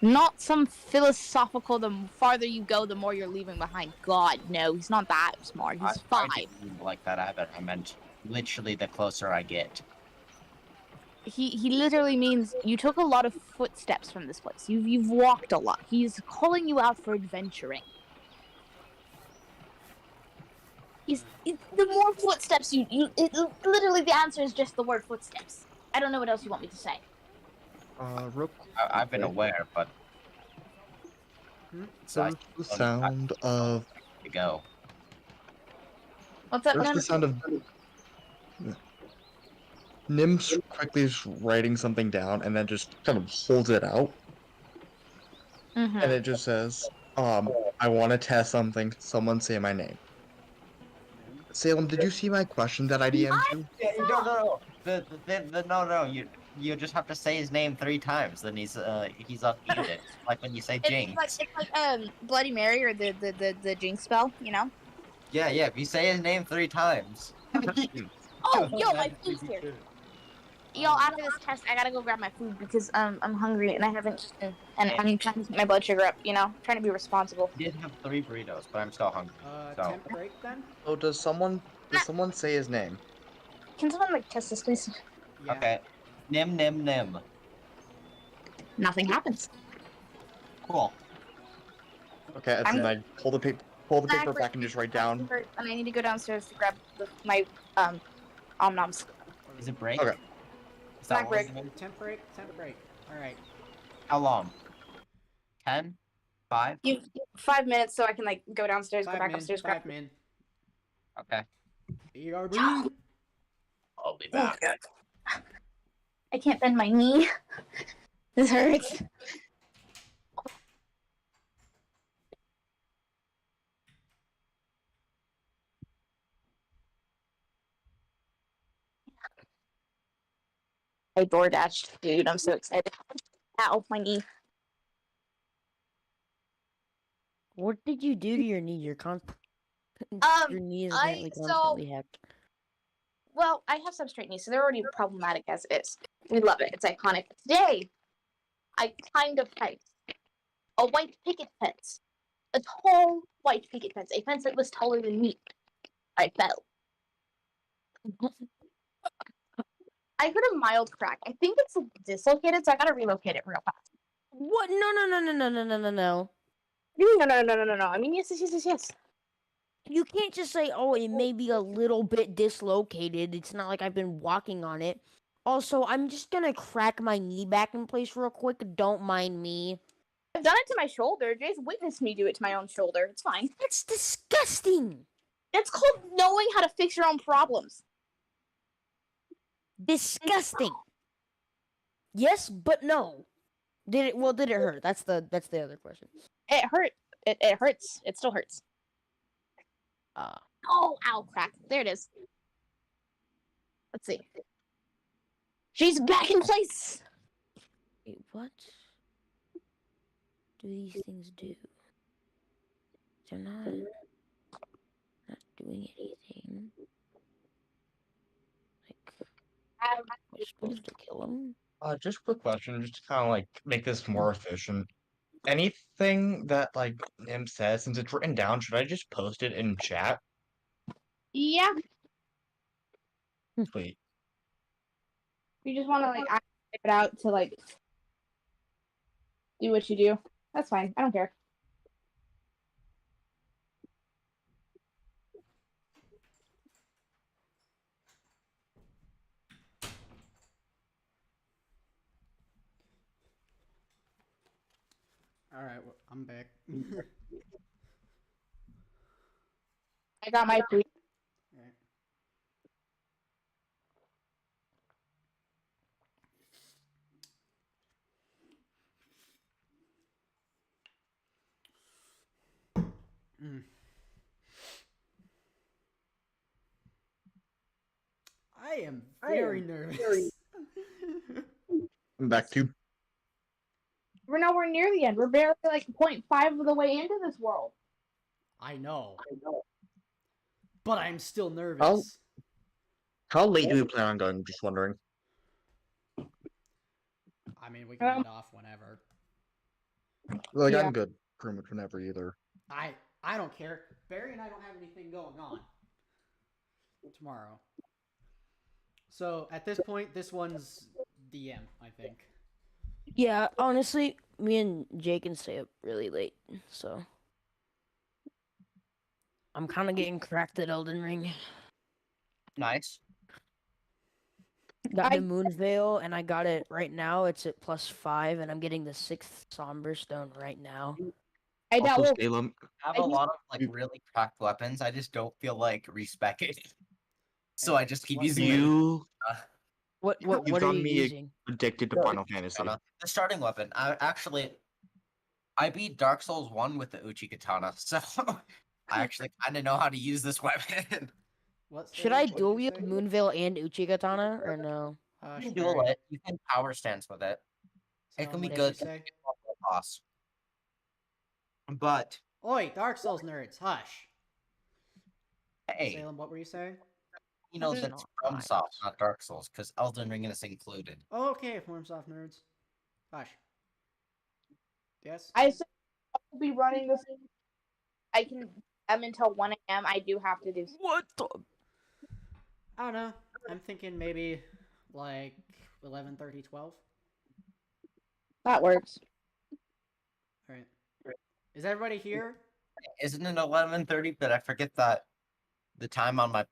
Speaker 6: Not some philosophical, the farther you go, the more you're leaving behind. God, no, he's not that smart. He's
Speaker 7: I
Speaker 6: 5.
Speaker 7: didn't mean like that either. I meant literally the closer I get.
Speaker 6: he literally means you took a lot of footsteps from this place. You've walked a lot. He's calling you out for adventuring. The more footsteps literally the answer is just the word footsteps. I don't know what else you want me to say.
Speaker 4: Real
Speaker 7: I've been
Speaker 4: quick,
Speaker 7: aware, but so
Speaker 4: there's the sound of
Speaker 7: to go.
Speaker 6: What's that?
Speaker 4: there's the sound of Nim's quickly just writing something down and then just kind of holds it out
Speaker 6: Mm-hmm.
Speaker 4: and it just says, I want to test something. Someone say my name. Salem, did you see my question that I DM'd you?
Speaker 7: Yeah, no. No. You just have to say his name 3 times. Then he's unmuted. Like when you say Jinx.
Speaker 6: It's like Bloody Mary or the Jinx spell, you know?
Speaker 7: Yeah. If you say his name 3 times.
Speaker 6: Oh, yo, my food's here. Yo, after this test, I gotta go grab my food because I'm hungry and I haven't eaten, and I'm trying to get my blood sugar up. You know, trying to be responsible.
Speaker 7: I did have 3 burritos, but I'm still hungry. So
Speaker 2: Temp break then?
Speaker 4: Oh, does someone say his name?
Speaker 6: Can someone like test this, please?
Speaker 2: Yeah.
Speaker 7: okay. Nim.
Speaker 6: Nothing happens.
Speaker 7: Cool.
Speaker 4: Okay, and then I pull the paper back and just write down.
Speaker 6: And I need to go downstairs to grab my om-noms.
Speaker 7: Is it break?
Speaker 4: Okay.
Speaker 7: Is that
Speaker 6: Snack
Speaker 7: what
Speaker 6: break.
Speaker 2: Temp break. Alright.
Speaker 7: How long? 10? 5?
Speaker 6: You 5 minutes so I can like go downstairs, go
Speaker 2: 5
Speaker 6: back
Speaker 2: min.
Speaker 6: upstairs,
Speaker 2: 5 min.
Speaker 7: Okay.
Speaker 2: ERB.
Speaker 7: I'll be back.
Speaker 6: I can't bend my knee. This hurts. I door dashed, dude. I'm so excited. Ow, my knee.
Speaker 3: What did you do to your knee? Your knee is apparently constantly hacked.
Speaker 6: Well, I have substrate knees, so they're already problematic as it is. We love it. It's iconic. Today, I kind of faced a white picket fence. A tall white picket fence. A fence that was taller than me. I fell. I heard a mild crack. I think it's dislocated, so I gotta relocate it real fast.
Speaker 3: What? No.
Speaker 6: No. I mean, yes.
Speaker 3: You can't just say, oh, it may be a little bit dislocated. It's not like I've been walking on it. Also, I'm just gonna crack my knee back in place real quick. Don't mind me.
Speaker 6: I've done it to my shoulder. Jay's witnessed me do it to my own shoulder. It's fine.
Speaker 3: That's disgusting.
Speaker 6: That's called knowing how to fix your own problems.
Speaker 3: Disgusting. Yes, but no. Did it hurt? That's the other question.
Speaker 6: It hurt. It hurts. It still hurts. Oh, ow, crack. There it is. Let's see. She's back in place.
Speaker 3: Wait, what do these things do? They're not doing anything. Like, we're supposed to kill them?
Speaker 4: Just a quick question, just to kind of like make this more efficient. Anything that like Nim says, since it's written down, should I just post it in chat?
Speaker 6: Yeah.
Speaker 4: Sweet.
Speaker 6: You just want to like type it out to like do what you do. That's fine. I don't care.
Speaker 2: Alright, well, I'm back.
Speaker 6: I got my food.
Speaker 2: Alright. I am very nervous.
Speaker 4: I'm back to
Speaker 6: We're nowhere near the end. We're barely like 0.5 of the way into this world.
Speaker 2: I know. But I'm still nervous.
Speaker 4: how late do we plan on going? Just wondering.
Speaker 2: I mean, we can end off whenever.
Speaker 4: Like
Speaker 6: Yeah.
Speaker 4: I'm good pretty much whenever either.
Speaker 2: I don't care. Barry and I don't have anything going on tomorrow. So at this point, this one's DM, I think.
Speaker 3: Yeah, honestly, me and Jay can stay up really late, so I'm kind of getting cracked at Elden Ring.
Speaker 7: Nice.
Speaker 3: Got the
Speaker 6: I-
Speaker 3: Moon Veil, and I got it right now. It's at +5, and I'm getting the 6th Somber Stone right now.
Speaker 6: I doubt
Speaker 4: Also,
Speaker 6: we'll
Speaker 4: Salem,
Speaker 7: I have
Speaker 6: I
Speaker 7: a
Speaker 6: think-
Speaker 7: lot of like really cracked weapons. I just don't feel like respecking. So I just keep
Speaker 2: What
Speaker 7: using
Speaker 2: do
Speaker 7: it.
Speaker 4: you
Speaker 3: What
Speaker 4: You've
Speaker 3: are
Speaker 4: gotten
Speaker 3: you
Speaker 4: me
Speaker 3: using?
Speaker 4: addicted to
Speaker 7: Sure.
Speaker 4: Final Fantasy.
Speaker 7: The starting weapon. I beat Dark Souls 1 with the Uchi Katana, so I actually kind of know how to use this weapon.
Speaker 2: What
Speaker 3: Should I
Speaker 2: Salem, what did
Speaker 3: dual
Speaker 2: you
Speaker 3: wield
Speaker 2: say?
Speaker 3: Moon Veil and Uchigatana, or no?
Speaker 7: You can duel it. You can power stance with it. It can be
Speaker 2: What
Speaker 7: good.
Speaker 2: did you say?
Speaker 7: Boss. But
Speaker 2: Oi, Dark Souls nerds, hush.
Speaker 7: hey,
Speaker 2: Salem, what were you saying?
Speaker 7: you know
Speaker 3: That's
Speaker 7: that's
Speaker 3: not
Speaker 7: FromSoft,
Speaker 3: nice.
Speaker 7: not Dark Souls, because Elden Ring is included.
Speaker 2: Okay, FormSoft nerds. Hush. Yes?
Speaker 6: I said I'll be running this. I can until 1 a.m. I do have to do.
Speaker 3: What the?
Speaker 2: I don't know. I'm thinking maybe like 11:30, 12.
Speaker 6: That works.
Speaker 2: Alright. Is everybody here?
Speaker 7: Isn't it 11:30? But I forget that the time on my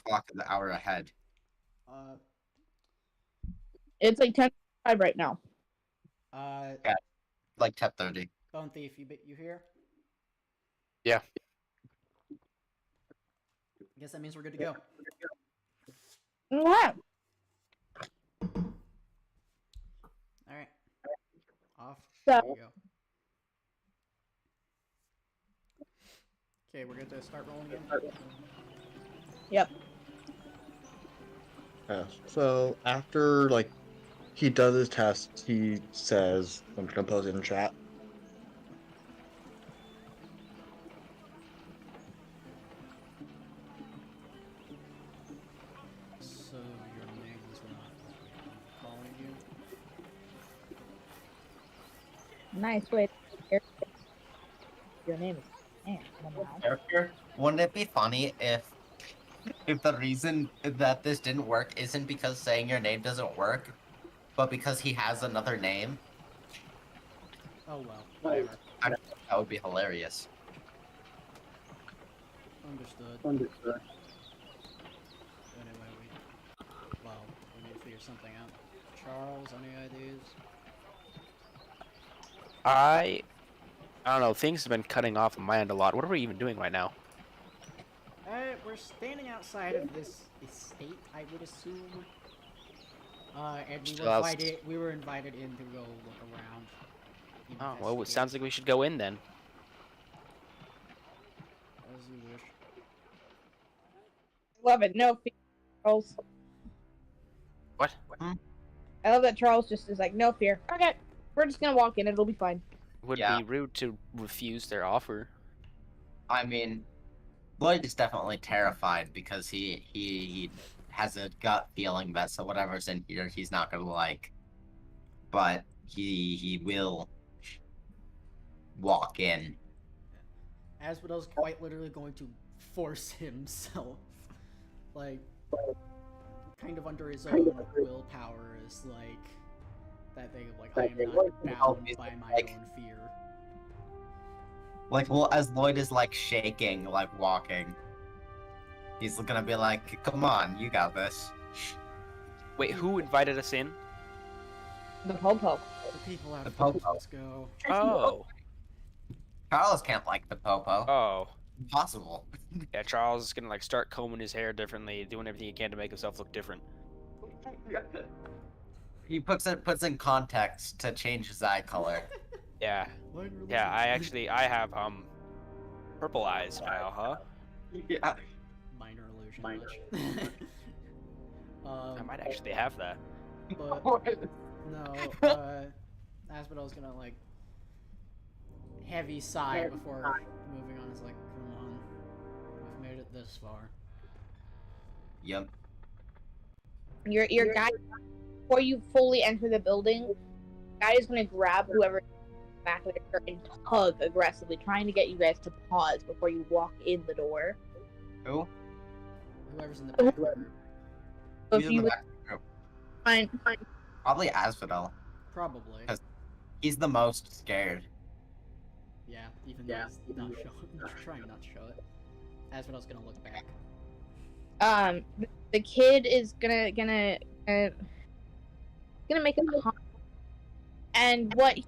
Speaker 7: clock is an hour ahead.
Speaker 2: Uh,
Speaker 6: It's like 10:05 right now.
Speaker 7: Like 10:30.
Speaker 2: Bone Thief, you here?
Speaker 5: Yeah.
Speaker 2: I guess that means we're good to go.
Speaker 6: What?
Speaker 2: Alright. Off.
Speaker 6: So-
Speaker 2: we go. Okay, we're good to start rolling again?
Speaker 6: Yep.
Speaker 4: Yeah. So after like he does his test, he says, "I'm just gonna post it in chat."
Speaker 2: So your name is not calling you?
Speaker 6: Nice way. Your name is. Man,
Speaker 7: Character. Wouldn't it be funny if the reason that this didn't work isn't because saying your name doesn't work, but because he has another name?
Speaker 2: Oh well, whatever.
Speaker 7: That would be hilarious.
Speaker 2: Understood. Anyway, we need to figure something out. Charles, any ideas?
Speaker 5: I don't know. Things have been cutting off on my end a lot. What are we even doing right now?
Speaker 2: We're standing outside of this estate, I would assume. And we were invited in to go look around.
Speaker 5: Oh, well, it
Speaker 2: investigate.
Speaker 5: sounds like we should go in then.
Speaker 2: As you wish.
Speaker 6: Love it. No fear, Charles.
Speaker 5: What?
Speaker 6: I love that Charles just is like, no fear. Okay, we're just gonna walk in. It'll be fine.
Speaker 5: Would
Speaker 7: Yeah.
Speaker 5: be rude to refuse their offer.
Speaker 7: I mean, Lloyd is definitely terrified because he has a gut feeling that so whatever's in here he's not gonna like, but he will walk in.
Speaker 2: Asphodel's quite literally going to force himself, like, kind of under his own willpower, is like that they like I am not bound by my own fear.
Speaker 7: Like, well, as Lloyd is like shaking, like walking, he's gonna be like, "Come on, you got this."
Speaker 5: Wait, who invited us in?
Speaker 6: The Popo.
Speaker 2: The people have
Speaker 7: The
Speaker 2: thoughts,
Speaker 7: Popo.
Speaker 2: let's go.
Speaker 5: Oh.
Speaker 7: Carlos can't like the Popo.
Speaker 5: Oh.
Speaker 7: Impossible.
Speaker 5: Yeah, Charles is gonna like start combing his hair differently, doing everything he can to make himself look different.
Speaker 7: He puts in context to change his eye color.
Speaker 5: Yeah. Yeah, I have purple eyes now, huh?
Speaker 7: Yeah.
Speaker 2: Minor illusion. Much.
Speaker 5: I might actually have that.
Speaker 2: But no, Asphodel's gonna like heavy sigh before moving on. It's like, come on, we've made it this far.
Speaker 7: Yep.
Speaker 6: Your guy, before you fully enter the building, guy is gonna grab whoever back of the shirt and tug aggressively, trying to get you guys to pause before you walk in the door.
Speaker 7: Who?
Speaker 2: Whoever's in the back of the group.
Speaker 6: So
Speaker 7: He's
Speaker 6: if
Speaker 7: in
Speaker 6: you
Speaker 7: the
Speaker 6: would
Speaker 7: back of the
Speaker 6: Fine.
Speaker 7: Probably Asphodel.
Speaker 2: Probably.
Speaker 7: He's the most scared.
Speaker 2: Yeah, even though he's not trying not to show it. Asphodel's gonna look back.
Speaker 6: The kid is gonna make a comment, and what he's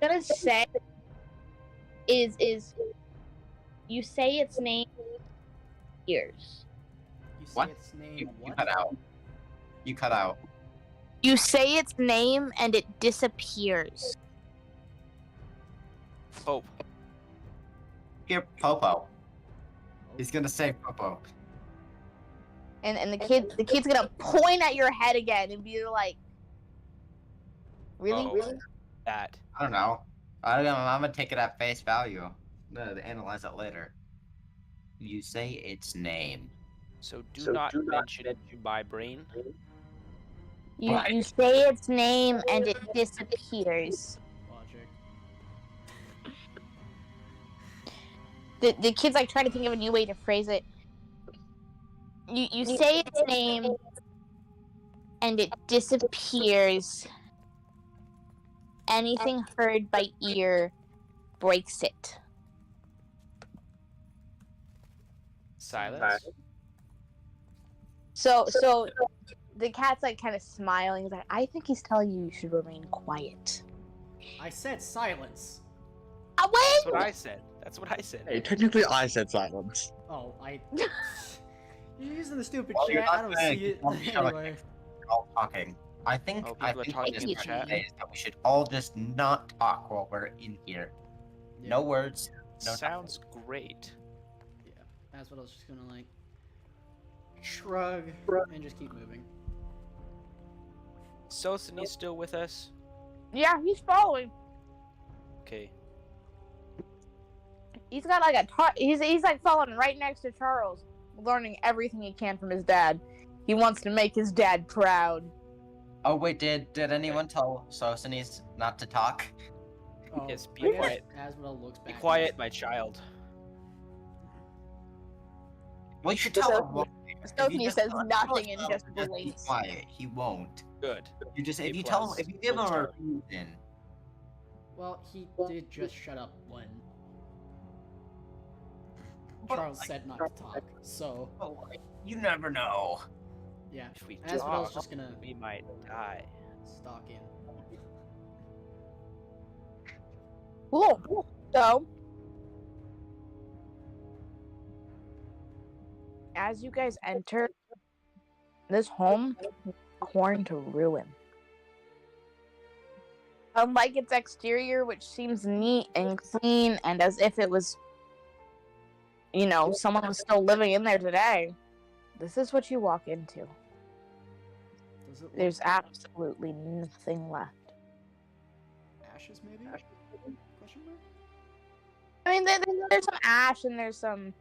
Speaker 6: gonna say is you say its name ears.
Speaker 2: You say
Speaker 7: What?
Speaker 2: its name.
Speaker 7: You
Speaker 2: What?
Speaker 7: cut out. You cut out.
Speaker 6: You say its name and it disappears.
Speaker 5: Pope.
Speaker 7: Here, Popo. He's gonna say Popo.
Speaker 6: And the kid's gonna point at your head again and be like, really?
Speaker 5: Oh, that.
Speaker 7: I don't know. I'm gonna take it at face value. To analyze it later. You say its name.
Speaker 5: So do not mention it to my brain.
Speaker 6: You say its name and it disappears.
Speaker 2: Logic.
Speaker 6: The kid's like trying to think of a new way to phrase it. You say its name and it disappears. Anything heard by ear breaks it.
Speaker 5: Silence.
Speaker 6: So the cat's like kind of smiling. He's like, I think he's telling you should remain quiet.
Speaker 2: I said silence.
Speaker 5: That's
Speaker 6: Wait!
Speaker 5: what I said. That's what I said.
Speaker 4: Hey, technically I said silence.
Speaker 2: Oh, You're using the stupid
Speaker 7: Well, you're
Speaker 2: chat. I
Speaker 7: not
Speaker 2: don't
Speaker 7: saying
Speaker 2: see it.
Speaker 7: you want to show it.
Speaker 2: Anyway.
Speaker 7: All talking. I think
Speaker 5: Oh, people are talking
Speaker 6: in the
Speaker 7: what
Speaker 6: chat.
Speaker 7: we say is that we should all just not talk while we're in here.
Speaker 2: Yeah.
Speaker 7: No words. No
Speaker 5: Sounds great.
Speaker 2: Yeah, that's what I was just gonna like shrug and just keep moving.
Speaker 5: Sosini's still with us?
Speaker 6: Yeah, he's following.
Speaker 5: Okay.
Speaker 6: He's got like he's like following right next to Charles, learning everything he can from his dad. He wants to make his dad proud.
Speaker 7: Oh wait, did anyone tell Sosines not to talk?
Speaker 2: Oh,
Speaker 5: Yes,
Speaker 2: I
Speaker 5: be
Speaker 2: guess
Speaker 5: quiet.
Speaker 2: Asphodel looks
Speaker 5: Be
Speaker 2: back.
Speaker 5: quiet, my child.
Speaker 7: Well, you should tell him. Well, if you
Speaker 6: Sosines
Speaker 7: just
Speaker 6: says
Speaker 7: tell him
Speaker 6: nothing and
Speaker 7: to
Speaker 6: just
Speaker 7: be
Speaker 6: blinks.
Speaker 7: quiet, he won't.
Speaker 5: Good.
Speaker 7: You just
Speaker 5: A
Speaker 7: if you tell him
Speaker 5: plus.
Speaker 7: if you give him
Speaker 5: Good
Speaker 7: a
Speaker 5: start.
Speaker 7: reason.
Speaker 2: Well, he did just shut up when
Speaker 7: But,
Speaker 2: Charles
Speaker 7: like,
Speaker 2: said not to talk. So
Speaker 7: But, like, you never know.
Speaker 2: yeah,
Speaker 5: If we
Speaker 2: Asphodel's
Speaker 5: talk,
Speaker 2: just gonna
Speaker 5: we might die.
Speaker 2: stalk in.
Speaker 6: Cool. So, as you guys enter this home, torn to ruin. Unlike its exterior, which seems neat and clean and as if it was, someone was still living in there today, this is what you walk into.
Speaker 2: Does it look
Speaker 6: There's absolutely nothing left.
Speaker 2: ashes maybe? Question mark?
Speaker 6: I mean, there's some ash and there's some.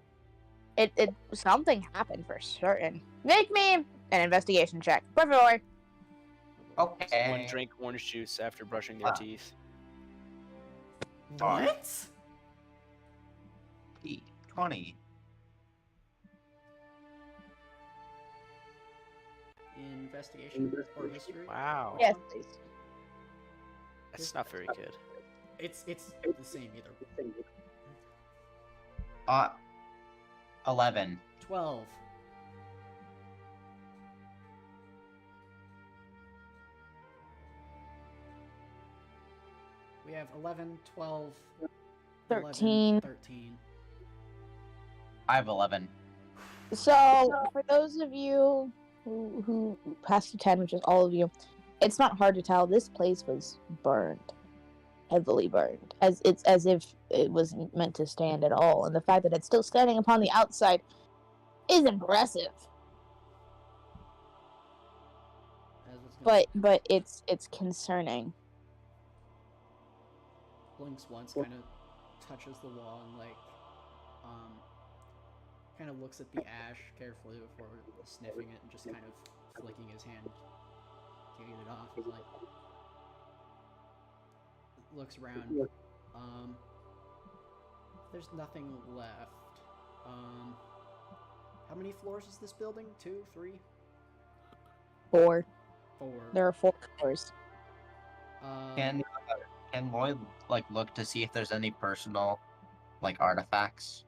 Speaker 6: Something happened for certain. Make me an investigation check, por favor.
Speaker 5: Someone
Speaker 7: Okay.
Speaker 5: drank orange juice after brushing their
Speaker 7: Ah.
Speaker 5: teeth.
Speaker 2: What?
Speaker 7: 20.
Speaker 2: Investigation or history?
Speaker 5: Wow.
Speaker 6: Yes, please.
Speaker 5: That's not very good.
Speaker 2: It's the same either.
Speaker 7: 11.
Speaker 2: 12. We have 11, 12,
Speaker 6: 13.
Speaker 2: 13.
Speaker 7: I have 11.
Speaker 6: So, for those of you who passed the 10, which is all of you, it's not hard to tell. This place was burned. Heavily burned. As if it wasn't meant to stand at all. And the fact that it's still standing upon the outside is impressive. But it's concerning.
Speaker 2: Blinks once, kind of touches the wall and kind of looks at the ash carefully before sniffing it and just kind of flicking his hand to get it off. He's like, looks around. There's nothing left. How many floors is this building? 2, 3?
Speaker 6: 4.
Speaker 2: 4.
Speaker 6: There are 4 floors.
Speaker 7: Can Lloyd look to see if there's any personal artifacts?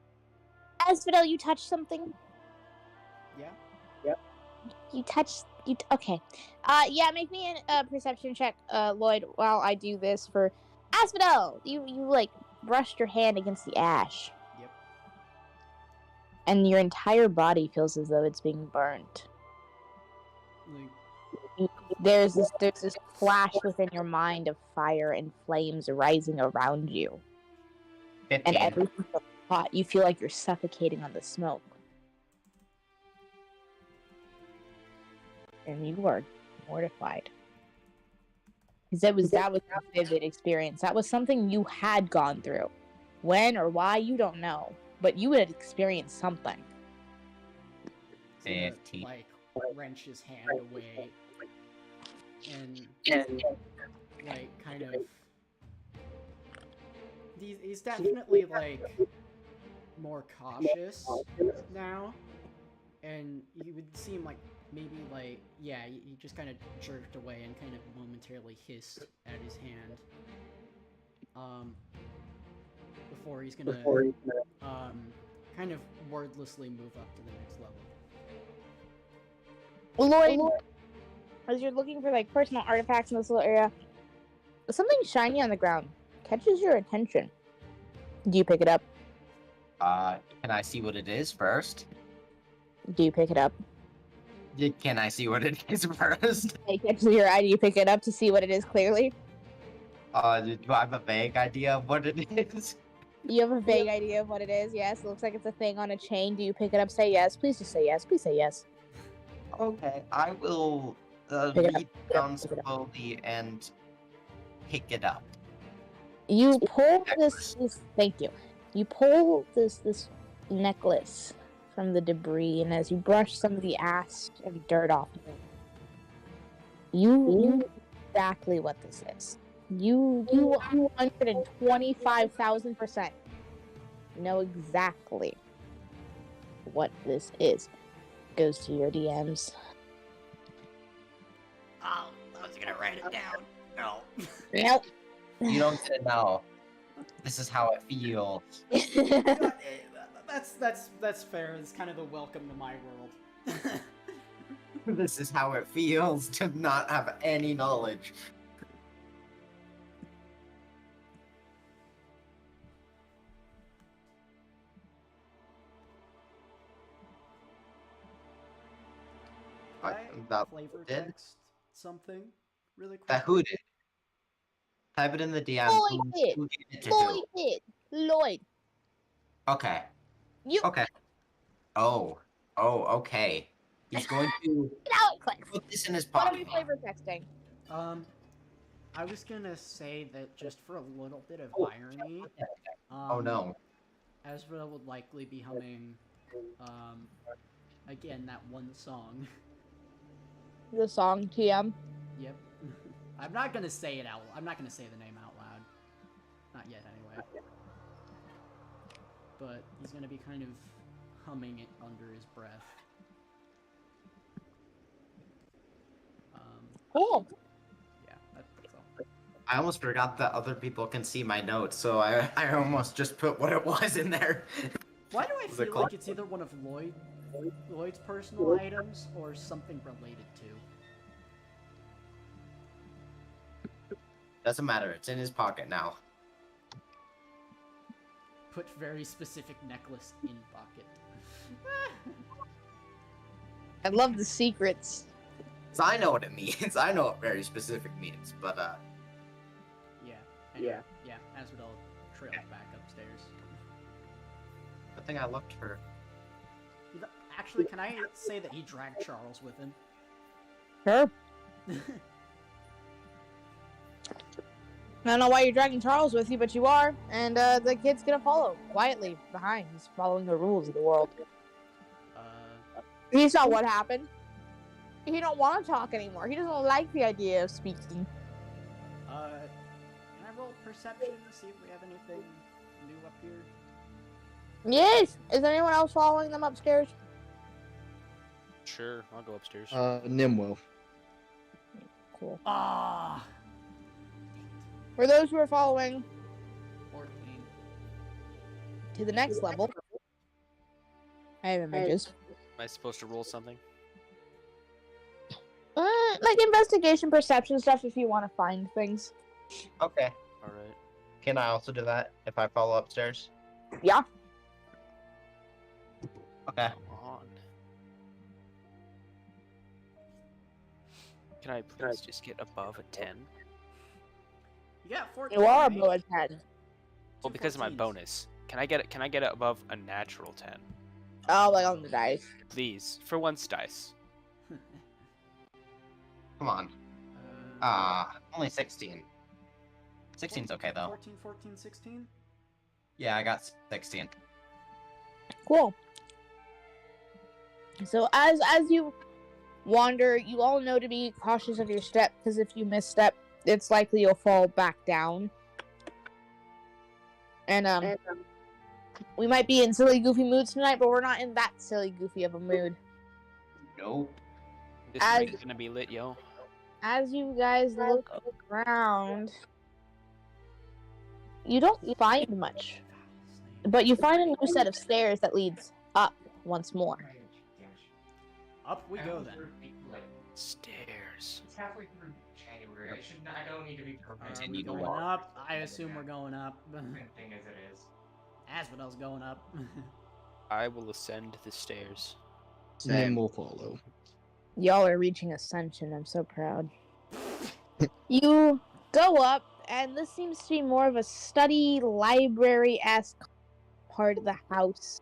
Speaker 6: Asphodel, you touched something?
Speaker 2: Yeah.
Speaker 6: Okay. Yeah, make me a perception check, Lloyd, while I do this for Asphodel. You brushed your hand against the ash.
Speaker 2: Yep.
Speaker 6: And your entire body feels as though it's being burnt.
Speaker 2: Like,
Speaker 6: There's this flash within your mind of fire and flames rising around you.
Speaker 7: 15.
Speaker 6: And everything feels hot. You feel like you're suffocating on the smoke. And you are mortified. Because that was a vivid experience. That was something you had gone through. When or why, you don't know. But you had experienced something.
Speaker 2: he's gonna,
Speaker 7: 15.
Speaker 2: wrench his hand away and kind of he's definitely more cautious now, and he would seem maybe he just kind of jerked away and kind of momentarily hissed at his hand before he's gonna kind of wordlessly move up to the next level.
Speaker 6: Lloyd, as you're looking for personal artifacts in this little area, something shiny on the ground catches your attention. Do you pick it up?
Speaker 7: Can I see what it is first?
Speaker 6: Do you pick it up?
Speaker 7: Can I see what it is first?
Speaker 6: It catches your eye. Do you pick it up to see what it is clearly?
Speaker 7: Do I have a vague idea of what it is?
Speaker 6: You have a vague idea of what it is, yes. It looks like it's a thing on a chain. Do you pick it up? Say yes. Please just say yes. Please say yes.
Speaker 7: Okay, I will
Speaker 6: Pick it up,
Speaker 7: reach down slowly and pick it up.
Speaker 6: You pull this thank you. You pull this necklace from the debris, and as you brush some of the ash and dirt off of it, you know exactly what this is. You 125,000% know exactly what this is. Goes to your DMs.
Speaker 2: Oh, I was gonna write it down. No.
Speaker 6: Nope.
Speaker 7: You don't get to know. This is how it feels.
Speaker 2: That's fair. It's kind of a welcome to my world.
Speaker 7: This is how it feels to not have any knowledge. That
Speaker 2: flavor
Speaker 7: did?
Speaker 2: text something really quick.
Speaker 7: That who did? Type it in the DM.
Speaker 6: Lloyd did.
Speaker 7: Who gave it to
Speaker 6: Lloyd did. Lloyd.
Speaker 7: who? Okay.
Speaker 6: You
Speaker 7: Okay. Oh, okay. He's going to
Speaker 6: now it clicks.
Speaker 7: put this in his
Speaker 6: What are
Speaker 7: pocket.
Speaker 6: we flavor texting?
Speaker 2: I was gonna say that just for a little bit of irony.
Speaker 7: Oh no.
Speaker 2: Ezra would likely be humming, again, that one song.
Speaker 6: The song TM.
Speaker 2: Yep. I'm not gonna say it out. I'm not gonna say the name out loud. Not yet, anyway. But he's gonna be kind of humming it under his breath.
Speaker 6: Cool.
Speaker 2: Yeah, that's all.
Speaker 7: I almost forgot that other people can see my notes, so I almost just put what it was in there.
Speaker 2: Why do I
Speaker 7: Was it
Speaker 2: feel
Speaker 7: called-
Speaker 2: like it's either one of Lloyd's personal items or something related to?
Speaker 7: Doesn't matter. It's in his pocket now.
Speaker 2: Put very specific necklace in pocket.
Speaker 6: I love the secrets.
Speaker 7: So I know what it means. I know what very specific means, but
Speaker 2: Yeah. Anyway, yeah. Asphodel trails back upstairs.
Speaker 7: good thing I looked for.
Speaker 2: Actually, can I say that he dragged Charles with him?
Speaker 6: Sure. I don't know why you're dragging Charles with you, but you are, and the kid's gonna follow quietly behind. He's following the rules of the world. He saw what happened. He don't want to talk anymore. He doesn't like the idea of speaking.
Speaker 2: Can I roll perception to see if we have anything new up here?
Speaker 6: Yes. Is anyone else following them upstairs?
Speaker 5: Sure, I'll go upstairs.
Speaker 4: Nim will.
Speaker 6: Cool.
Speaker 2: Ah,
Speaker 6: For those who are following
Speaker 2: 14.
Speaker 6: to the next level, I have images.
Speaker 5: Am I supposed to roll something?
Speaker 6: Like investigation, perception stuff if you want to find things.
Speaker 7: Okay.
Speaker 5: All right.
Speaker 7: Can I also do that if I follow upstairs?
Speaker 6: Yeah.
Speaker 7: Okay.
Speaker 5: Come on. Can I please just get above a 10?
Speaker 2: You got 14.
Speaker 6: You are
Speaker 2: right?
Speaker 6: below a 10.
Speaker 5: Well, because of my
Speaker 2: 14s.
Speaker 5: bonus. Can I get it? Can I get it above a natural 10?
Speaker 6: Oh, like on the dice.
Speaker 5: Please, for once, dice.
Speaker 7: Come on. Only 16. 16's okay though.
Speaker 2: 14, 14, 16?
Speaker 7: Yeah, I got 16.
Speaker 6: Cool. So as you wander, you all know to be cautious of your step, because if you misstep, it's likely you'll fall back down. And we might be in silly, goofy moods tonight, but we're not in that silly, goofy of a mood.
Speaker 7: Nope.
Speaker 5: This
Speaker 6: As-
Speaker 5: night is gonna be lit, yo.
Speaker 6: As you guys look around, you don't find much, but you find a new set of stairs that leads up once more.
Speaker 2: Up we go then.
Speaker 5: Stairs.
Speaker 8: It's halfway through January. I don't need to be prepared.
Speaker 2: Are
Speaker 7: And
Speaker 2: we
Speaker 7: you know
Speaker 2: going
Speaker 7: what?
Speaker 2: up? I assume we're going up.
Speaker 8: Thing as it is.
Speaker 2: Asphodel's going up.
Speaker 5: I will ascend the stairs.
Speaker 4: Name will follow.
Speaker 6: Y'all are reaching ascension. I'm so proud. You go up, and this seems to be more of a study library-esque part of the house.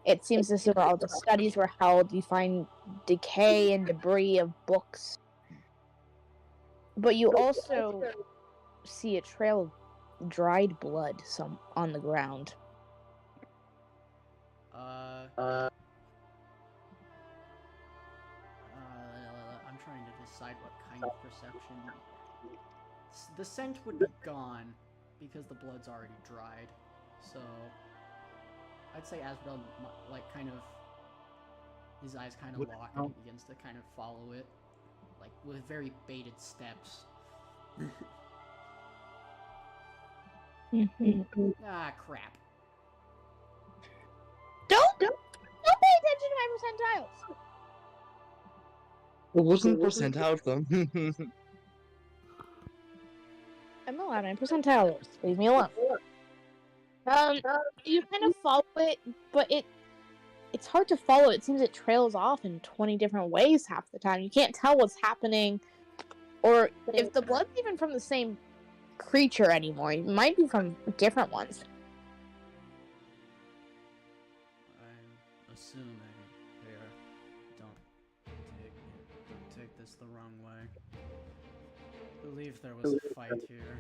Speaker 6: It seems as if all the studies were held. You find decay and debris of books. But you also see a trail of dried blood on the ground.
Speaker 2: I'm trying to decide what kind of perception. The scent would be gone because the blood's already dried. So I'd say Asphodel, like, kind of, his eyes kind of lock and he begins to kind of follow it, like with very bated steps. Ah, crap.
Speaker 6: Don't pay attention to my percentiles.
Speaker 4: It wasn't percentiles though.
Speaker 6: I'm not allowed my percentiles. Leave me alone. You kind of follow it, but it's hard to follow. It seems it trails off in 20 different ways half the time. You can't tell what's happening, or if the blood's even from the same creature anymore. It might be from different ones.
Speaker 2: I'm assuming here. Don't take this the wrong way. I believe there was a fight here.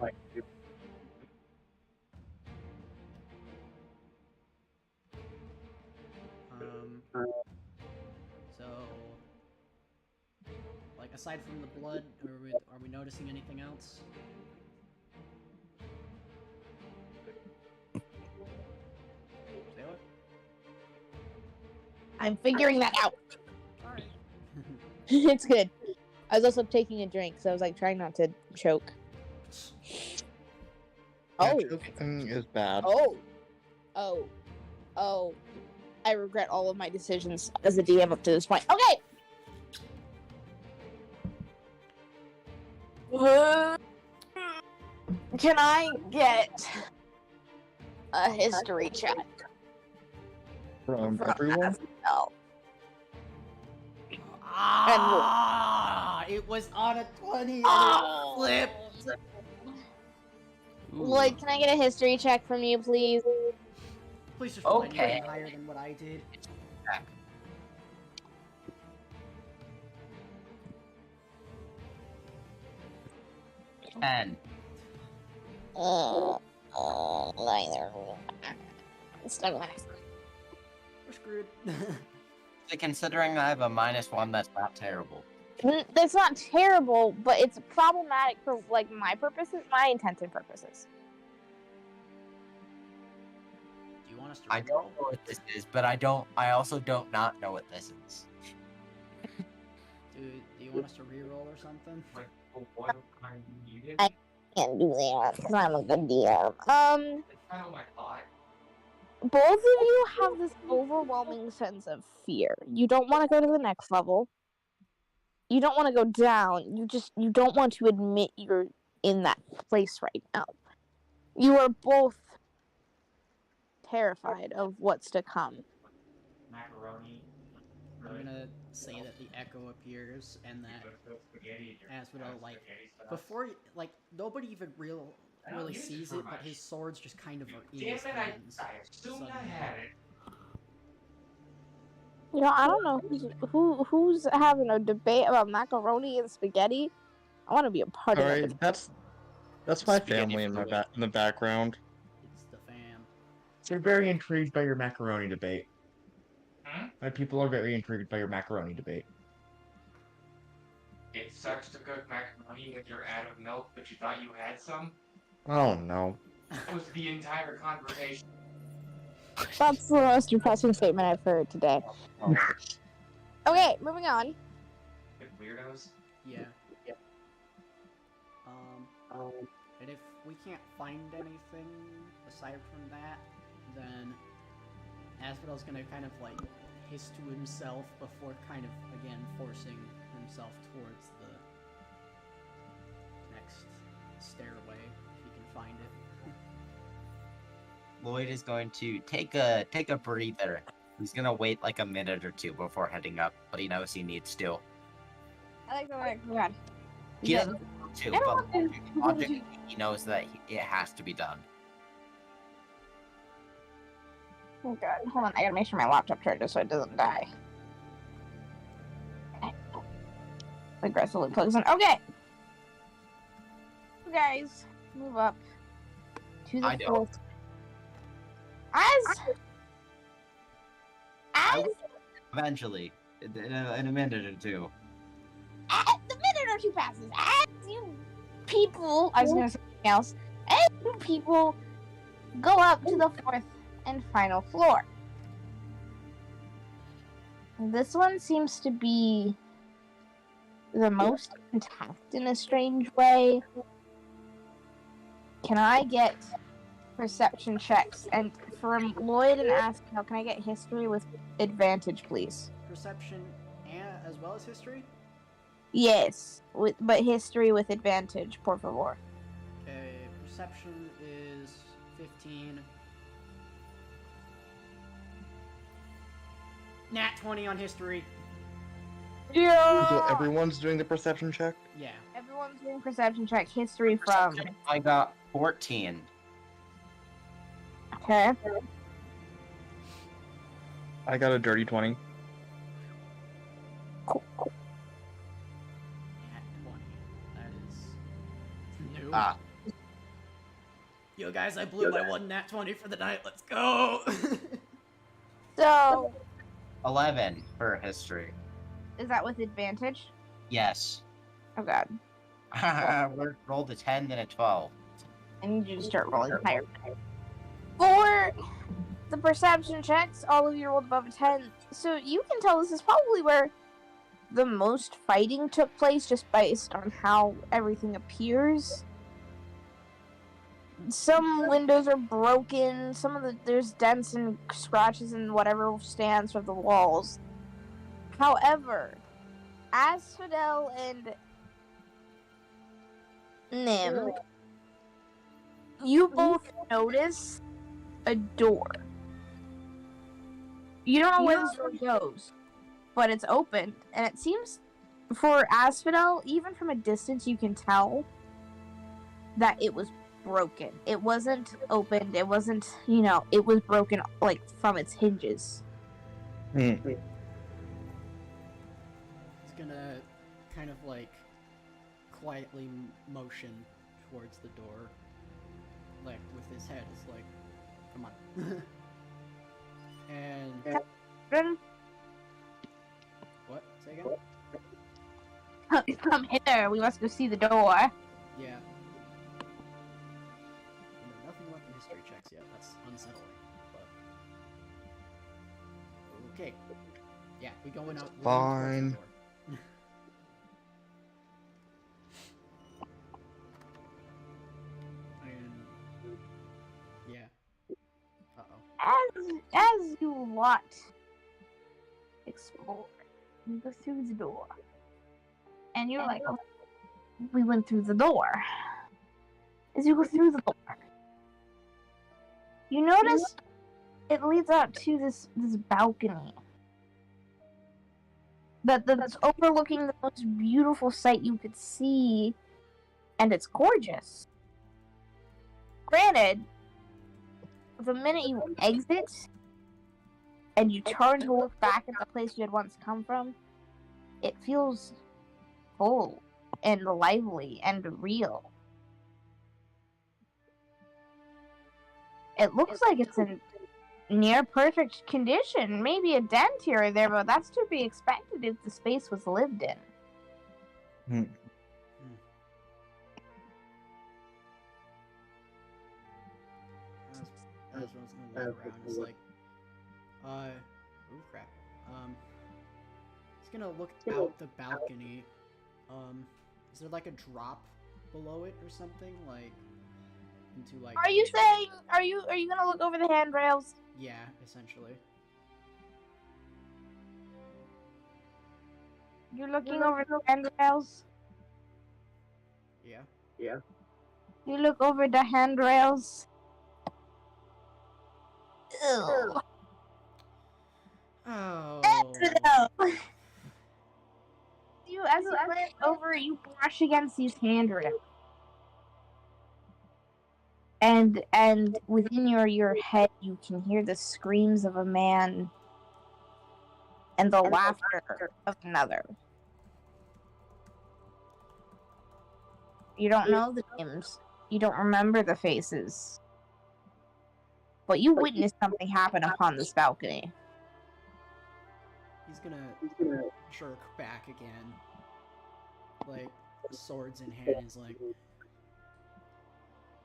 Speaker 2: So, like, aside from the blood, are we noticing anything else? Sailor?
Speaker 6: I'm figuring that out.
Speaker 2: Alright.
Speaker 6: It's good. I was also taking a drink, so I was like trying not to choke. Oh.
Speaker 4: Choking is bad.
Speaker 6: Oh. I regret all of my decisions as a DM up to this point. Okay. Can I get a history check
Speaker 4: From
Speaker 6: from
Speaker 4: everyone?
Speaker 6: Asphodel?
Speaker 2: Ah! It was on a 20 and
Speaker 6: Oh.
Speaker 2: it flipped!
Speaker 6: Lloyd, can I get a history check from you, please?
Speaker 2: Please just roll
Speaker 7: Okay.
Speaker 2: anything higher than what I did.
Speaker 7: And
Speaker 6: Neither. It's not gonna
Speaker 2: We're screwed.
Speaker 7: considering I have a -1, that's not terrible.
Speaker 6: That's not terrible, but it's problematic for like my purposes, my intents and purposes.
Speaker 2: Do you want us to
Speaker 7: I don't know what this is, but I also don't not know what this is.
Speaker 2: Do you want us to reroll or something?
Speaker 6: I can't do that because I'm a good DM.
Speaker 8: Kind of my thought.
Speaker 6: Both of you have this overwhelming sense of fear. You don't want to go to the next level. You don't want to go down. You don't want to admit you're in that place right now. You are both terrified of what's to come.
Speaker 8: Macaroni.
Speaker 2: I'm gonna say that the echo appears and that Asphodel, like, before, like, nobody even really sees it, but his swords just kind of are in
Speaker 8: Damn
Speaker 2: his
Speaker 8: it,
Speaker 2: hands.
Speaker 8: I assumed I
Speaker 2: suddenly.
Speaker 8: had it.
Speaker 6: You know, I don't know who's having a debate about macaroni and spaghetti. I want to be a part of that
Speaker 4: Alright,
Speaker 6: debate.
Speaker 4: that's my
Speaker 5: Spaghetti
Speaker 4: family in
Speaker 5: fluid.
Speaker 4: in the background.
Speaker 2: It's the fam.
Speaker 9: They're very intrigued by your macaroni debate.
Speaker 8: Hmm?
Speaker 9: My people are very intrigued by your macaroni debate.
Speaker 8: It sucks to cook macaroni when you're out of milk, but you thought you had some.
Speaker 4: Oh no.
Speaker 8: That was the entire conversation.
Speaker 6: That's the most depressing statement I've heard today. Okay, moving on.
Speaker 8: Good weirdos.
Speaker 2: Yeah. And if we can't find anything aside from that, then Asphodel's gonna kind of like hiss to himself before kind of again forcing himself towards the next stairway if he can find it.
Speaker 7: Lloyd is going to take a breather. He's gonna wait like a minute or two before heading up, but he knows he needs to.
Speaker 6: I like the way God.
Speaker 7: He doesn't want to,
Speaker 6: I don't
Speaker 7: but
Speaker 6: want to.
Speaker 7: logically, he knows that it has to be done.
Speaker 6: Oh god, hold on, I gotta make sure my laptop charges so it doesn't die. Aggressively plugs in. Okay! You guys, move up to the
Speaker 7: I know.
Speaker 6: fourth. As
Speaker 7: Eventually, in a minute or two.
Speaker 6: the minute or two passes, as you people, I was gonna say something else, as you people go up to the fourth and final floor. This one seems to be the most intact in a strange way. Can I get perception checks? And from Lloyd and Asphodel, can I get history with advantage, please?
Speaker 2: Perception and as well as history?
Speaker 6: Yes, but history with advantage, por favor.
Speaker 2: Okay, perception is 15. Nat 20 on history.
Speaker 6: Yeah.
Speaker 4: So everyone's doing the perception check?
Speaker 2: Yeah.
Speaker 6: Everyone's doing perception check. History from.
Speaker 7: I got 14.
Speaker 6: Okay.
Speaker 4: I got a dirty 20.
Speaker 2: Nat 20. That is new.
Speaker 7: Ah,
Speaker 2: Yo guys, I blew my one nat 20 for the night. Let's go.
Speaker 6: So,
Speaker 7: 11 for history.
Speaker 6: is that with advantage?
Speaker 7: Yes.
Speaker 6: Oh god.
Speaker 7: We rolled a 10, then a 12.
Speaker 6: I need you to start rolling higher. For the perception checks, all of you rolled above a 10. So you can tell this is probably where the most fighting took place just based on how everything appears. Some windows are broken, there's dents and scratches in whatever stands for the walls. However, Asphodel and Nim, you both notice a door. You don't know where this door goes, but it's open, and it seems, for Asphodel, even from a distance, you can tell that it was broken. It wasn't opened. It wasn't, it was broken, like, from its hinges.
Speaker 2: He's gonna kind of like quietly motion towards the door, like with his head. It's like, come on. And
Speaker 6: Then,
Speaker 2: what? Say again?
Speaker 6: come hither. We must go see the door.
Speaker 2: Yeah. Nothing left in history checks yet. That's unsettling. But okay. Yeah, we going out.
Speaker 4: Fine.
Speaker 6: what? Explore. You go through the door. And you're like, oh, we went through the door. As you go through the door, you notice it leads out to this balcony that's overlooking the most beautiful sight you could see, and it's gorgeous. Granted, the minute you exit and you turn to look back at the place you had once come from, it feels full and lively and real. It looks like it's in near perfect condition, maybe a dent here or there, but that's to be expected if the space was lived in.
Speaker 2: As I was gonna look around, it's like, oh crap. He's gonna look out the balcony. Is there like a drop below it or something, like into like?
Speaker 6: Are you saying? Are you gonna look over the handrails?
Speaker 2: Yeah, essentially.
Speaker 6: You're looking over the handrails.
Speaker 2: Yeah.
Speaker 6: You look over the handrails. Ew.
Speaker 2: Oh.
Speaker 6: You, as you glance over, you brush against these handrails, and within your head, you can hear the screams of a man and the laughter of another. You don't know the names. You don't remember the faces. But you witnessed something happen upon this balcony.
Speaker 2: He's gonna jerk back again, like swords in hand. He's like,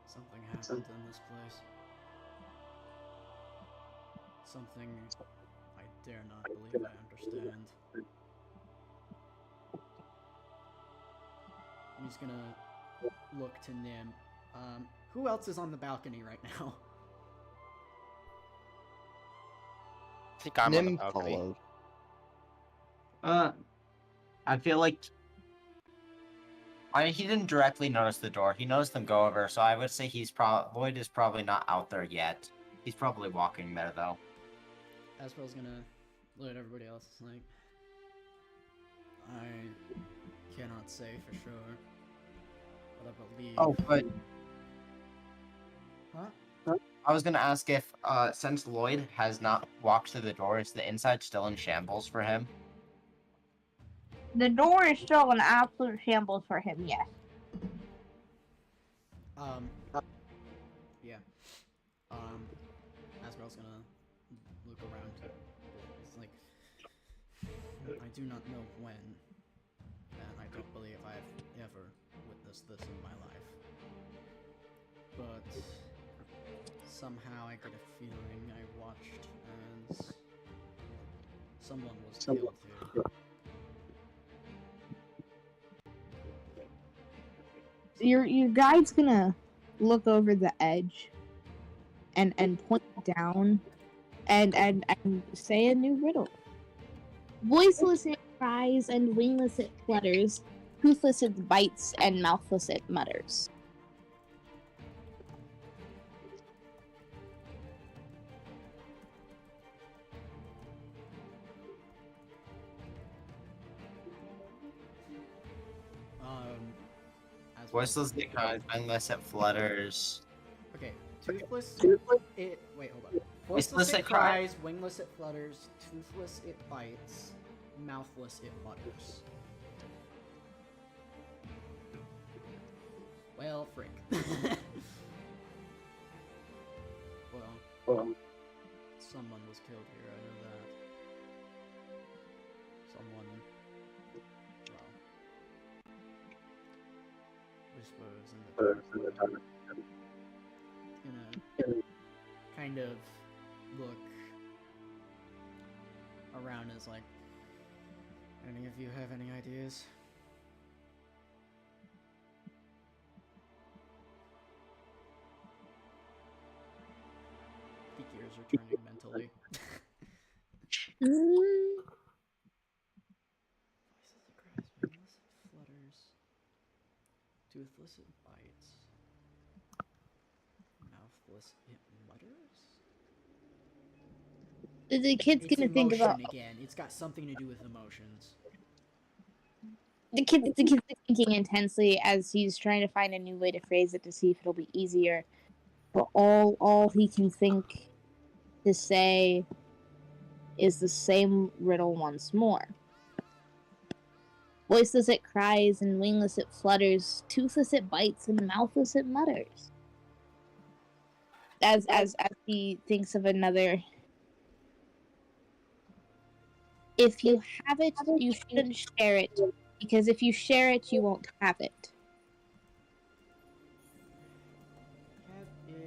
Speaker 2: something happened in this place. Something I dare not believe I understand. He's gonna look to Nim. Who else is on the balcony right now?
Speaker 5: I think I'm on the
Speaker 4: Nim
Speaker 5: balcony.
Speaker 4: followed.
Speaker 7: I feel like he didn't directly notice the door. He noticed them go over, so I would say Lloyd is probably not out there yet. He's probably walking there though.
Speaker 2: Asphod's gonna look at everybody else. It's like, I cannot say for sure, but I believe.
Speaker 7: Oh, but
Speaker 2: Huh?
Speaker 7: I was gonna ask if, since Lloyd has not walked through the door, is the inside still in shambles for him?
Speaker 6: The door is still an absolute shambles for him, yes.
Speaker 2: Yeah. Asphod's gonna look around. It's like, I do not know when, and I don't believe I've ever witnessed this in my life. But somehow I get a feeling I watched as someone was killed here.
Speaker 6: Your guide's gonna look over the edge and point down and say a new riddle. Voiceless it cries and wingless it flutters, toothless it bites and mouthless it mutters.
Speaker 7: Voiceless it cries, unless it flutters.
Speaker 2: Okay, toothless it. Wait, hold on. Voiceless it
Speaker 7: cries.
Speaker 2: cries, wingless it flutters, toothless it bites, mouthless it mutters. Well, frick. Well, someone was killed here. I know that. Someone. Well, whispers in the dark. Gonna kind of look around as like, any of you have any ideas? The gears are turning mentally.
Speaker 6: Mm,
Speaker 2: Voices of cries, wingless flutters, toothless it bites, mouthless it mutters.
Speaker 6: the kid's
Speaker 2: It's
Speaker 6: gonna think about
Speaker 2: emotion again. It's got something to do with emotions.
Speaker 6: the kid's thinking intensely as he's trying to find a new way to phrase it to see if it'll be easier. But all he can think to say is the same riddle once more. Voiceless it cries, and wingless it flutters, toothless it bites, and mouthless it mutters. As he thinks of another. If you have it, you shouldn't share it, because if you share it, you won't have it.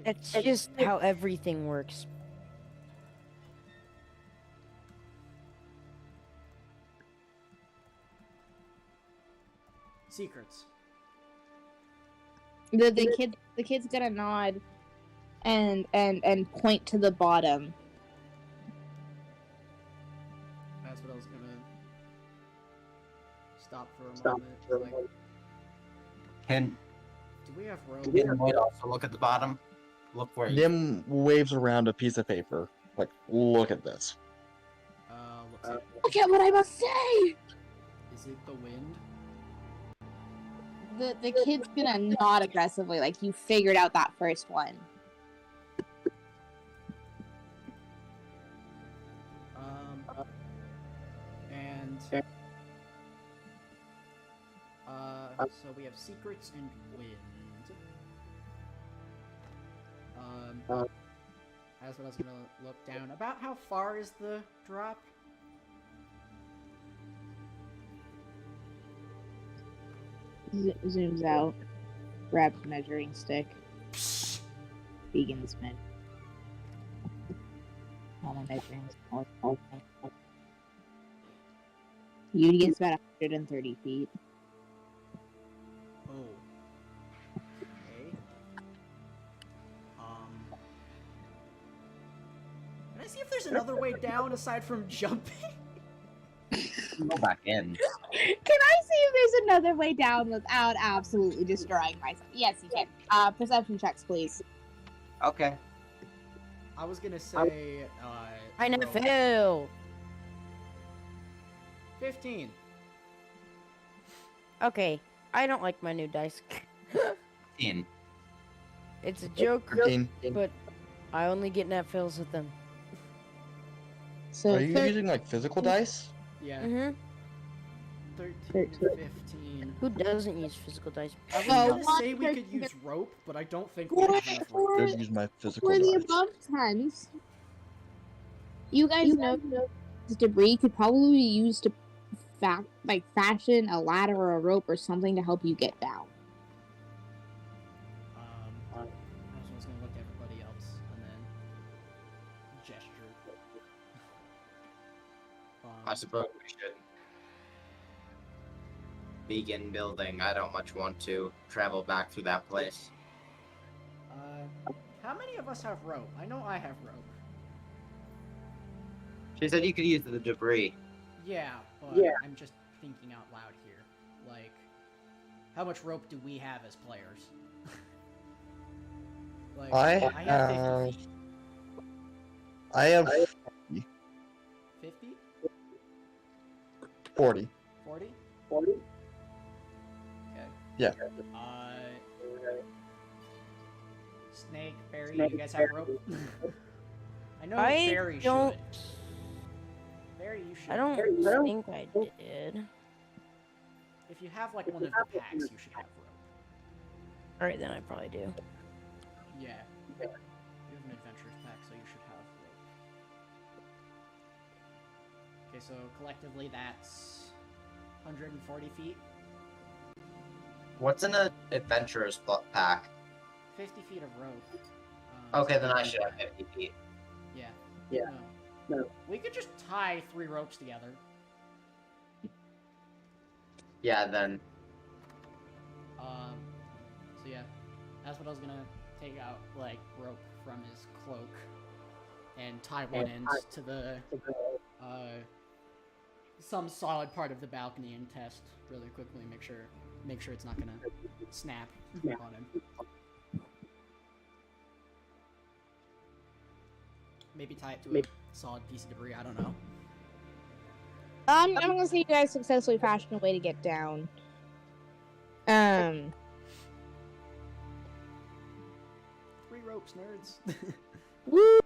Speaker 3: That's just how everything works.
Speaker 2: Secrets.
Speaker 6: The kid's gonna nod and point to the bottom.
Speaker 2: That's what I was gonna stop for a moment. Like,
Speaker 7: Can
Speaker 2: do we have rope?
Speaker 7: Dim might also look at the bottom. Look where you.
Speaker 4: Dim waves around a piece of paper. Like, look at this.
Speaker 2: Let's see.
Speaker 6: Look at what I must say!
Speaker 2: Is it the wind?
Speaker 6: The kid's gonna nod aggressively, like you figured out that first one.
Speaker 2: And so we have secrets and wind. That's what I was gonna look down. About how far is the drop?
Speaker 6: Zooms out, grabs measuring stick, begins measuring. You get about 130 feet.
Speaker 2: Oh. Okay. Can I see if there's another way down aside from jumping?
Speaker 7: Go back in.
Speaker 6: Can I see if there's another way down without absolutely destroying myself? Yes, you can. Perception checks, please.
Speaker 7: Okay.
Speaker 2: I was gonna say,
Speaker 3: I never
Speaker 2: roll.
Speaker 3: fail.
Speaker 2: 15.
Speaker 3: Okay, I don't like my new dice.
Speaker 7: In.
Speaker 3: It's a joke,
Speaker 4: 13.
Speaker 3: but I only get nat fails with them.
Speaker 6: So
Speaker 4: Are you using, like, physical dice?
Speaker 2: Yeah.
Speaker 3: Mm-hmm.
Speaker 2: 13, 15.
Speaker 3: Who doesn't use physical dice?
Speaker 2: I was
Speaker 6: Oh,
Speaker 2: gonna say we could use rope, but I don't think we have enough rope.
Speaker 4: Just use my physical
Speaker 6: for the
Speaker 4: dice.
Speaker 6: above tens, you guys know this debris could probably be used to fashion a ladder or a rope or something to help you get down.
Speaker 2: I was gonna look at everybody else and then gesture.
Speaker 7: I suppose we should begin building. I don't much want to travel back through that place.
Speaker 2: How many of us have rope? I know I have rope.
Speaker 7: She said you could use the debris.
Speaker 2: Yeah, but I'm just thinking out loud here. Like, how much rope do we have as players? Like,
Speaker 4: I
Speaker 2: have 50 feet.
Speaker 4: I have
Speaker 2: 50?
Speaker 4: 40.
Speaker 2: 40? Okay.
Speaker 4: Yeah.
Speaker 2: Snake, Barry, you guys have rope? I know
Speaker 3: I
Speaker 2: Barry
Speaker 3: don't.
Speaker 2: should. Barry, you should.
Speaker 3: I don't think I did.
Speaker 2: If you have like one of the packs, you should have rope.
Speaker 3: Alright, then I probably do.
Speaker 2: Yeah. You have an adventurers pack, so you should have rope. Okay, so collectively that's 140 feet.
Speaker 7: What's in an adventurer's pack?
Speaker 2: 50 feet of rope.
Speaker 7: Okay, then I should have 50 feet.
Speaker 2: Yeah.
Speaker 7: Yeah.
Speaker 2: No. We could just tie 3 ropes together.
Speaker 7: Yeah, then.
Speaker 2: So yeah, that's what I was gonna take out, like, rope from his cloak and tie one end to the some solid part of the balcony and test really quickly. Make sure it's not gonna snap on him. Maybe tie it to a solid piece of debris. I don't know.
Speaker 6: I'm gonna say you guys successfully fashioned a way to get down.
Speaker 2: 3 ropes, nerds.
Speaker 6: Woo!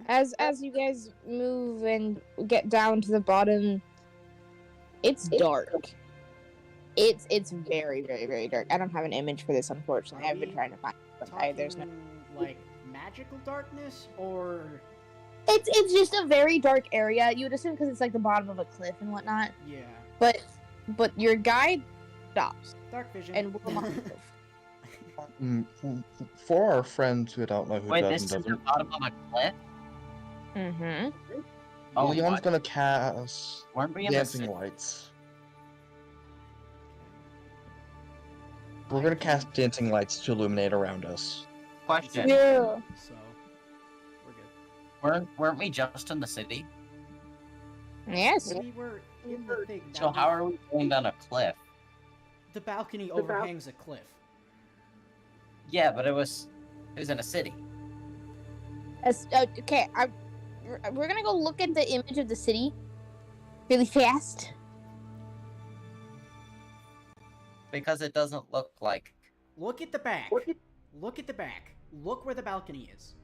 Speaker 6: As you guys move and get down to the bottom, it's dark. It's very, very, very dark. I don't have an image for this, unfortunately. I've been trying to find it, but there's no.
Speaker 2: Like magical darkness, or
Speaker 6: It's just a very dark area. You would assume because it's like the bottom of a cliff and whatnot.
Speaker 2: yeah,
Speaker 6: But your guide stops
Speaker 2: dark vision.
Speaker 6: and will not move.
Speaker 4: For our friends who don't know who
Speaker 7: Wait,
Speaker 4: does
Speaker 7: this
Speaker 4: and
Speaker 7: is the
Speaker 4: doesn't,
Speaker 7: bottom of a cliff?
Speaker 6: Mm-hmm.
Speaker 7: Oh,
Speaker 4: Leon's
Speaker 7: what?
Speaker 4: gonna cast
Speaker 7: Weren't we in the
Speaker 4: dancing
Speaker 7: city?
Speaker 4: lights. We're gonna cast dancing lights to illuminate around us.
Speaker 7: Question.
Speaker 6: Yeah.
Speaker 2: So we're good.
Speaker 7: Weren't we just in the city?
Speaker 6: Yes.
Speaker 2: We were in the thing.
Speaker 7: So how are we going down a cliff?
Speaker 2: The balcony overhangs a cliff.
Speaker 7: Yeah, but it was in a city.
Speaker 6: Okay, we're gonna go look at the image of the city really fast.
Speaker 7: Because it doesn't look like.
Speaker 2: Look at the back. Look at the back. Look where the balcony is.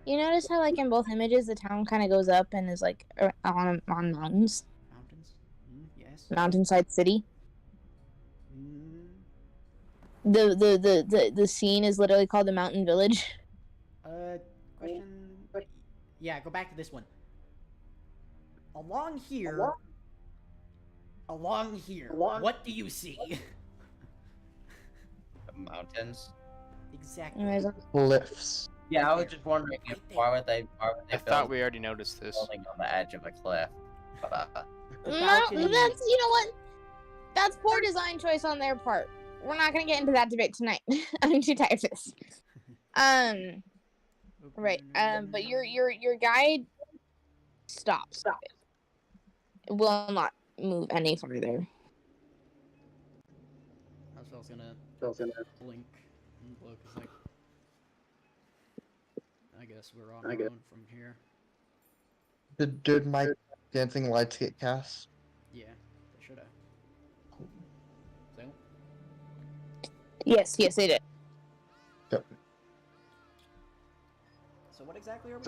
Speaker 6: You notice how, like, in both images, the town kind of goes up and is like on mountains,
Speaker 2: Mountains. Yes.
Speaker 6: mountainside city.
Speaker 2: Mm,
Speaker 6: The scene is literally called the Mountain Village.
Speaker 2: question. Yeah, go back to this one. Along here. What do you see?
Speaker 7: Mountains.
Speaker 2: Exactly.
Speaker 6: And there's a-
Speaker 4: Cliffs.
Speaker 7: Yeah, I was just wondering if, why would they
Speaker 5: I thought we already noticed this.
Speaker 7: building on the edge of a cliff. But,
Speaker 2: The
Speaker 6: No,
Speaker 2: balcony-
Speaker 6: that's, you know what? That's poor design choice on their part. We're not gonna get into that debate tonight. I'm too tired for this. Right. But your guide stops. It will not move any further.
Speaker 2: I was gonna blink and look. It's like, I guess we're on our own from here.
Speaker 4: Did my dancing lights get cast?
Speaker 2: Yeah, they should have. So,
Speaker 6: Yes, they did.
Speaker 4: Yep.
Speaker 2: so what exactly are we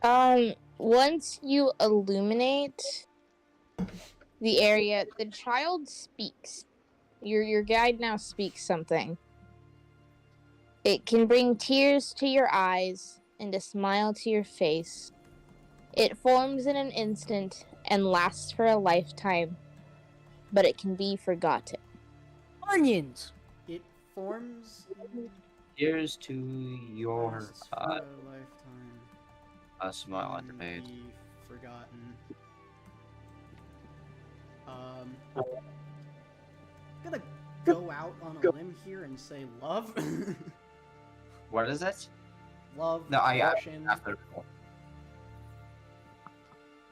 Speaker 2: seeing?
Speaker 6: Once you illuminate the area, the child speaks. Your guide now speaks something. It can bring tears to your eyes and a smile to your face. It forms in an instant and lasts for a lifetime, but it can be forgotten.
Speaker 3: Onions.
Speaker 2: It forms.
Speaker 7: here's to your
Speaker 2: lasts for a lifetime.
Speaker 7: a smile on your
Speaker 2: can
Speaker 7: face.
Speaker 2: be forgotten. Gonna go out on a limb here and say love.
Speaker 7: What is it?
Speaker 2: Love,
Speaker 7: No,
Speaker 2: attraction.
Speaker 7: after.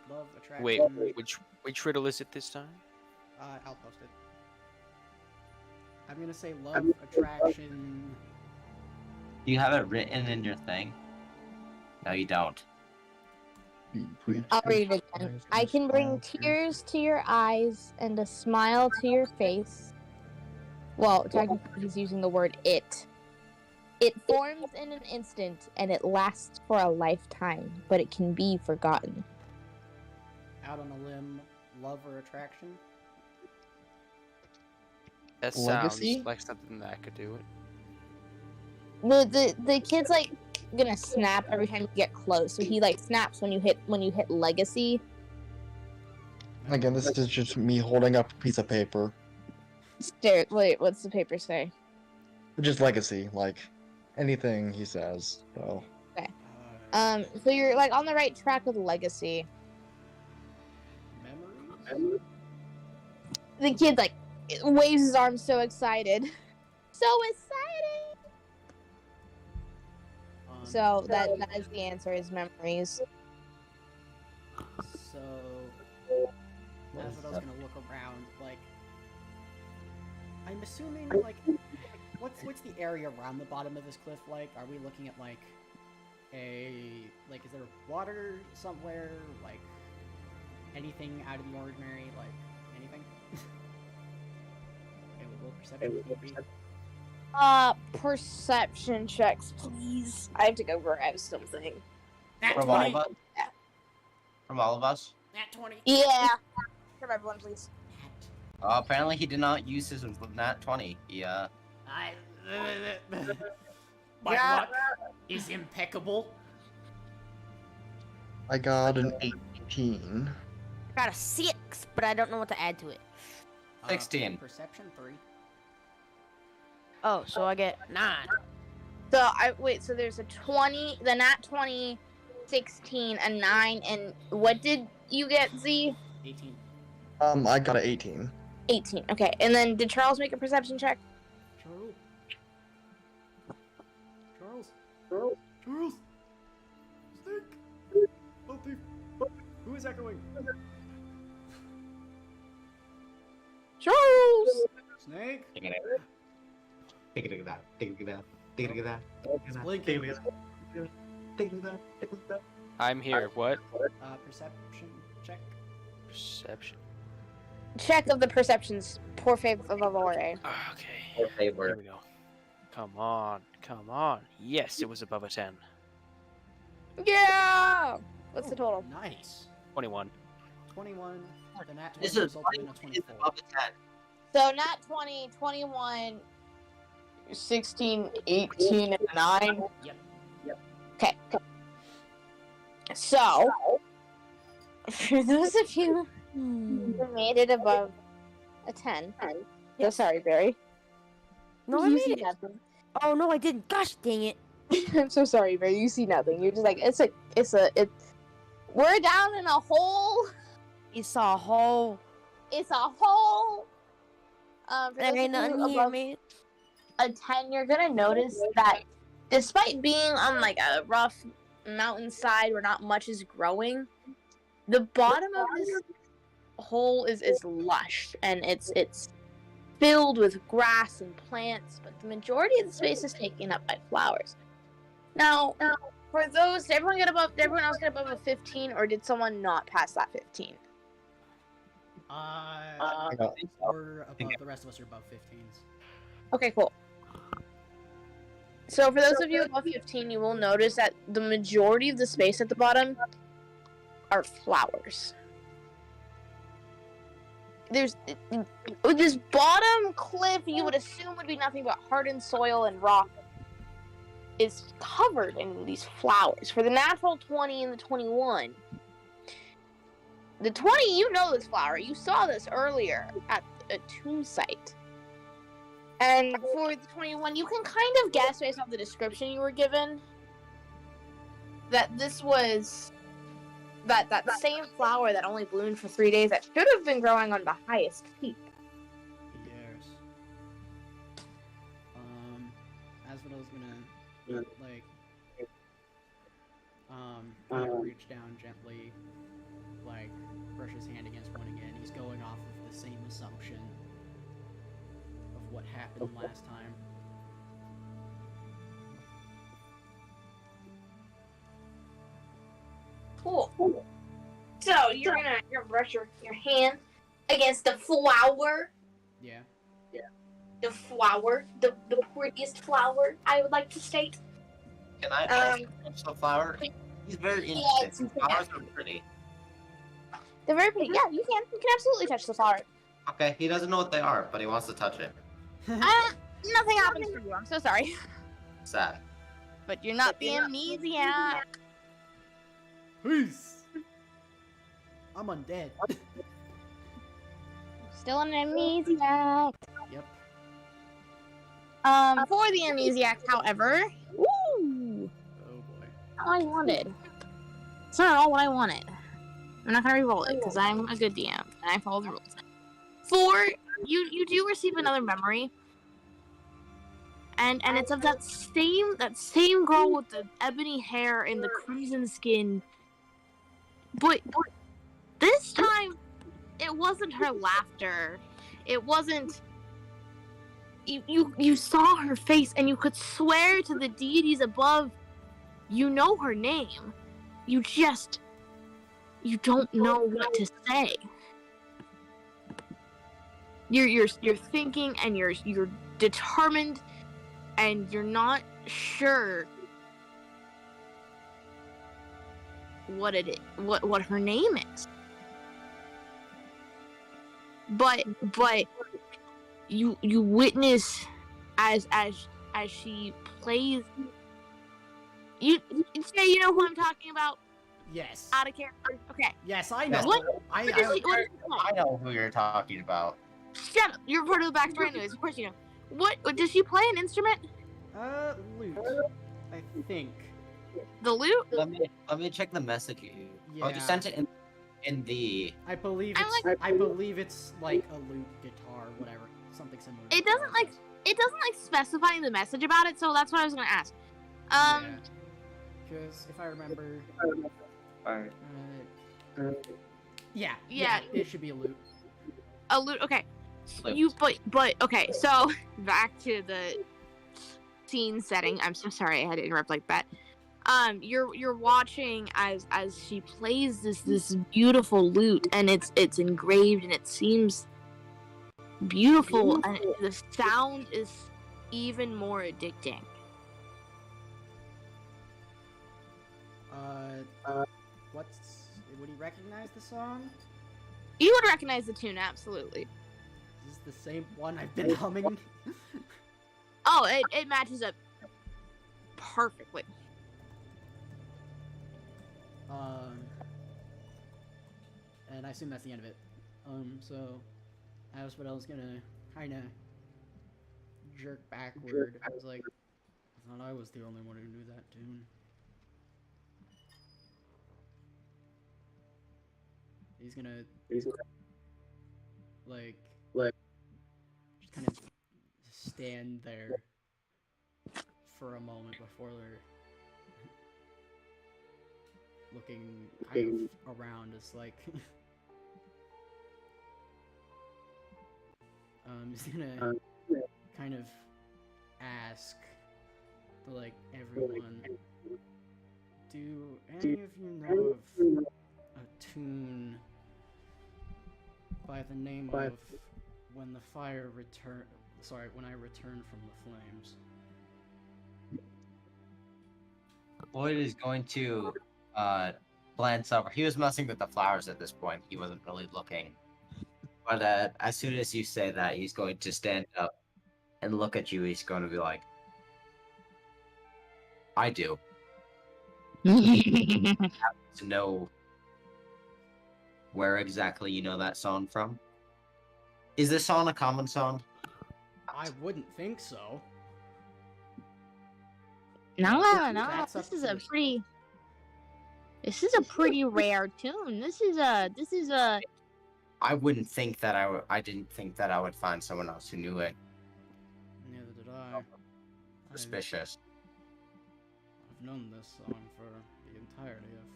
Speaker 2: Love, attraction.
Speaker 5: Wait, which riddle is it this time?
Speaker 2: I'll post it. I'm gonna say love, attraction.
Speaker 7: Do you have it written in your thing? No, you don't.
Speaker 6: I'll read it again. I can bring tears to your eyes and a smile to your face. Well, technically he's using the word it. It forms in an instant and it lasts for a lifetime, but it can be forgotten.
Speaker 2: Out on a limb, love or attraction.
Speaker 5: That
Speaker 4: Legacy?
Speaker 5: sounds like something that could do it.
Speaker 6: The kid's like gonna snap every time you get close. So he like snaps when you hit legacy.
Speaker 4: Again, this is just me holding up a piece of paper.
Speaker 6: Wait, what's the paper say?
Speaker 4: Just legacy, like anything he says. So
Speaker 6: So you're like on the right track with legacy.
Speaker 2: Memories.
Speaker 6: The kid like waves his arms so excited. So exciting! So that is the answer is memories.
Speaker 2: look around, like, I'm assuming, like, what's the area around the bottom of this cliff like? Are we looking at, like, is there water somewhere? Like, anything out of the ordinary? Like, anything? Okay, what perception would be?
Speaker 6: Perception checks, please. I have to go grab something.
Speaker 2: Nat
Speaker 7: From all
Speaker 2: 20!
Speaker 7: of us? From all of us?
Speaker 2: Nat 20!
Speaker 6: Yeah. Grab everyone, please.
Speaker 7: Apparently he did not use his nat 20. He,
Speaker 2: My
Speaker 6: Yeah.
Speaker 2: luck is impeccable.
Speaker 4: I got an 18.
Speaker 3: I got a 6, but I don't know what to add to it.
Speaker 7: 16.
Speaker 2: Perception 3.
Speaker 3: Oh, so I get 9.
Speaker 6: So there's a 20, the nat 20, 16, a 9, and what did you get, Z?
Speaker 2: 18.
Speaker 4: I got an 18.
Speaker 6: 18. Okay, and then did Charles make a perception check?
Speaker 2: Charles! Snake! Oh, thief! Who is echoing?
Speaker 6: Charles!
Speaker 2: Snake?
Speaker 7: Take it out. Take it out. Take it out. Take it out.
Speaker 2: It's blinking.
Speaker 7: Take it out. Take it out.
Speaker 5: I'm here. What?
Speaker 2: Perception check.
Speaker 5: Perception.
Speaker 6: Check of the perceptions. Por favor.
Speaker 5: Okay.
Speaker 7: Or
Speaker 5: Here
Speaker 7: favor.
Speaker 5: we go. Come on. Come on. Yes, it was above a 10.
Speaker 6: Yeah! What's the total?
Speaker 2: Nice.
Speaker 5: 21.
Speaker 2: 21. The nat 20
Speaker 7: This is
Speaker 2: resulted in a
Speaker 7: is
Speaker 2: 24.
Speaker 7: above a 10.
Speaker 6: So nat 20, 21, 16, 18, and 9.
Speaker 2: Yep.
Speaker 6: Okay. So, for those of you who made it above a 10, so sorry, Barry.
Speaker 3: No, I
Speaker 6: You
Speaker 3: made
Speaker 6: see
Speaker 3: it.
Speaker 6: nothing.
Speaker 3: Oh, no, I didn't. Gosh dang it.
Speaker 6: I'm so sorry, Barry. You see nothing. You're just like, we're down in a hole.
Speaker 3: It's a hole.
Speaker 6: It's a hole. For
Speaker 3: There
Speaker 6: those
Speaker 3: ain't
Speaker 6: of you
Speaker 3: nothing here,
Speaker 6: above
Speaker 3: man.
Speaker 6: a 10, you're gonna notice that despite being on like a rough mountainside where not much is growing, the bottom of this hole is lush and it's filled with grass and plants, but the majority of the space is taken up by flowers. Now, for those, did everyone else get above a 15, or did someone not pass that 15?
Speaker 4: I got
Speaker 2: We're above, the rest of us are above 15s.
Speaker 6: Okay, cool. So for those of you above 15, you will notice that the majority of the space at the bottom are flowers. There's this bottom cliff you would assume would be nothing but hardened soil and rock is covered in these flowers. For the natural 20 and the 21, the 20, you know this flower. You saw this earlier at a tomb site. And for the 21, you can kind of guess based off the description you were given that this was that same flower that only bloomed for 3 days that should have been growing on the highest peak.
Speaker 2: Yes. Asphodel's gonna reach down gently, like brush his hand against one again. He's going off of the same assumption of what happened last time.
Speaker 6: Cool. So you're gonna brush your hand against the flower.
Speaker 2: Yeah.
Speaker 6: The flower, the prettiest flower, I would like to state.
Speaker 7: Can I touch the flower? He's very interested.
Speaker 6: Yeah,
Speaker 7: Flowers are pretty.
Speaker 6: They're very pretty. Yeah, you can absolutely touch the flower.
Speaker 7: Okay, he doesn't know what they are, but he wants to touch it.
Speaker 6: Nothing happens for you. I'm so sorry,
Speaker 7: Sad.
Speaker 6: but you're not the amnesiac.
Speaker 2: Peace. I'm undead.
Speaker 6: Still an amnesiac.
Speaker 2: Yep.
Speaker 6: For the amnesiac, however, woo,
Speaker 2: Oh boy.
Speaker 6: all I wanted. It's not all what I wanted. I'm not gonna re-roll it because I'm a good DM and I follow the rules. For you do receive another memory, and it's of that same girl with the ebony hair and the crimson skin, but this time it
Speaker 10: it wasn't her laughter. It wasn't. You saw her face, and you could swear to the deities above. You know her name. You don't know what to say. You're thinking, and you're determined, and you're not sure what her name is. But you witness as she plays. You say you know who I'm talking about?
Speaker 2: Yes.
Speaker 10: Out of character. Okay.
Speaker 2: Yes, I know.
Speaker 10: What
Speaker 2: I
Speaker 10: does she play?
Speaker 7: I know who you're talking about.
Speaker 10: Shut up! You're part of the backstory, anyways. Of course you know. What does she play? An instrument?
Speaker 2: Lute. I think.
Speaker 10: The lute?
Speaker 7: Let me check the message you.
Speaker 2: Yeah.
Speaker 7: Oh, you sent it in the.
Speaker 2: I believe
Speaker 10: I'm
Speaker 2: it's.
Speaker 10: like-
Speaker 2: I believe it's like a lute, guitar, whatever, something similar. to
Speaker 10: It
Speaker 2: that.
Speaker 10: doesn't like specify in the message about it, so that's what I was gonna ask.
Speaker 2: Because if I remember.
Speaker 10: Yeah.
Speaker 2: It should be a lute.
Speaker 10: A lute. Okay.
Speaker 7: Lute.
Speaker 10: But okay. So back to the scene setting. I'm so sorry I had to interrupt like that. You're watching as she plays this beautiful lute, and it's engraved, and it seems beautiful, and the sound is even more addicting.
Speaker 2: Would he recognize the song?
Speaker 10: You would recognize the tune, absolutely.
Speaker 2: Is this the same one I've been humming?
Speaker 10: Oh, it matches up perfectly.
Speaker 2: And I assume that's the end of it. So Asphodel's gonna kinda jerk backward. I was like, I thought I was the only one who knew that tune. He's gonna like just kind of stand there for a moment before they're looking kind of around. It's like he's gonna kind of ask to like everyone, do any of you know of a tune by the name of when I return from the flames?
Speaker 7: Lloyd is going to glance over. He was messing with the flowers at this point. He wasn't really looking. But as soon as you say that, he's going to stand up and look at you. He's going to be like, I do. To know where exactly you know that song from. Is this song a common song?
Speaker 2: I wouldn't think so.
Speaker 10: No.
Speaker 2: That's
Speaker 10: This
Speaker 2: up
Speaker 10: is
Speaker 2: to
Speaker 10: a
Speaker 2: you.
Speaker 10: pretty. This is a pretty rare tune. This is a.
Speaker 7: I wouldn't think that I didn't think that I would find someone else who knew it.
Speaker 2: Neither did I.
Speaker 7: Suspicious.
Speaker 2: I've known this song for the entirety of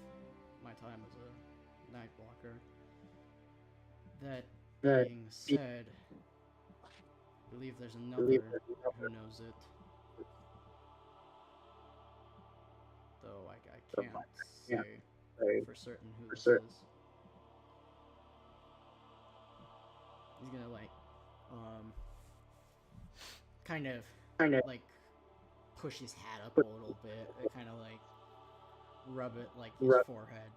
Speaker 2: my time as a night walker. That being said, I believe there's another who knows it. Though I can't say for certain who this is. He's gonna like, kind of like push his hat up a little bit and kind of like rub it like his forehead,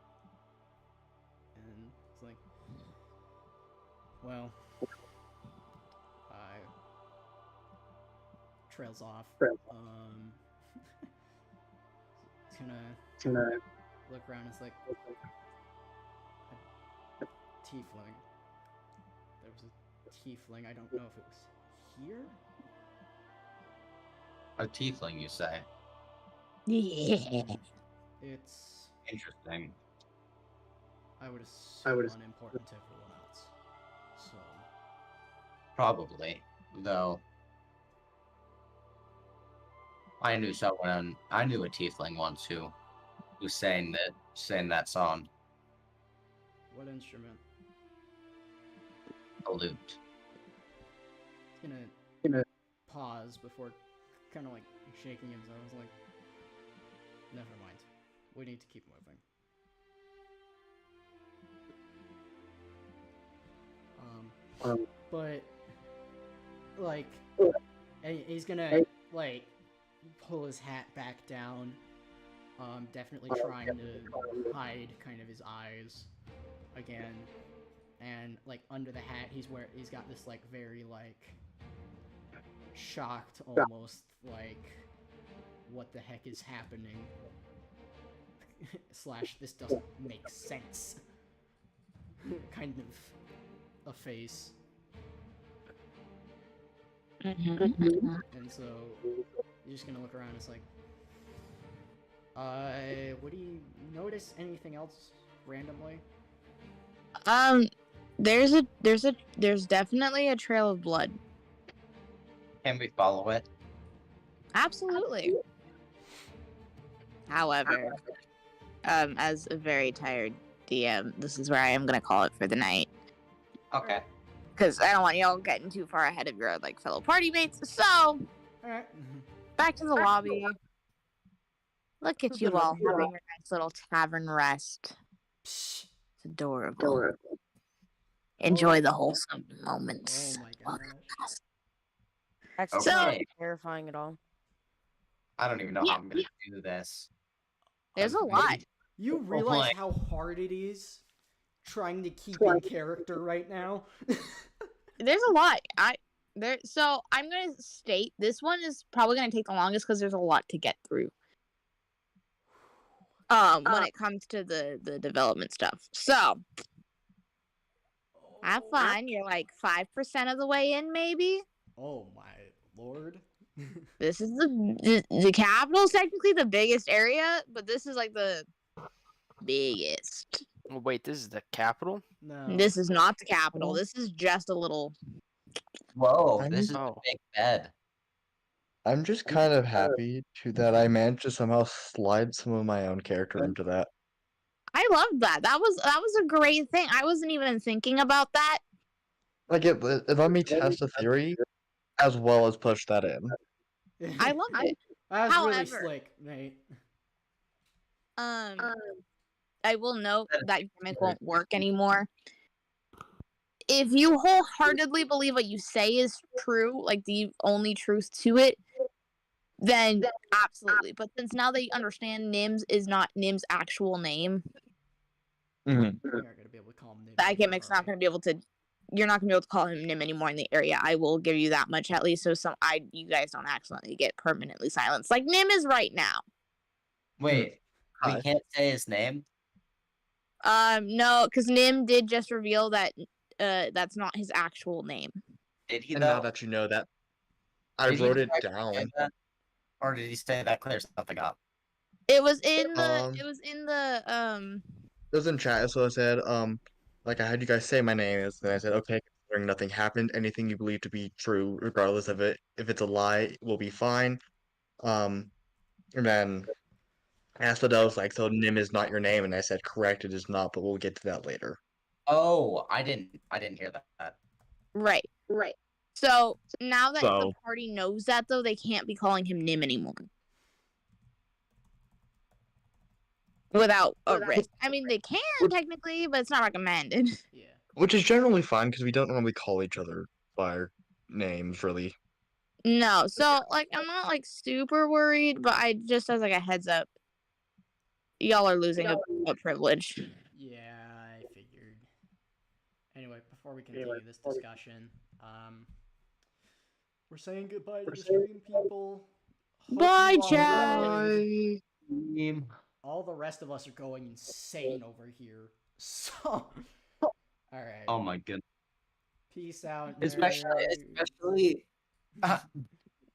Speaker 2: and it's like, well, I trails off. He's gonna look around. It's like a tiefling. There was a tiefling. I don't know if it was here.
Speaker 7: A tiefling, you say?
Speaker 10: Yeah.
Speaker 2: It's,
Speaker 7: Interesting.
Speaker 2: I would assume, unimportant to everyone else. So
Speaker 7: Probably, though. I knew someone. I knew a tiefling once who sang that song.
Speaker 2: what instrument?
Speaker 7: Salute.
Speaker 2: He's gonna pause before kind of like shaking himself. He's like, never mind. We need to keep moving. But like, he's gonna like pull his hat back down. Definitely trying to hide kind of his eyes again. And like under the hat, he's got this like very like shocked, almost like what the heck is happening / this doesn't make sense kind of a face. And so you're just gonna look around. It's like, what do you notice? Anything else randomly?
Speaker 10: There's definitely a trail of blood.
Speaker 7: Can we follow it?
Speaker 10: Absolutely. However, as a very tired DM, this is where I am gonna call it for the night.
Speaker 7: Okay.
Speaker 10: Because I don't want y'all getting too far ahead of your like fellow party mates. So,
Speaker 2: Alright.
Speaker 10: back to the lobby. Look at you all having your nice little tavern rest. It's adorable. Enjoy the wholesome moments.
Speaker 2: Oh my god.
Speaker 3: That's
Speaker 7: Okay.
Speaker 3: not terrifying at all.
Speaker 7: I don't even know how I'm gonna do this.
Speaker 10: There's a lot.
Speaker 2: You realize how hard it is trying to keep in character right now?
Speaker 10: There's a lot. So I'm gonna state this one is probably gonna take the longest because there's a lot to get through. When it comes to the development stuff. So have fun. You're like 5% of the way in, maybe.
Speaker 2: Oh my lord.
Speaker 10: This is the capital is technically the biggest area, but this is like the biggest.
Speaker 5: Oh, wait, this is the capital?
Speaker 2: No.
Speaker 10: This is not the capital. This is just a little.
Speaker 7: Whoa, this is a
Speaker 5: Oh.
Speaker 7: big bed.
Speaker 4: I'm just kind of happy that I managed to somehow slide some of my own character into that.
Speaker 10: I loved that. That was a great thing. I wasn't even thinking about that.
Speaker 4: Like it let me test a theory as well as push that in.
Speaker 10: I loved it.
Speaker 2: That was really
Speaker 10: However-
Speaker 2: slick, mate.
Speaker 10: I will note that gimmick won't work anymore. If you wholeheartedly believe what you say is true, like the only truth to it, then absolutely. But since now that you understand Nims is not Nim's actual name,
Speaker 2: You're not gonna be able to call him Nim
Speaker 10: that
Speaker 2: anymore,
Speaker 10: gimmick's not
Speaker 2: right?
Speaker 10: going to be able to. You're not going to be able to call him Nim anymore in the area. I will give you that much at least, so you guys don't accidentally get permanently silenced like Nim is right now.
Speaker 7: Wait, we
Speaker 4: Hi.
Speaker 7: can't say his name?
Speaker 10: No, because Nim did just reveal that that's not his actual name.
Speaker 7: Did he
Speaker 4: And
Speaker 7: though?
Speaker 4: now that you know that, I
Speaker 7: Did he
Speaker 4: wrote it
Speaker 7: actually
Speaker 4: down.
Speaker 7: say that? Or did he say that clears something up?
Speaker 10: It was in the.
Speaker 4: Um,
Speaker 10: It was in the.
Speaker 4: It was in chat, so I said, like I had you guys say my name is, and I said, okay, considering nothing happened, anything you believe to be true, regardless of it, if it's a lie, will be fine. And then Asphodel was like, so Nim is not your name, and I said, correct, it is not, but we'll get to that later.
Speaker 7: Oh, I didn't hear that.
Speaker 10: Right. So now that the
Speaker 4: So-
Speaker 10: party knows that, though, they can't be calling him Nim anymore. Without a risk. I mean, they can technically, but it's not recommended.
Speaker 2: Yeah.
Speaker 4: Which is generally fine, because we don't normally call each other by our names, really.
Speaker 10: No, so like I'm not like super worried, but I just as like a heads up, y'all are losing a privilege.
Speaker 2: Yeah, I figured. Anyway, before we continue this discussion, we're saying goodbye to the stream people. Hope
Speaker 10: Bye,
Speaker 2: you all
Speaker 10: chat.
Speaker 2: enjoyed. All the rest of us are going insane over here. So, alright.
Speaker 7: Oh my goodness.
Speaker 2: Peace out.
Speaker 7: Especially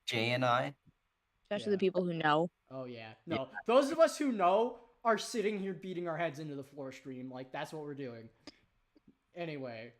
Speaker 7: Jay and I.
Speaker 10: Especially
Speaker 2: Yeah.
Speaker 10: the people who know.
Speaker 2: Oh yeah. No, those of us who know are sitting here beating our heads into the floor stream. Like, that's what we're doing. Anyway.